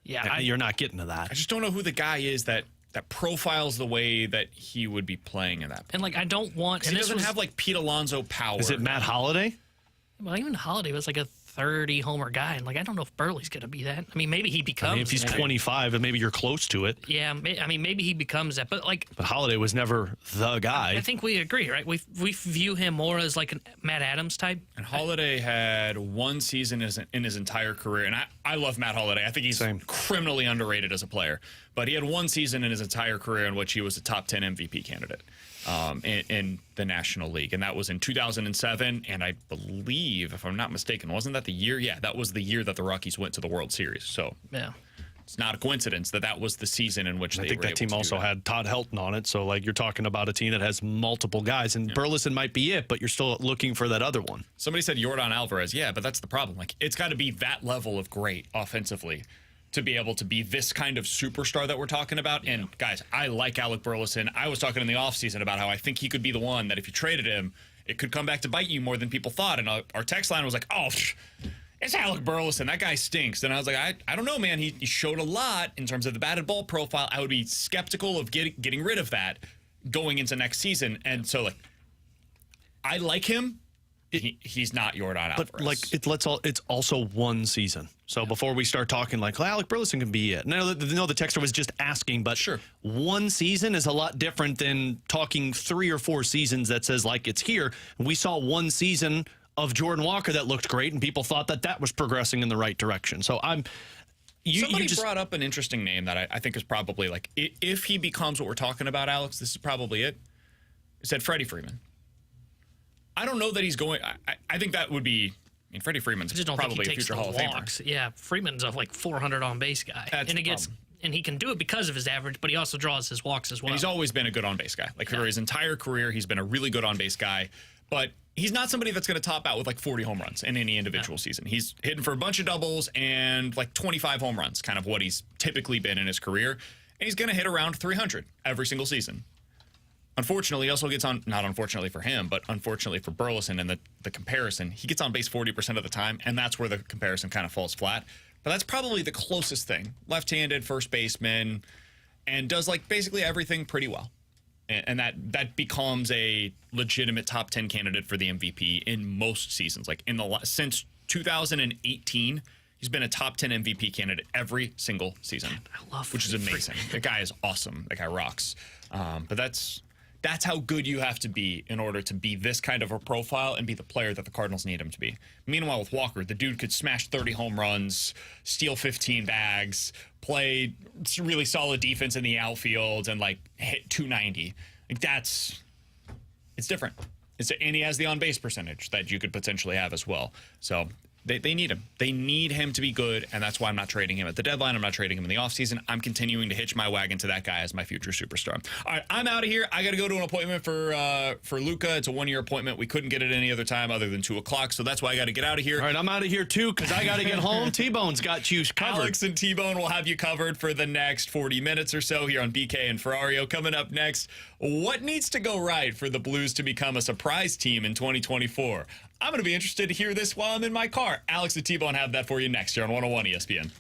Yeah, you're not getting to that. I just don't know who the guy is that profiles the way that he would be playing in that. And like, I don't want... And he doesn't have like Pete Alonso power. Is it Matt Holliday? Well, even Holliday was like a 30-homer guy, and like I don't know if Burley's going to be that. I mean, maybe he becomes. If he's 25, and maybe you're close to it. Yeah, I mean, maybe he becomes that. But like, Holliday was never the guy. I think we agree, right? We view him more as like a Matt Adams type. And Holliday had one season in his entire career, and I love Matt Holliday. I think he's criminally underrated as a player. But he had one season in his entire career in which he was a top 10 MVP candidate in the National League. And that was in 2007. And I believe, if I'm not mistaken, wasn't that the year? Yeah, that was the year that the Rockies went to the World Series. So yeah, It's not a coincidence that that was the season in which I they think were that able team to do also that. had Todd Helton on it. So, like, you're talking about a team that has multiple guys, and Burleson might be it, but you're still looking for that other one. Somebody said Yordan Alvarez. Yeah, but that's the problem. Like, it's got to be that level of great offensively to be able to be this kind of superstar that we're talking about. And, guys, I like Alec Burleson. I was talking in the offseason about how I think he could be the one that if you traded him, it could come back to bite you more than people thought. And our text line was like, oh, it's Alec Burleson. That guy stinks. And I was like, I don't know, man. He showed a lot in terms of the batted ball profile. I would be skeptical of getting rid of that going into next season. And so, like, I like him. He's not Yordan Alvarez. But, like, it's also one season. So before we start talking like, well, Alec Burleson can be it. No, the texter was just asking, but sure, one season is a lot different than talking 3 or 4 seasons that says, like, it's here. We saw one season of Jordan Walker that looked great, and people thought that was progressing in the right direction. So Somebody brought up an interesting name that I think is probably, like, if he becomes what we're talking about, Alex, this is probably it. It said Freddie Freeman. I don't know that he's going. I think that would be. I mean, Freddie Freeman's probably a future Hall of Famer. Yeah, Freeman's a like 400 on base guy, That's and he can do it because of his average, but he also draws his walks as well. And he's always been a good on base guy. Like for his entire career, he's been a really good on base guy. But he's not somebody that's going to top out with like 40 home runs in any individual season. He's hitting for a bunch of doubles and like 25 home runs, kind of what he's typically been in his career. And he's going to hit around 300 every single season. Unfortunately, he also gets on, not unfortunately for him, but unfortunately for Burleson and the comparison, he gets on base 40% of the time, and that's where the comparison kind of falls flat. But that's probably the closest thing. Left-handed first baseman, and does like basically everything pretty well. And that becomes a legitimate top 10 candidate for the MVP in most seasons. Like since 2018, he's been a top 10 MVP candidate every single season. I love which is amazing. The guy is awesome. That guy rocks. But that's how good you have to be in order to be this kind of a profile and be the player that the Cardinals need him to be. Meanwhile, with Walker, the dude could smash 30 home runs, steal 15 bags, play really solid defense in the outfield, and like hit 290. Like it's different. And he has the on-base percentage that you could potentially have as well. So they need him. They need him to be good, and that's why I'm not trading him at the deadline. I'm not trading him in the offseason. I'm continuing to hitch my wagon to that guy as my future superstar. All right, I'm out of here. I got to go to an appointment for Luca. It's a 1-year appointment. We couldn't get it any other time other than 2 o'clock, so that's why I got to get out of here. All right, I'm out of here, too, because I got to get home. T-Bone's got you covered. Alex and T-Bone will have you covered for the next 40 minutes or so here on BK and Ferrario. Coming up next, what needs to go right for the Blues to become a surprise team in 2024? I'm going to be interested to hear this while I'm in my car. Alex and T-Bone have that for you next year on 101 ESPN.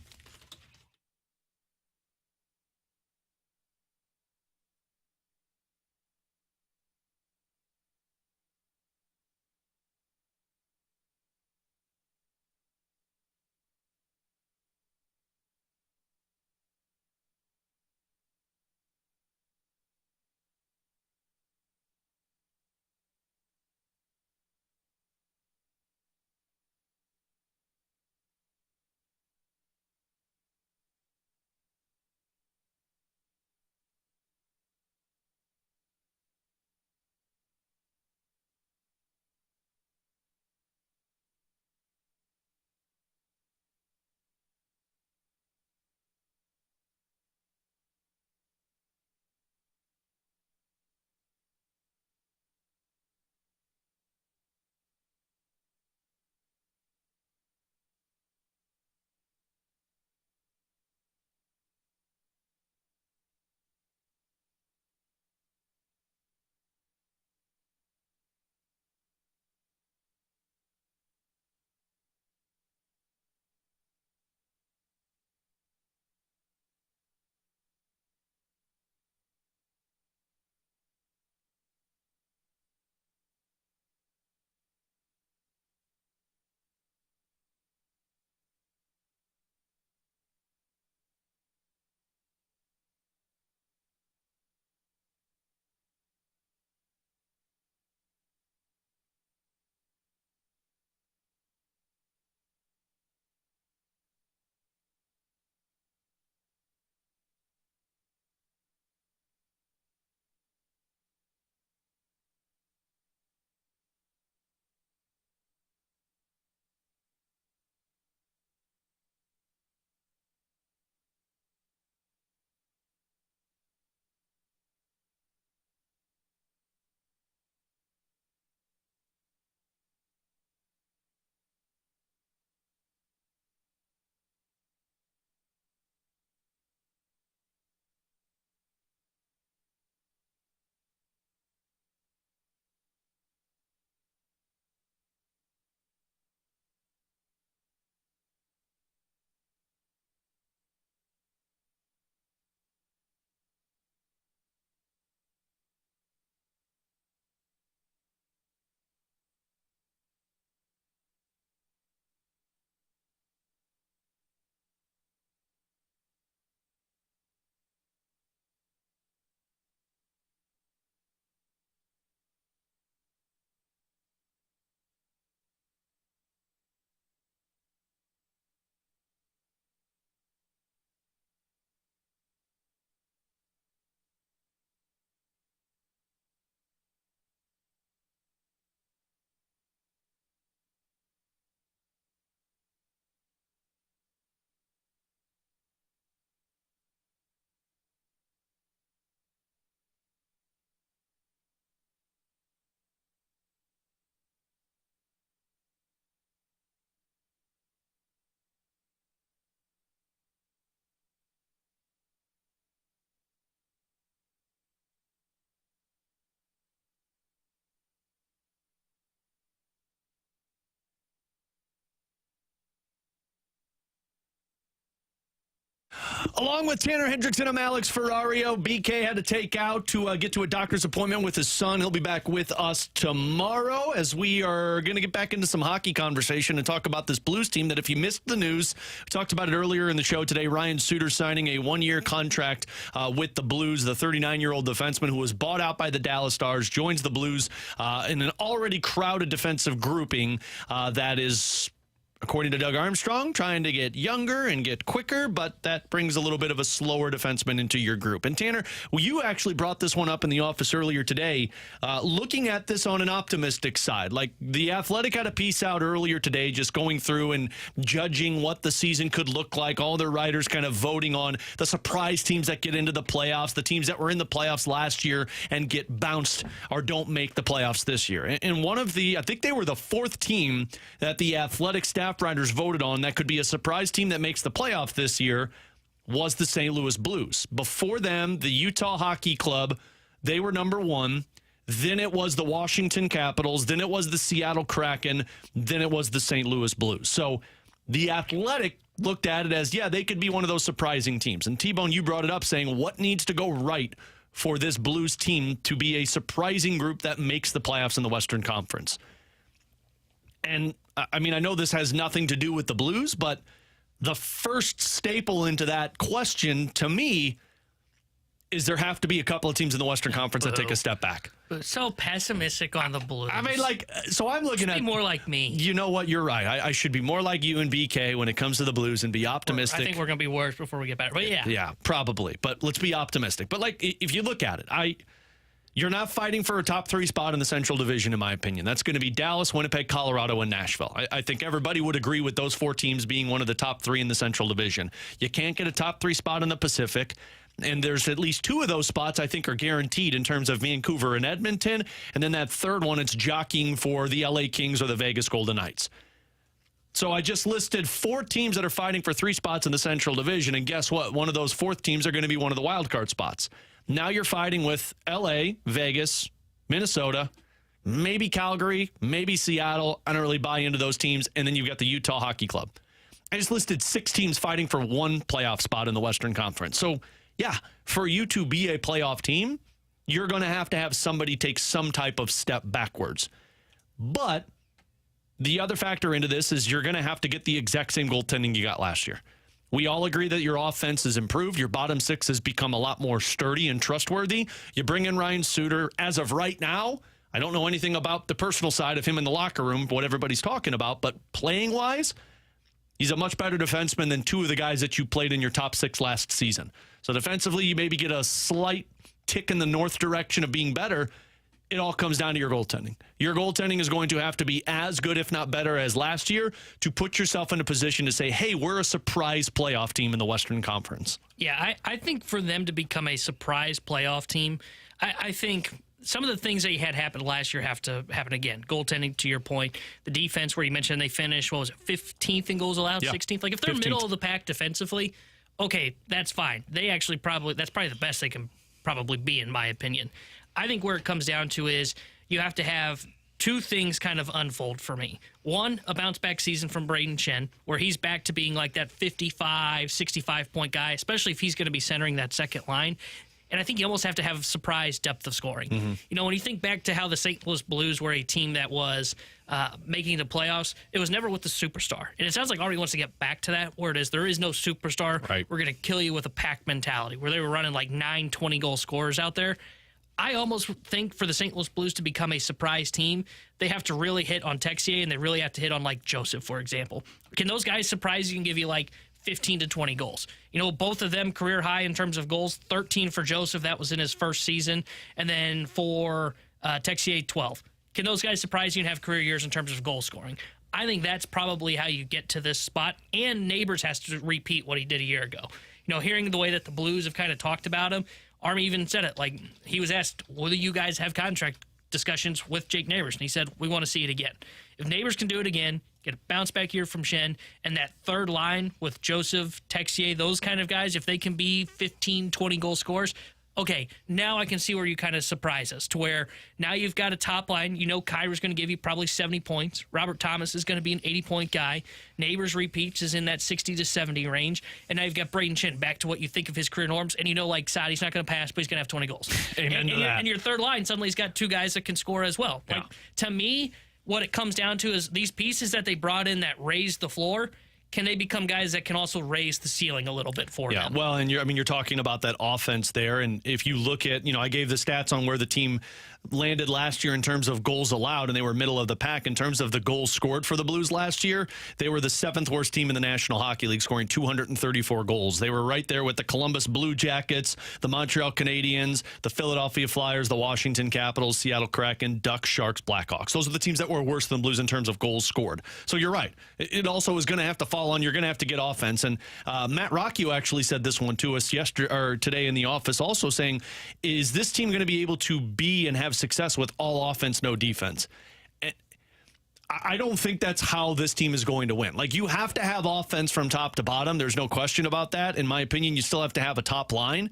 Along with Tanner Hendrickson, I'm Alex Ferrario. BK had to take out to get to a doctor's appointment with his son. He'll be back with us tomorrow as we are going to get back into some hockey conversation and talk about this Blues team that if you missed the news, we talked about it earlier in the show today. Ryan Suter signing a one-year contract with the Blues. The 39-year-old defenseman who was bought out by the Dallas Stars joins the Blues in an already crowded defensive grouping that is, according to Doug Armstrong, trying to get younger and get quicker, but that brings a little bit of a slower defenseman into your group. And Tanner, well, you actually brought this one up in the office earlier today, looking at this on an optimistic side. Like The Athletic had a piece out earlier today just going through and judging what the season could look like, all their writers kind of voting on the surprise teams that get into the playoffs, the teams that were in the playoffs last year and get bounced or don't make the playoffs this year. And one of the, I think they were the fourth team that the Athletic staff writers voted on that could be a surprise team that makes the playoff this year was the St. Louis Blues. Before them, the Utah Hockey Club, they were number one. Then it was the Washington Capitals. Then it was the Seattle Kraken. Then it was the St. Louis Blues. So the Athletic looked at it as, yeah, they could be one of those surprising teams. And T-Bone, you brought it up saying what needs to go right for this Blues team to be a surprising group that makes the playoffs in the Western Conference. And I mean, I know this has nothing to do with the Blues, but the first staple into that question to me is there have to be a couple of teams in the Western Conference that take a step back. So pessimistic on the Blues. I mean, like, so I'm looking at... Be more like me. You know what? You're right. I should be more like you and BK when it comes to the Blues and be optimistic. I think we're going to be worse before we get better. But yeah. Yeah, probably. But let's be optimistic. But, like, if you look at it, you're not fighting for a top three spot in the Central Division, in my opinion. That's going to be Dallas, Winnipeg, Colorado, and Nashville. I think everybody would agree with those four teams being one of the top three in the Central Division. You can't get a top three spot in the Pacific, and there's at least two of those spots I think are guaranteed in terms of Vancouver and Edmonton, and then that third one, it's jockeying for the LA Kings or the Vegas Golden Knights. So I just listed four teams that are fighting for three spots in the Central Division, and guess what? One of those fourth teams are going to be one of the wild card spots. Now you're fighting with L.A., Vegas, Minnesota, maybe Calgary, maybe Seattle. I don't really buy into those teams. And then you've got the Utah Hockey Club. I just listed 6 teams fighting for one playoff spot in the Western Conference. So, yeah, for you to be a playoff team, you're going to have somebody take some type of step backwards. But the other factor into this is you're going to have to get the exact same goaltending you got last year. We all agree that your offense has improved. Your bottom six has become a lot more sturdy and trustworthy. You bring in Ryan Suter. As of right now, I don't know anything about the personal side of him in the locker room, what everybody's talking about, but playing-wise, he's a much better defenseman than two of the guys that you played in your top 6 last season. So defensively, you maybe get a slight tick in the north direction of being better. It all comes down to your goaltending. Your goaltending is going to have to be as good, if not better, as last year to put yourself in a position to say, hey, we're a surprise playoff team in the Western Conference. Yeah, I think for them to become a surprise playoff team, I think some of the things that you had happen last year have to happen again. Goaltending, to your point. The defense, where you mentioned they finished, 15th in goals allowed, 16th? Like, if they're 15th. Middle of the pack defensively, okay, that's fine. They actually that's probably the best they can probably be, in my opinion. I think where it comes down to is you have to have two things kind of unfold for me. One, a bounce-back season from Braden Shen, where he's back to being like that 55, 65-point guy, especially if he's going to be centering that second line. And I think you almost have to have surprise depth of scoring. Mm-hmm. You know, when you think back to how the St. Louis Blues were a team that was making the playoffs, it was never with the superstar. And it sounds like Artie wants to get back to that, where it is there is no superstar. Right. We're going to kill you with a pack mentality, where they were running like 9 20-goal scorers out there. I almost think for the St. Louis Blues to become a surprise team, they have to really hit on Texier, and they really have to hit on, like, Joseph, for example. Can those guys surprise you and give you, like, 15 to 20 goals? You know, both of them career high in terms of goals, 13 for Joseph. That was in his first season. And then for Texier, 12. Can those guys surprise you and have career years in terms of goal scoring? I think that's probably how you get to this spot. And Neighbors has to repeat what he did a year ago. You know, hearing the way that the Blues have kind of talked about him, Army even said it, like, he was asked, will you guys have contract discussions with Jake Neighbors? And he said, we want to see it again. If Neighbors can do it again, get a bounce-back year from Shen, and that third line with Joseph, Texier, those kind of guys, if they can be 15, 20-goal scorers, okay, now I can see where you kind of surprise us to where now you've got a top line. You know Kyra's going to give you probably 70 points. Robert Thomas is going to be an 80-point guy. Neighbors repeats is in that 60 to 70 range. And now you've got Braden Chin back to what you think of his career norms. And you know, like, Sadi's not going to pass, but he's going to have 20 goals. Amen to that. And your third line suddenly has got two guys that can score as well. Yeah. Like, to me, what it comes down to is these pieces that they brought in that raised the floor, can they become guys that can also raise the ceiling a little bit for them? Yeah, well, and you're talking about that offense there, and if you look at, I gave the stats on where the team landed last year in terms of goals allowed, and they were middle of the pack in terms of the goals scored for the Blues last year. They were the 7th worst team in the National Hockey League, scoring 234 goals. They were right there with the Columbus Blue Jackets, the Montreal Canadiens, the Philadelphia Flyers, the Washington Capitals, Seattle Kraken, Ducks, Sharks, Blackhawks. Those are the teams that were worse than the Blues in terms of goals scored. So you're right. It also is going to have to fall on, you're going to have to get offense. And Matt Rocchio actually said this one to us today in the office, also saying, is this team going to be able to be and have success with all offense, no defense? And I don't think that's how this team is going to win. Like, you have to have offense from top to bottom. There's no question about that. In my opinion, you still have to have a top line.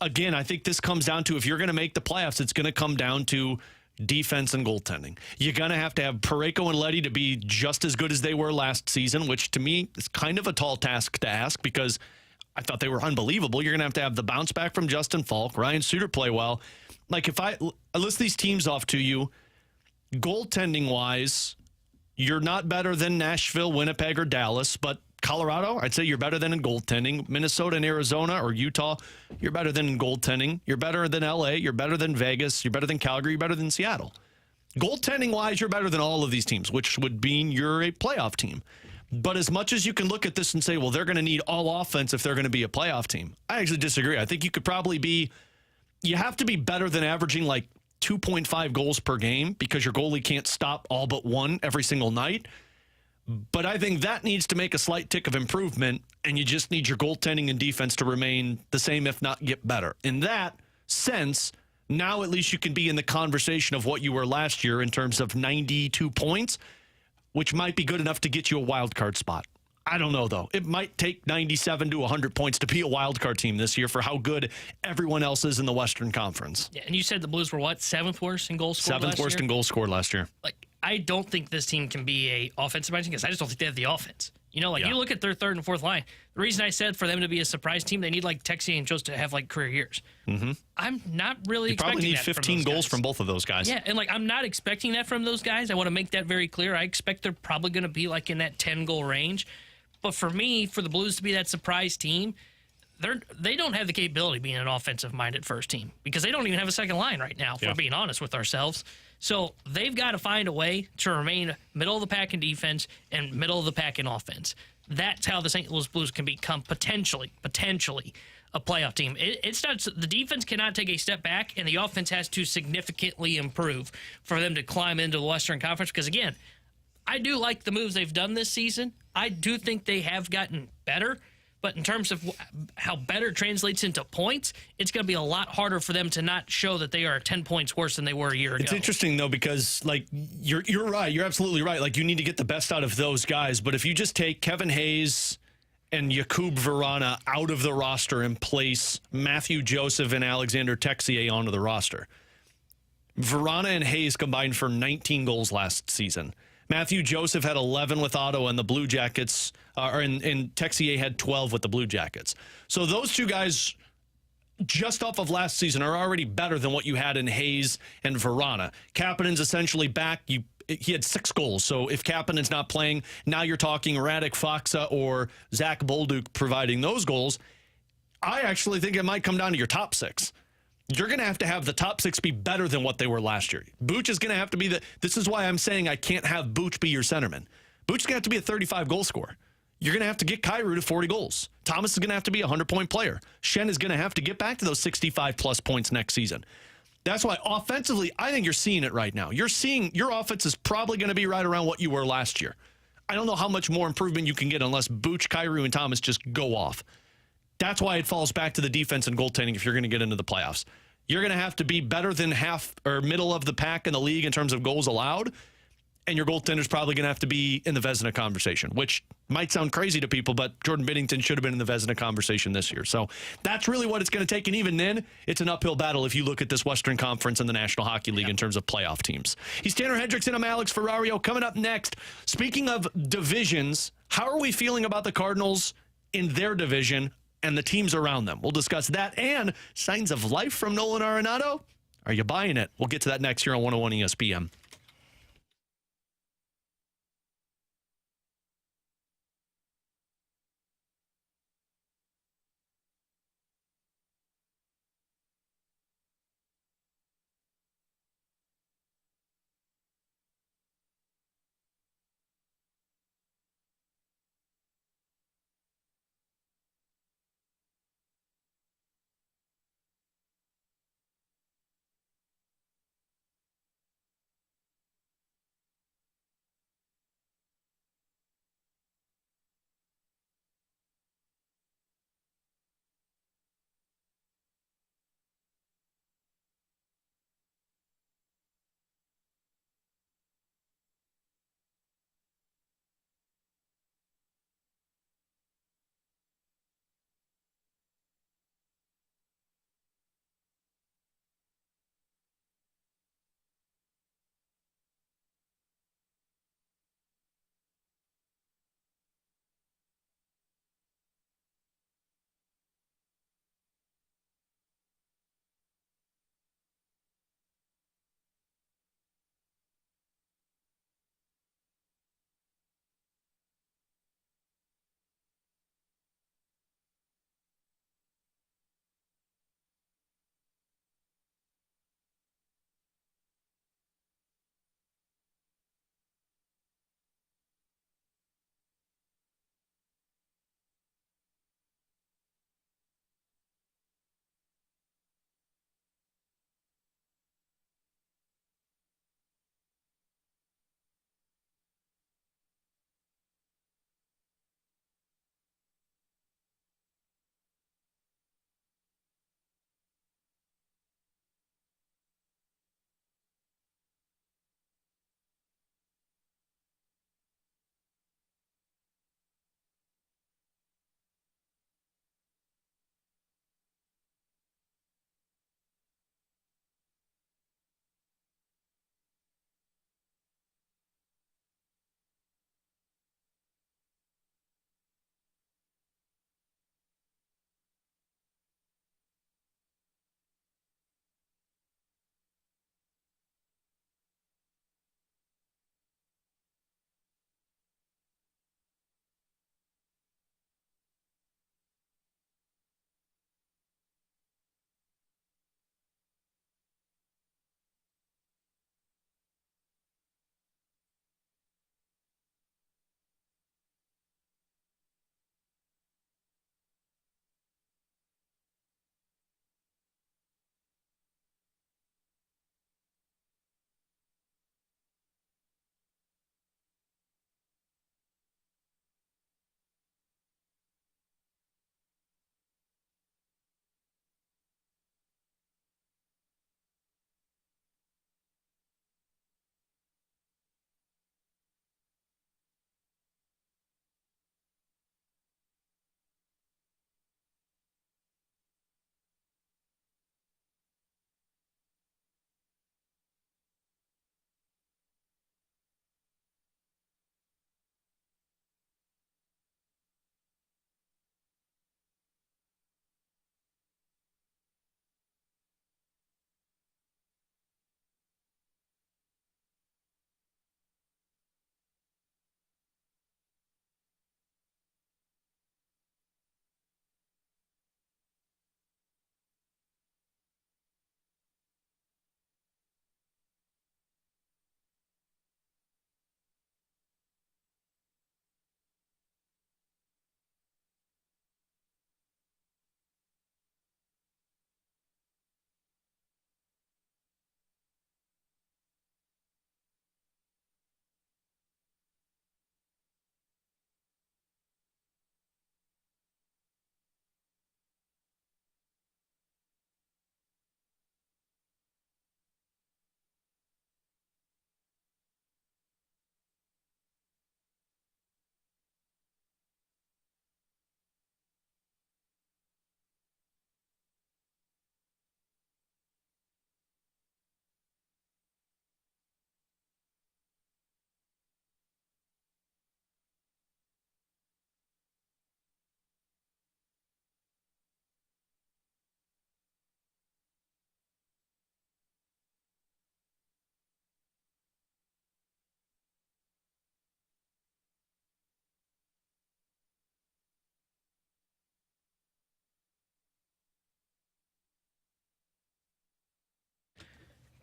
Again, I think this comes down to, if you're going to make the playoffs, it's going to come down to defense and goaltending. You're going to have Parayko and Leddy to be just as good as they were last season, which to me is kind of a tall task to ask because I thought they were unbelievable. You're going to have the bounce back from Justin Falk, Ryan Suter play well. Like, if I list these teams off to you, goaltending-wise, you're not better than Nashville, Winnipeg, or Dallas, but Colorado, I'd say you're better than in goaltending. Minnesota and Arizona or Utah, you're better than in goaltending. You're better than LA. You're better than Vegas. You're better than Calgary. You're better than Seattle. Goaltending-wise, you're better than all of these teams, which would mean you're a playoff team. But as much as you can look at this and say, well, they're going to need all offense if they're going to be a playoff team, I actually disagree. I think you could probably be, you have to be better than averaging like 2.5 goals per game because your goalie can't stop all but one every single night. But I think that needs to make a slight tick of improvement, and you just need your goaltending and defense to remain the same, if not get better. In that sense, now at least you can be in the conversation of what you were last year in terms of 92 points, which might be good enough to get you a wild card spot. I don't know, though. It might take 97 to 100 points to be a wild card team this year for how good everyone else is in the Western Conference. Yeah, and you said the Blues were what, 7th worst in goals scored last year? 7th worst in goals scored last year. Like, I don't think this team can be a offensive team because I just don't think they have the offense. You look at their third and fourth line. The reason I said for them to be a surprise team, they need like Texier and Jost to have like career years. Mm-hmm. I'm not really expecting probably need that 15 from goals from both of those guys. Yeah, and like I'm not expecting that from those guys. I want to make that very clear. I expect they're probably going to be like in that 10-goal range. But for me, for the Blues to be that surprise team, they don't have the capability of being an offensive-minded first team because they don't even have a second line right now, if we're being honest with ourselves. So they've got to find a way to remain middle of the pack in defense and middle of the pack in offense. That's how the St. Louis Blues can become potentially a playoff team. It's not, the defense cannot take a step back, and the offense has to significantly improve for them to climb into the Western Conference. Because again, I do like the moves they've done this season. I do think they have gotten better. But in terms of how better translates into points, it's going to be a lot harder for them to not show that they are 10 points worse than they were a year ago. It's interesting, though, because, like, you're right. You're absolutely right. Like, you need to get the best out of those guys. But if you just take Kevin Hayes and Jakub Vrana out of the roster and place Matthew Joseph and Alexander Texier onto the roster, Vrana and Hayes combined for 19 goals last season. Matthew Joseph had 11 with Ottawa, and the Blue Jackets, and Texier had 12 with the Blue Jackets. So those two guys, just off of last season, are already better than what you had in Hayes and Vrana. Kapanen's essentially back. He had 6 goals. So if Kapanen's not playing, now you're talking Radek Faksa or Zach Bolduc providing those goals. I actually think it might come down to your top 6. You're going to have the top 6 be better than what they were last year. Booch is going to have to be this is why I'm saying I can't have Booch be your centerman. Booch is going to have to be a 35-goal scorer. You're going to have to get Kyrou to 40 goals. Thomas is going to have to be a 100-point player. Shen is going to have to get back to those 65-plus points next season. That's why offensively, I think you're seeing it right now. You're seeing your offense is probably going to be right around what you were last year. I don't know how much more improvement you can get unless Booch, Kyrou, and Thomas just go off. That's why it falls back to the defense and goaltending if you're going to get into the playoffs. You're going to have to be better than half or middle of the pack in the league in terms of goals allowed. and your goaltender's probably going to have to be in the Vezina conversation, which might sound crazy to people, but Jordan Binnington should have been in the Vezina conversation this year. So that's really what it's going to take. And even then, it's an uphill battle if you look at this Western Conference and the National Hockey League in terms of playoff teams. He's Tanner Hendrickson. I'm Alex Ferrario. Coming up next, speaking of divisions, how are we feeling about the Cardinals in their division and the teams around them? We'll discuss that and signs of life from Nolan Arenado. Are you buying it? We'll get to that next here on 101 ESPN.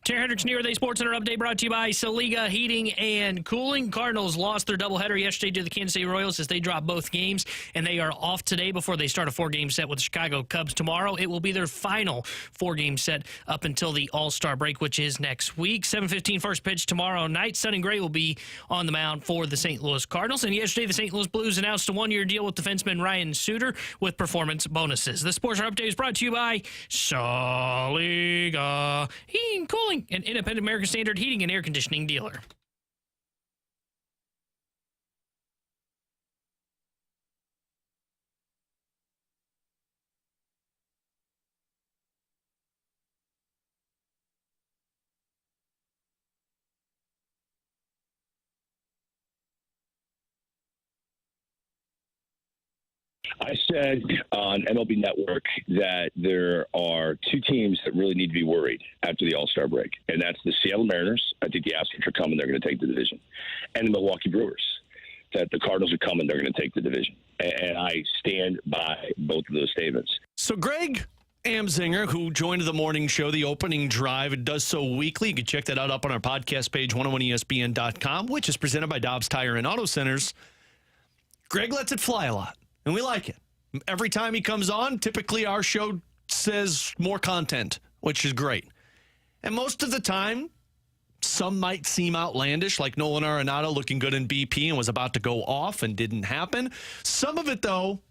Terry Hendricks, New York Day Sports Center update brought to you by Saliga Heating and Cooling. Cardinals lost their doubleheader yesterday to the Kansas City Royals as they dropped both games, and they are off today before they start a 4-game set with the Chicago Cubs tomorrow. It will be their final 4-game set up until the All-Star break, which is next week. 7:15 first pitch tomorrow night. Sonny Gray will be on the mound for the St. Louis Cardinals. And yesterday, the St. Louis Blues announced a 1-year deal with defenseman Ryan Suter with performance bonuses. The Sports Center update is brought to you by Saliga Heating and Cooling, an independent American Standard heating and air conditioning dealer. I said on MLB Network that there are two teams that really need to be worried after the All-Star break, and that's the Seattle Mariners. I think the Astros are coming. They're going to take the division. And the Milwaukee Brewers, that the Cardinals are coming. They're going to take the division. And I stand by both of those statements. So Greg Amsinger, who joined the morning show, the opening drive, it does so weekly. You can check that out up on our podcast page, 101ESPN.com, which is presented by Dobbs Tire and Auto Centers. Greg lets it fly a lot. And we like it. Every time he comes on, typically our show says more content, which is great. And most of the time, some might seem outlandish, like Nolan Arenado looking good in BP and was about to go off and didn't happen. Some of it, though,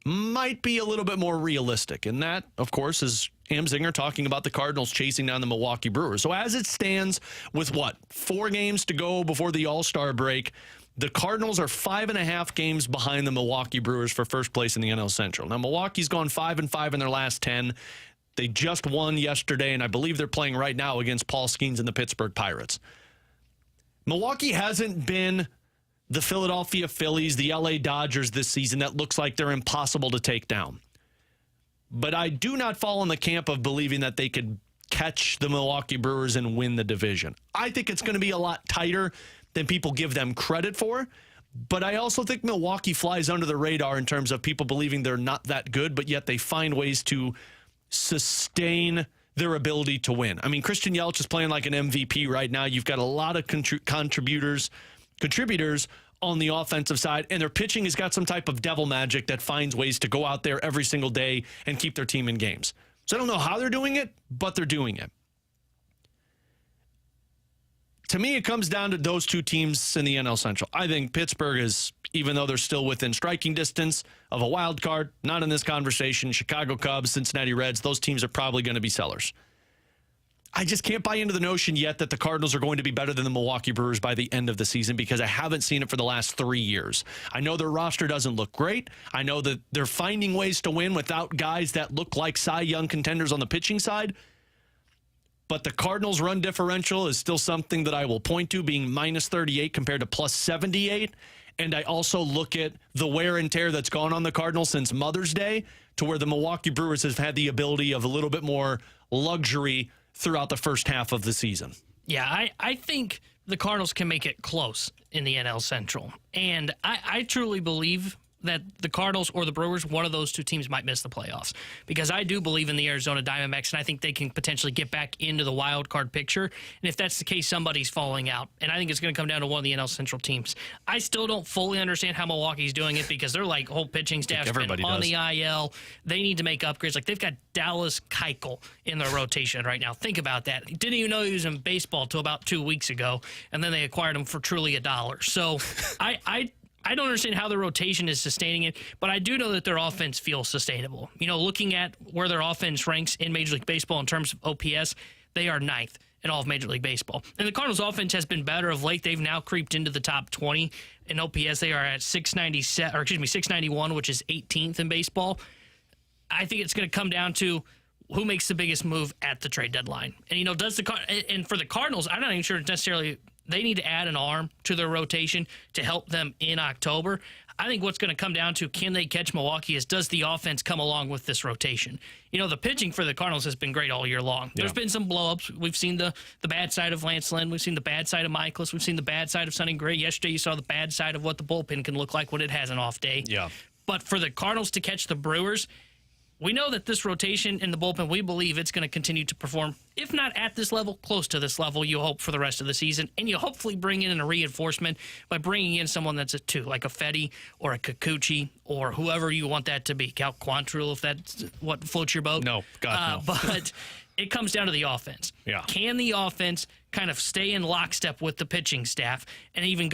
might be a little bit more realistic. And that, of course, is Amsinger talking about the Cardinals chasing down the Milwaukee Brewers. So as it stands with, 4 games to go before the All-Star break, the Cardinals are 5.5 games behind the Milwaukee Brewers for first place in the NL Central. Now, Milwaukee's gone 5-5 in their last 10. They just won yesterday, and I believe they're playing right now against Paul Skeens and the Pittsburgh Pirates. Milwaukee hasn't been the Philadelphia Phillies, the LA Dodgers this season that looks like they're impossible to take down. But I do not fall in the camp of believing that they could catch the Milwaukee Brewers and win the division. I think it's going to be a lot tighter than people give them credit for. But I also think Milwaukee flies under the radar in terms of people believing they're not that good, but yet they find ways to sustain their ability to win. I mean, Christian Yelich is playing like an MVP right now. You've got a lot of contributors on the offensive side, and their pitching has got some type of devil magic that finds ways to go out there every single day and keep their team in games. So I don't know how they're doing it, but they're doing it. To me, it comes down to those two teams in the NL Central. I think Pittsburgh is, even though they're still within striking distance of a wild card, not in this conversation. Chicago Cubs, Cincinnati Reds, those teams are probably going to be sellers. I just can't buy into the notion yet that the Cardinals are going to be better than the Milwaukee Brewers by the end of the season because I haven't seen it for the last 3 years. I know their roster doesn't look great. I know that they're finding ways to win without guys that look like Cy Young contenders on the pitching side. But the Cardinals' run differential is still something that I will point to, being minus 38 compared to plus 78. And I also look at the wear and tear that's gone on the Cardinals since Mother's Day to where the Milwaukee Brewers have had the ability of a little bit more luxury throughout the first half of the season. Yeah, I think the Cardinals can make it close in the NL Central. And I truly believe that the Cardinals or the Brewers, one of those two teams might miss the playoffs. Because I do believe in the Arizona Diamondbacks, and I think they can potentially get back into the wild card picture. And if that's the case, somebody's falling out. And I think it's going to come down to one of the NL Central teams. I still don't fully understand how Milwaukee's doing it because they're like whole pitching staff's been on the IL. They need to make upgrades. Like they've got Dallas Keuchel in their rotation right now. Think about that. Didn't even know he was in baseball till about 2 weeks ago, and then they acquired him for truly $1. So I don't understand how their rotation is sustaining it, but I do know that their offense feels sustainable. You know, looking at where their offense ranks in Major League Baseball in terms of OPS, they are 9th in all of Major League Baseball. And the Cardinals' offense has been better of late. They've now creeped into the top 20 in OPS. They are at 691, which is 18th in baseball. I think it's going to come down to who makes the biggest move at the trade deadline. And, you know, and for the Cardinals, I'm not even sure necessarily they need to add an arm to their rotation to help them in October. I think what's going to come down to can they catch Milwaukee is does the offense come along with this rotation? You know, the pitching for the Cardinals has been great all year long. There's been some blow-ups. We've seen the bad side of Lance Lynn. We've seen the bad side of Michaelis. We've seen the bad side of Sonny Gray. Yesterday you saw the bad side of what the bullpen can look like when it has an off day. Yeah. But for the Cardinals to catch the Brewers, we know that this rotation in the bullpen, we believe it's going to continue to perform, if not at this level, close to this level, you hope for the rest of the season. And you hopefully bring in a reinforcement by bringing in someone that's a 2, like a Fetty or a Kikuchi or whoever you want that to be. Cal Quantrill, if that's what floats your boat. No, God, no. But it comes down to the offense. Yeah. Can the offense kind of stay in lockstep with the pitching staff and even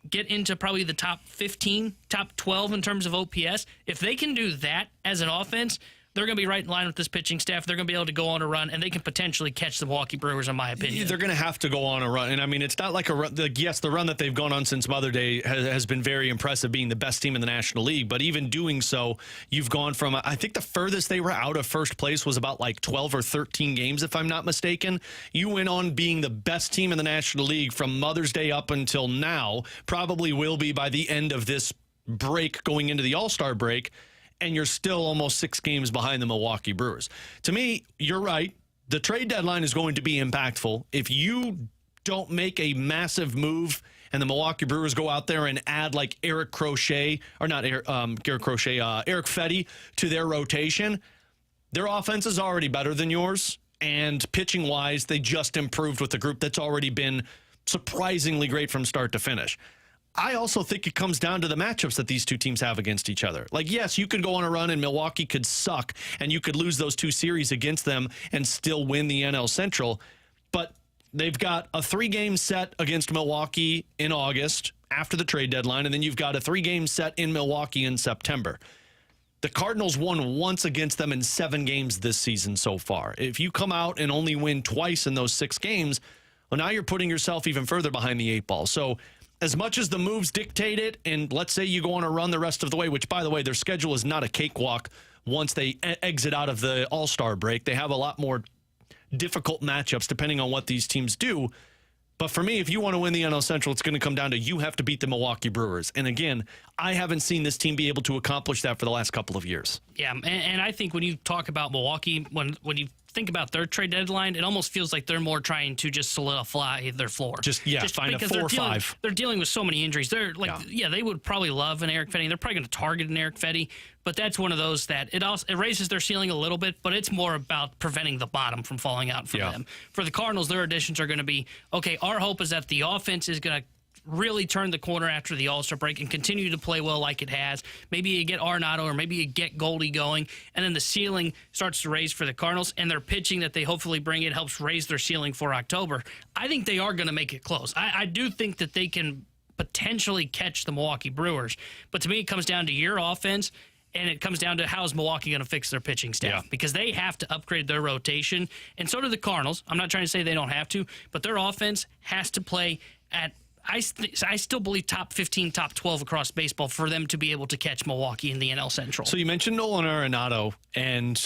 get into probably the top 15, top 12 in terms of OPS? If they can do that as an offense, they're going to be right in line with this pitching staff. They're going to be able to go on a run, and they can potentially catch the Milwaukee Brewers, in my opinion. They're going to have to go on a run. And, I mean, it's not like a run. Yes, the run that they've gone on since Mother Day has been very impressive, being the best team in the National League. But even doing so, you've gone from, I think the furthest they were out of first place was about like 12 or 13 games, if I'm not mistaken. You went on being the best team in the National League from Mother's Day up until now, probably will be by the end of this break going into the All-Star break. And you're still almost 6 games behind the Milwaukee Brewers. To me, you're right. The trade deadline is going to be impactful. If you don't make a massive move and the Milwaukee Brewers go out there and add like Eric Fetty to their rotation, their offense is already better than yours. And pitching-wise, they just improved with the group that's already been surprisingly great from start to finish. I also think it comes down to the matchups that these two teams have against each other. Like, yes, you could go on a run and Milwaukee could suck, and you could lose those 2 series against them and still win the NL Central. But they've got a 3-game set against Milwaukee in August after the trade deadline, and then you've got a 3-game set in Milwaukee in September. The Cardinals won once against them in 7 games this season so far. If you come out and only win twice in those 6 games, well, now you're putting yourself even further behind the 8 ball. So as much as the moves dictate it, and let's say you go on a run the rest of the way, which, by the way, their schedule is not a cakewalk once they exit out of the All-Star break. They have a lot more difficult matchups depending on what these teams do. But for me, if you want to win the NL Central, it's going to come down to you have to beat the Milwaukee Brewers. And again, I haven't seen this team be able to accomplish that for the last couple of years. Yeah, and I think when you talk about Milwaukee, when you think about their trade deadline, it almost feels like they're more trying to just solidify their floor. Just find a 4 or 5. They're dealing with so many injuries. They're like, they would probably love an Eric Fetty. They're probably going to target an Eric Fetty, but that's one of those that it raises their ceiling a little bit, but it's more about preventing the bottom from falling out for them. For the Cardinals, their additions are going to be, okay, our hope is that the offense is going to really turn the corner after the All-Star break and continue to play well like it has. Maybe you get Arenado or maybe you get Goldie going, and then the ceiling starts to raise for the Cardinals, and their pitching that they hopefully bring in helps raise their ceiling for October. I think they are going to make it close. I do think that they can potentially catch the Milwaukee Brewers, but to me it comes down to your offense, and it comes down to how is Milwaukee going to fix their pitching staff, because they have to upgrade their rotation, and so do the Cardinals. I'm not trying to say they don't have to, but their offense has to play at I still believe top 15, top 12 across baseball for them to be able to catch Milwaukee in the NL Central. So you mentioned Nolan Arenado, and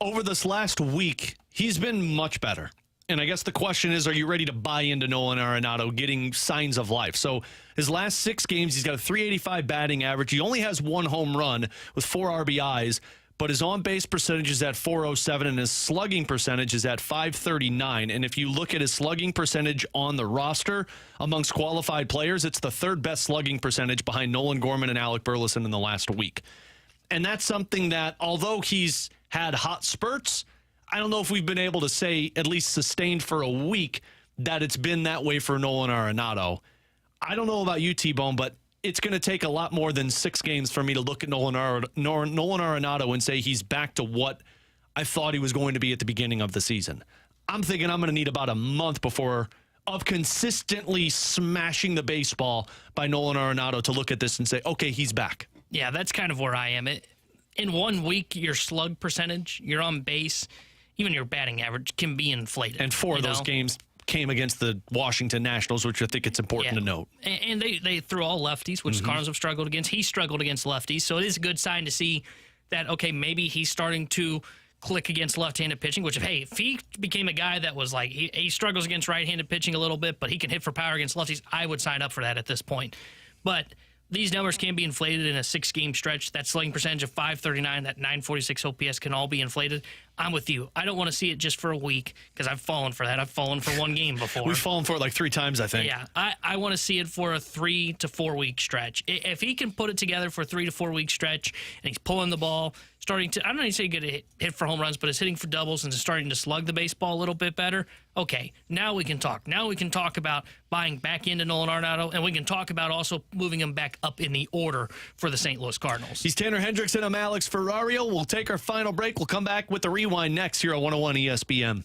over this last week, he's been much better. And I guess the question is, are you ready to buy into Nolan Arenado getting signs of life? So his last 6 games, he's got a .385 batting average. He only has 1 home run with 4 RBIs. But his on-base percentage is at .407, and his slugging percentage is at .539. And if you look at his slugging percentage on the roster amongst qualified players, it's the 3rd best slugging percentage behind Nolan Gorman and Alec Burleson in the last week. And that's something that, although he's had hot spurts, I don't know if we've been able to say, at least sustained for a week, that it's been that way for Nolan Arenado. I don't know about you, T-Bone, but it's going to take a lot more than 6 games for me to look at Nolan Arenado and say he's back to what I thought he was going to be at the beginning of the season. I'm thinking I'm going to need about a month of consistently smashing the baseball by Nolan Arenado to look at this and say, okay, he's back. Yeah, that's kind of where I am. In 1 week, your slug percentage, your on base, even your batting average can be inflated. And 4 of those games came against the Washington Nationals, which I think it's important to note. And they threw all lefties, which the Cardinals have struggled against. He struggled against lefties, so it is a good sign to see that, okay, maybe he's starting to click against left-handed pitching, which, if he became a guy that was like, he struggles against right-handed pitching a little bit, but he can hit for power against lefties, I would sign up for that at this point. But these numbers can be inflated in a 6-game stretch. That slugging percentage of .539, that .946 OPS can all be inflated. I'm with you. I don't want to see it just for a week because I've fallen for that. I've fallen for one game before. We've fallen for it like 3 times, I think. Yeah, I want to see it for a 3 to 4 week stretch. If he can put it together for a 3 to 4 week stretch and he's pulling the ball, starting to, I don't even say get a hit for home runs, but is hitting for doubles and is starting to slug the baseball a little bit better, okay, now we can talk. Now we can talk about buying back into Nolan Arenado, and we can talk about also moving him back up in the order for the St. Louis Cardinals. He's Tanner Hendrickson. I'm Alex Ferrario. We'll take our final break. We'll come back with the rewind next here on 101 ESPN.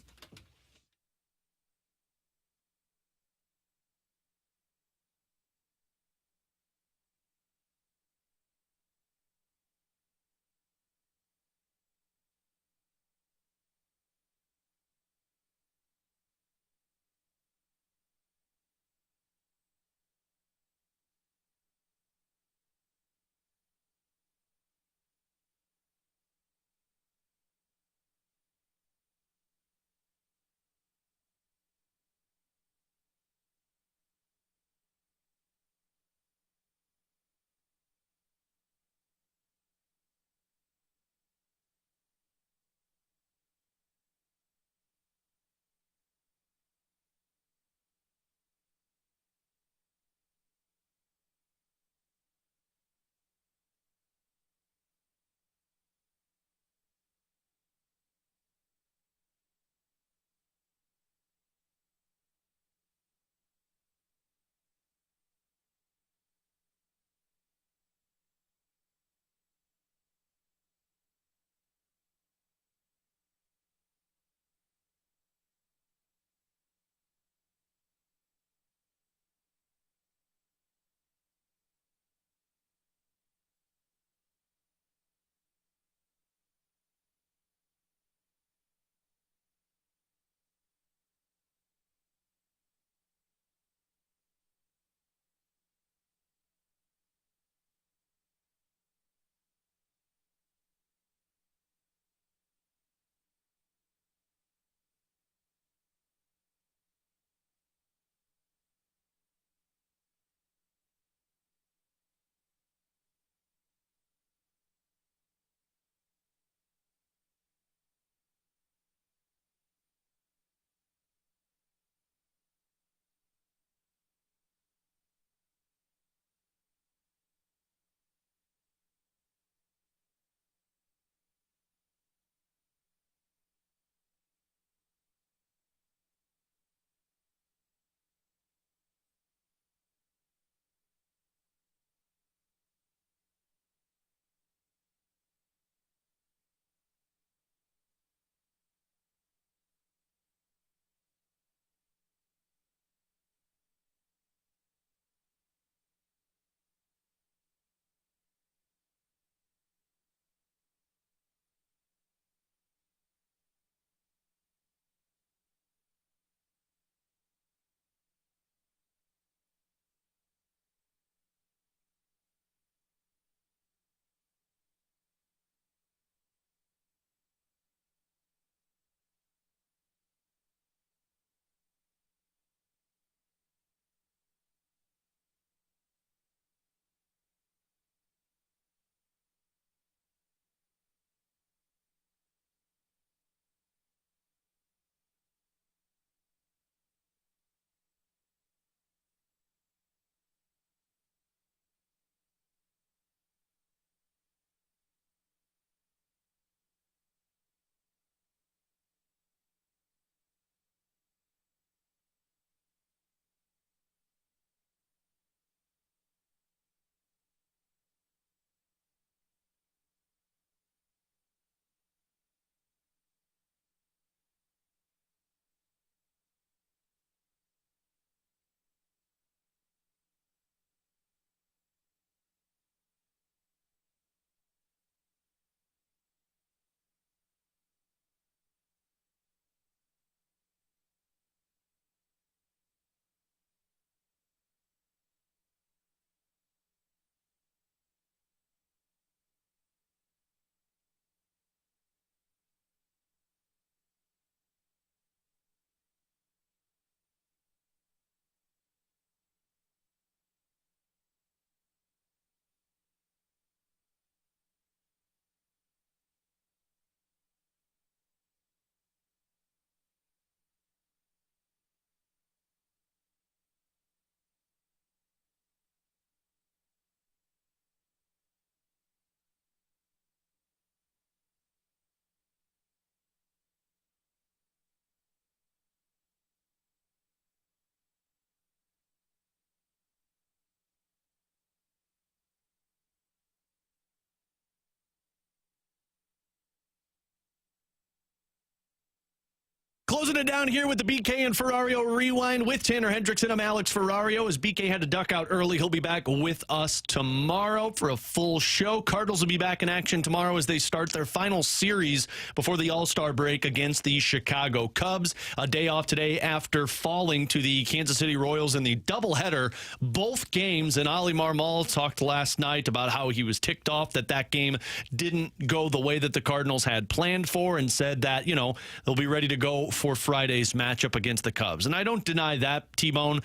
Closing it down here with the BK and Ferrario Rewind with Tanner Hendrickson. I'm Alex Ferrario. As BK had to duck out early, he'll be back with us tomorrow for a full show. Cardinals will be back in action tomorrow as they start their final series before the All-Star break against the Chicago Cubs. A day off today after falling to the Kansas City Royals in the doubleheader. Both games, and Ali Marmol talked last night about how he was ticked off that game didn't go the way that the Cardinals had planned for, and said that, they'll be ready to go for Friday's matchup against the Cubs. And I don't deny that, T-Bone.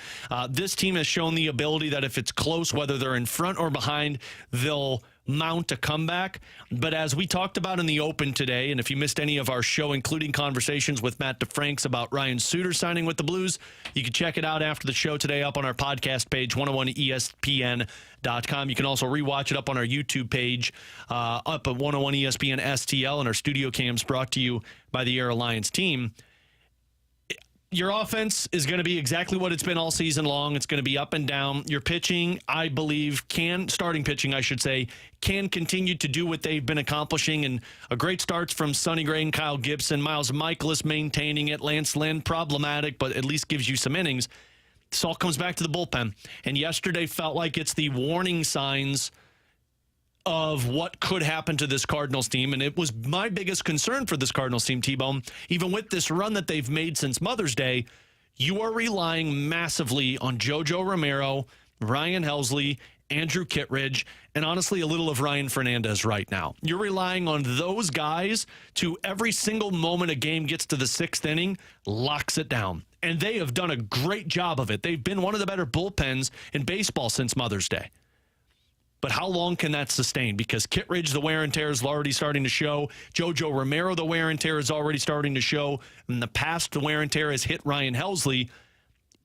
This team has shown the ability that if it's close, whether they're in front or behind, they'll mount a comeback. But as we talked about in the Open today, and if you missed any of our show, including conversations with Matt DeFranks about Ryan Suter signing with the Blues, you can check it out after the show today up on our podcast page, 101ESPN.com. You can also rewatch it up on our YouTube page, up at 101 ESPN STL, and our studio cams brought to you by the Air Alliance team. Your offense is going to be exactly what it's been all season long. It's going to be up and down. Your pitching, I believe, starting pitching, I should say, can continue to do what they've been accomplishing. And a great starts from Sonny Gray and Kyle Gibson. Miles Michaelis maintaining it. Lance Lynn, problematic, but at least gives you some innings. This all comes back to the bullpen. And yesterday felt like it's the warning signs of what could happen to this Cardinals team. And it was my biggest concern for this Cardinals team, T-Bone. Even with this run that they've made since Mother's Day, you are relying massively on JoJo Romero, Ryan Helsley, Andrew Kittredge, and honestly a little of Ryan Fernandez right now. You're relying on those guys to every single moment a game gets to the sixth inning, locks it down. And they have done a great job of it. They've been one of the better bullpens in baseball since Mother's Day. But how long can that sustain? Because Kittredge, the wear and tear is already starting to show. JoJo Romero, the wear and tear is already starting to show. In the past, the wear and tear has hit Ryan Helsley.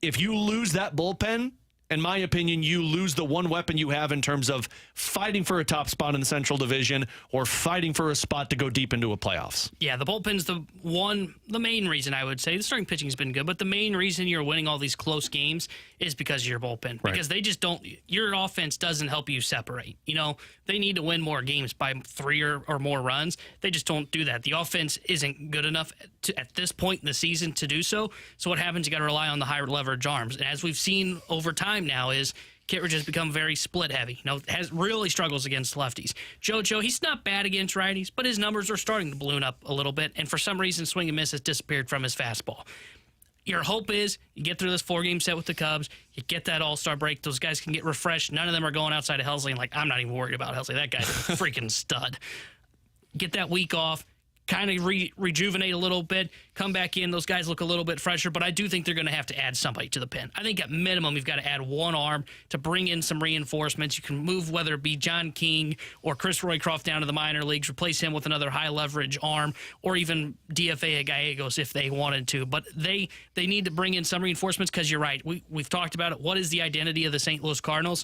If you lose that bullpen, in my opinion, you lose the one weapon you have in terms of fighting for a top spot in the Central Division or fighting for a spot to go deep into a playoffs. Yeah, the bullpen's the main reason, I would say. The starting pitching's been good, but the main reason you're winning all these close games is because of your bullpen. Right. Because they just don't, your offense doesn't help you separate. They need to win more games by 3 or more runs. They just don't do that. The offense isn't good enough at this point in the season to do so. So what happens? You got to rely on the higher leverage arms. And as we've seen over time now is Kittredge has become very split heavy. Has really struggles against lefties. JoJo, he's not bad against righties, but his numbers are starting to balloon up a little bit. And for some reason, swing and miss has disappeared from his fastball. Your hope is you get through this 4-game set with the Cubs, you get that all-star break, those guys can get refreshed. None of them are going outside of Helsley. And I'm not even worried about Helsley. That guy's a freaking stud. Get that week off, kind of rejuvenate a little bit, come back in. Those guys look a little bit fresher, but I do think they're going to have to add somebody to the pen. I think at minimum, you've got to add one arm to bring in some reinforcements. You can move whether it be John King or Chris Roycroft down to the minor leagues, replace him with another high-leverage arm, or even DFA Gallegos if they wanted to. But they need to bring in some reinforcements because you're right. We've talked about it. What is the identity of the St. Louis Cardinals?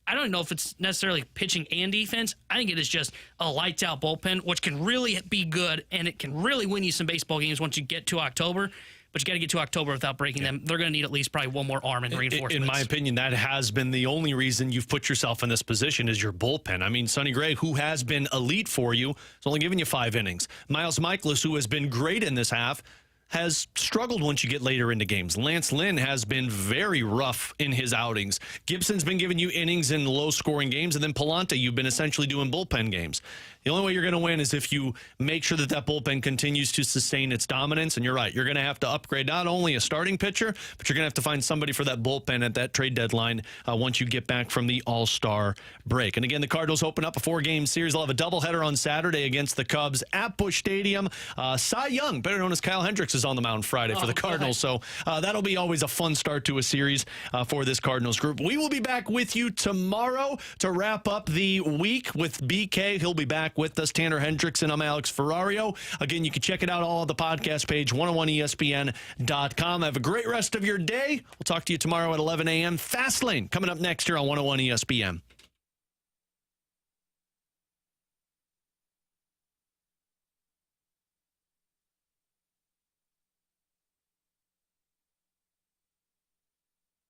I don't know if it's necessarily pitching and defense. I think it is just a lights-out bullpen, which can really be good, and it can really win you some baseball games once you get to October. But you got to get to October without breaking them. They're going to need at least probably one more arm and reinforcements. In my opinion, that has been the only reason you've put yourself in this position is your bullpen. I mean, Sonny Gray, who has been elite for you, is only giving you 5 innings. Miles Michaelis, who has been great in this half, has struggled once you get later into games. Lance Lynn has been very rough in his outings. Gibson's been giving you innings in low-scoring games, and then Palante, you've been essentially doing bullpen games. The only way you're going to win is if you make sure that bullpen continues to sustain its dominance, and you're right, you're going to have to upgrade not only a starting pitcher, but you're going to have to find somebody for that bullpen at that trade deadline once you get back from the All-Star break. And again, the Cardinals open up a 4-game series. They'll have a doubleheader on Saturday against the Cubs at Busch Stadium. Cy Young, better known as Kyle Hendricks, is on the mound Friday for the Cardinals. So that'll be always a fun start to a series for this Cardinals group. We will be back with you tomorrow to wrap up the week with BK. He'll be back with us. Tanner Hendrickson. I'm Alex Ferrario. Again, you can check it out all on the podcast page, 101ESPN.com. Have a great rest of your day. We'll talk to you tomorrow at 11 a.m. Fastlane coming up next here on 101 ESPN.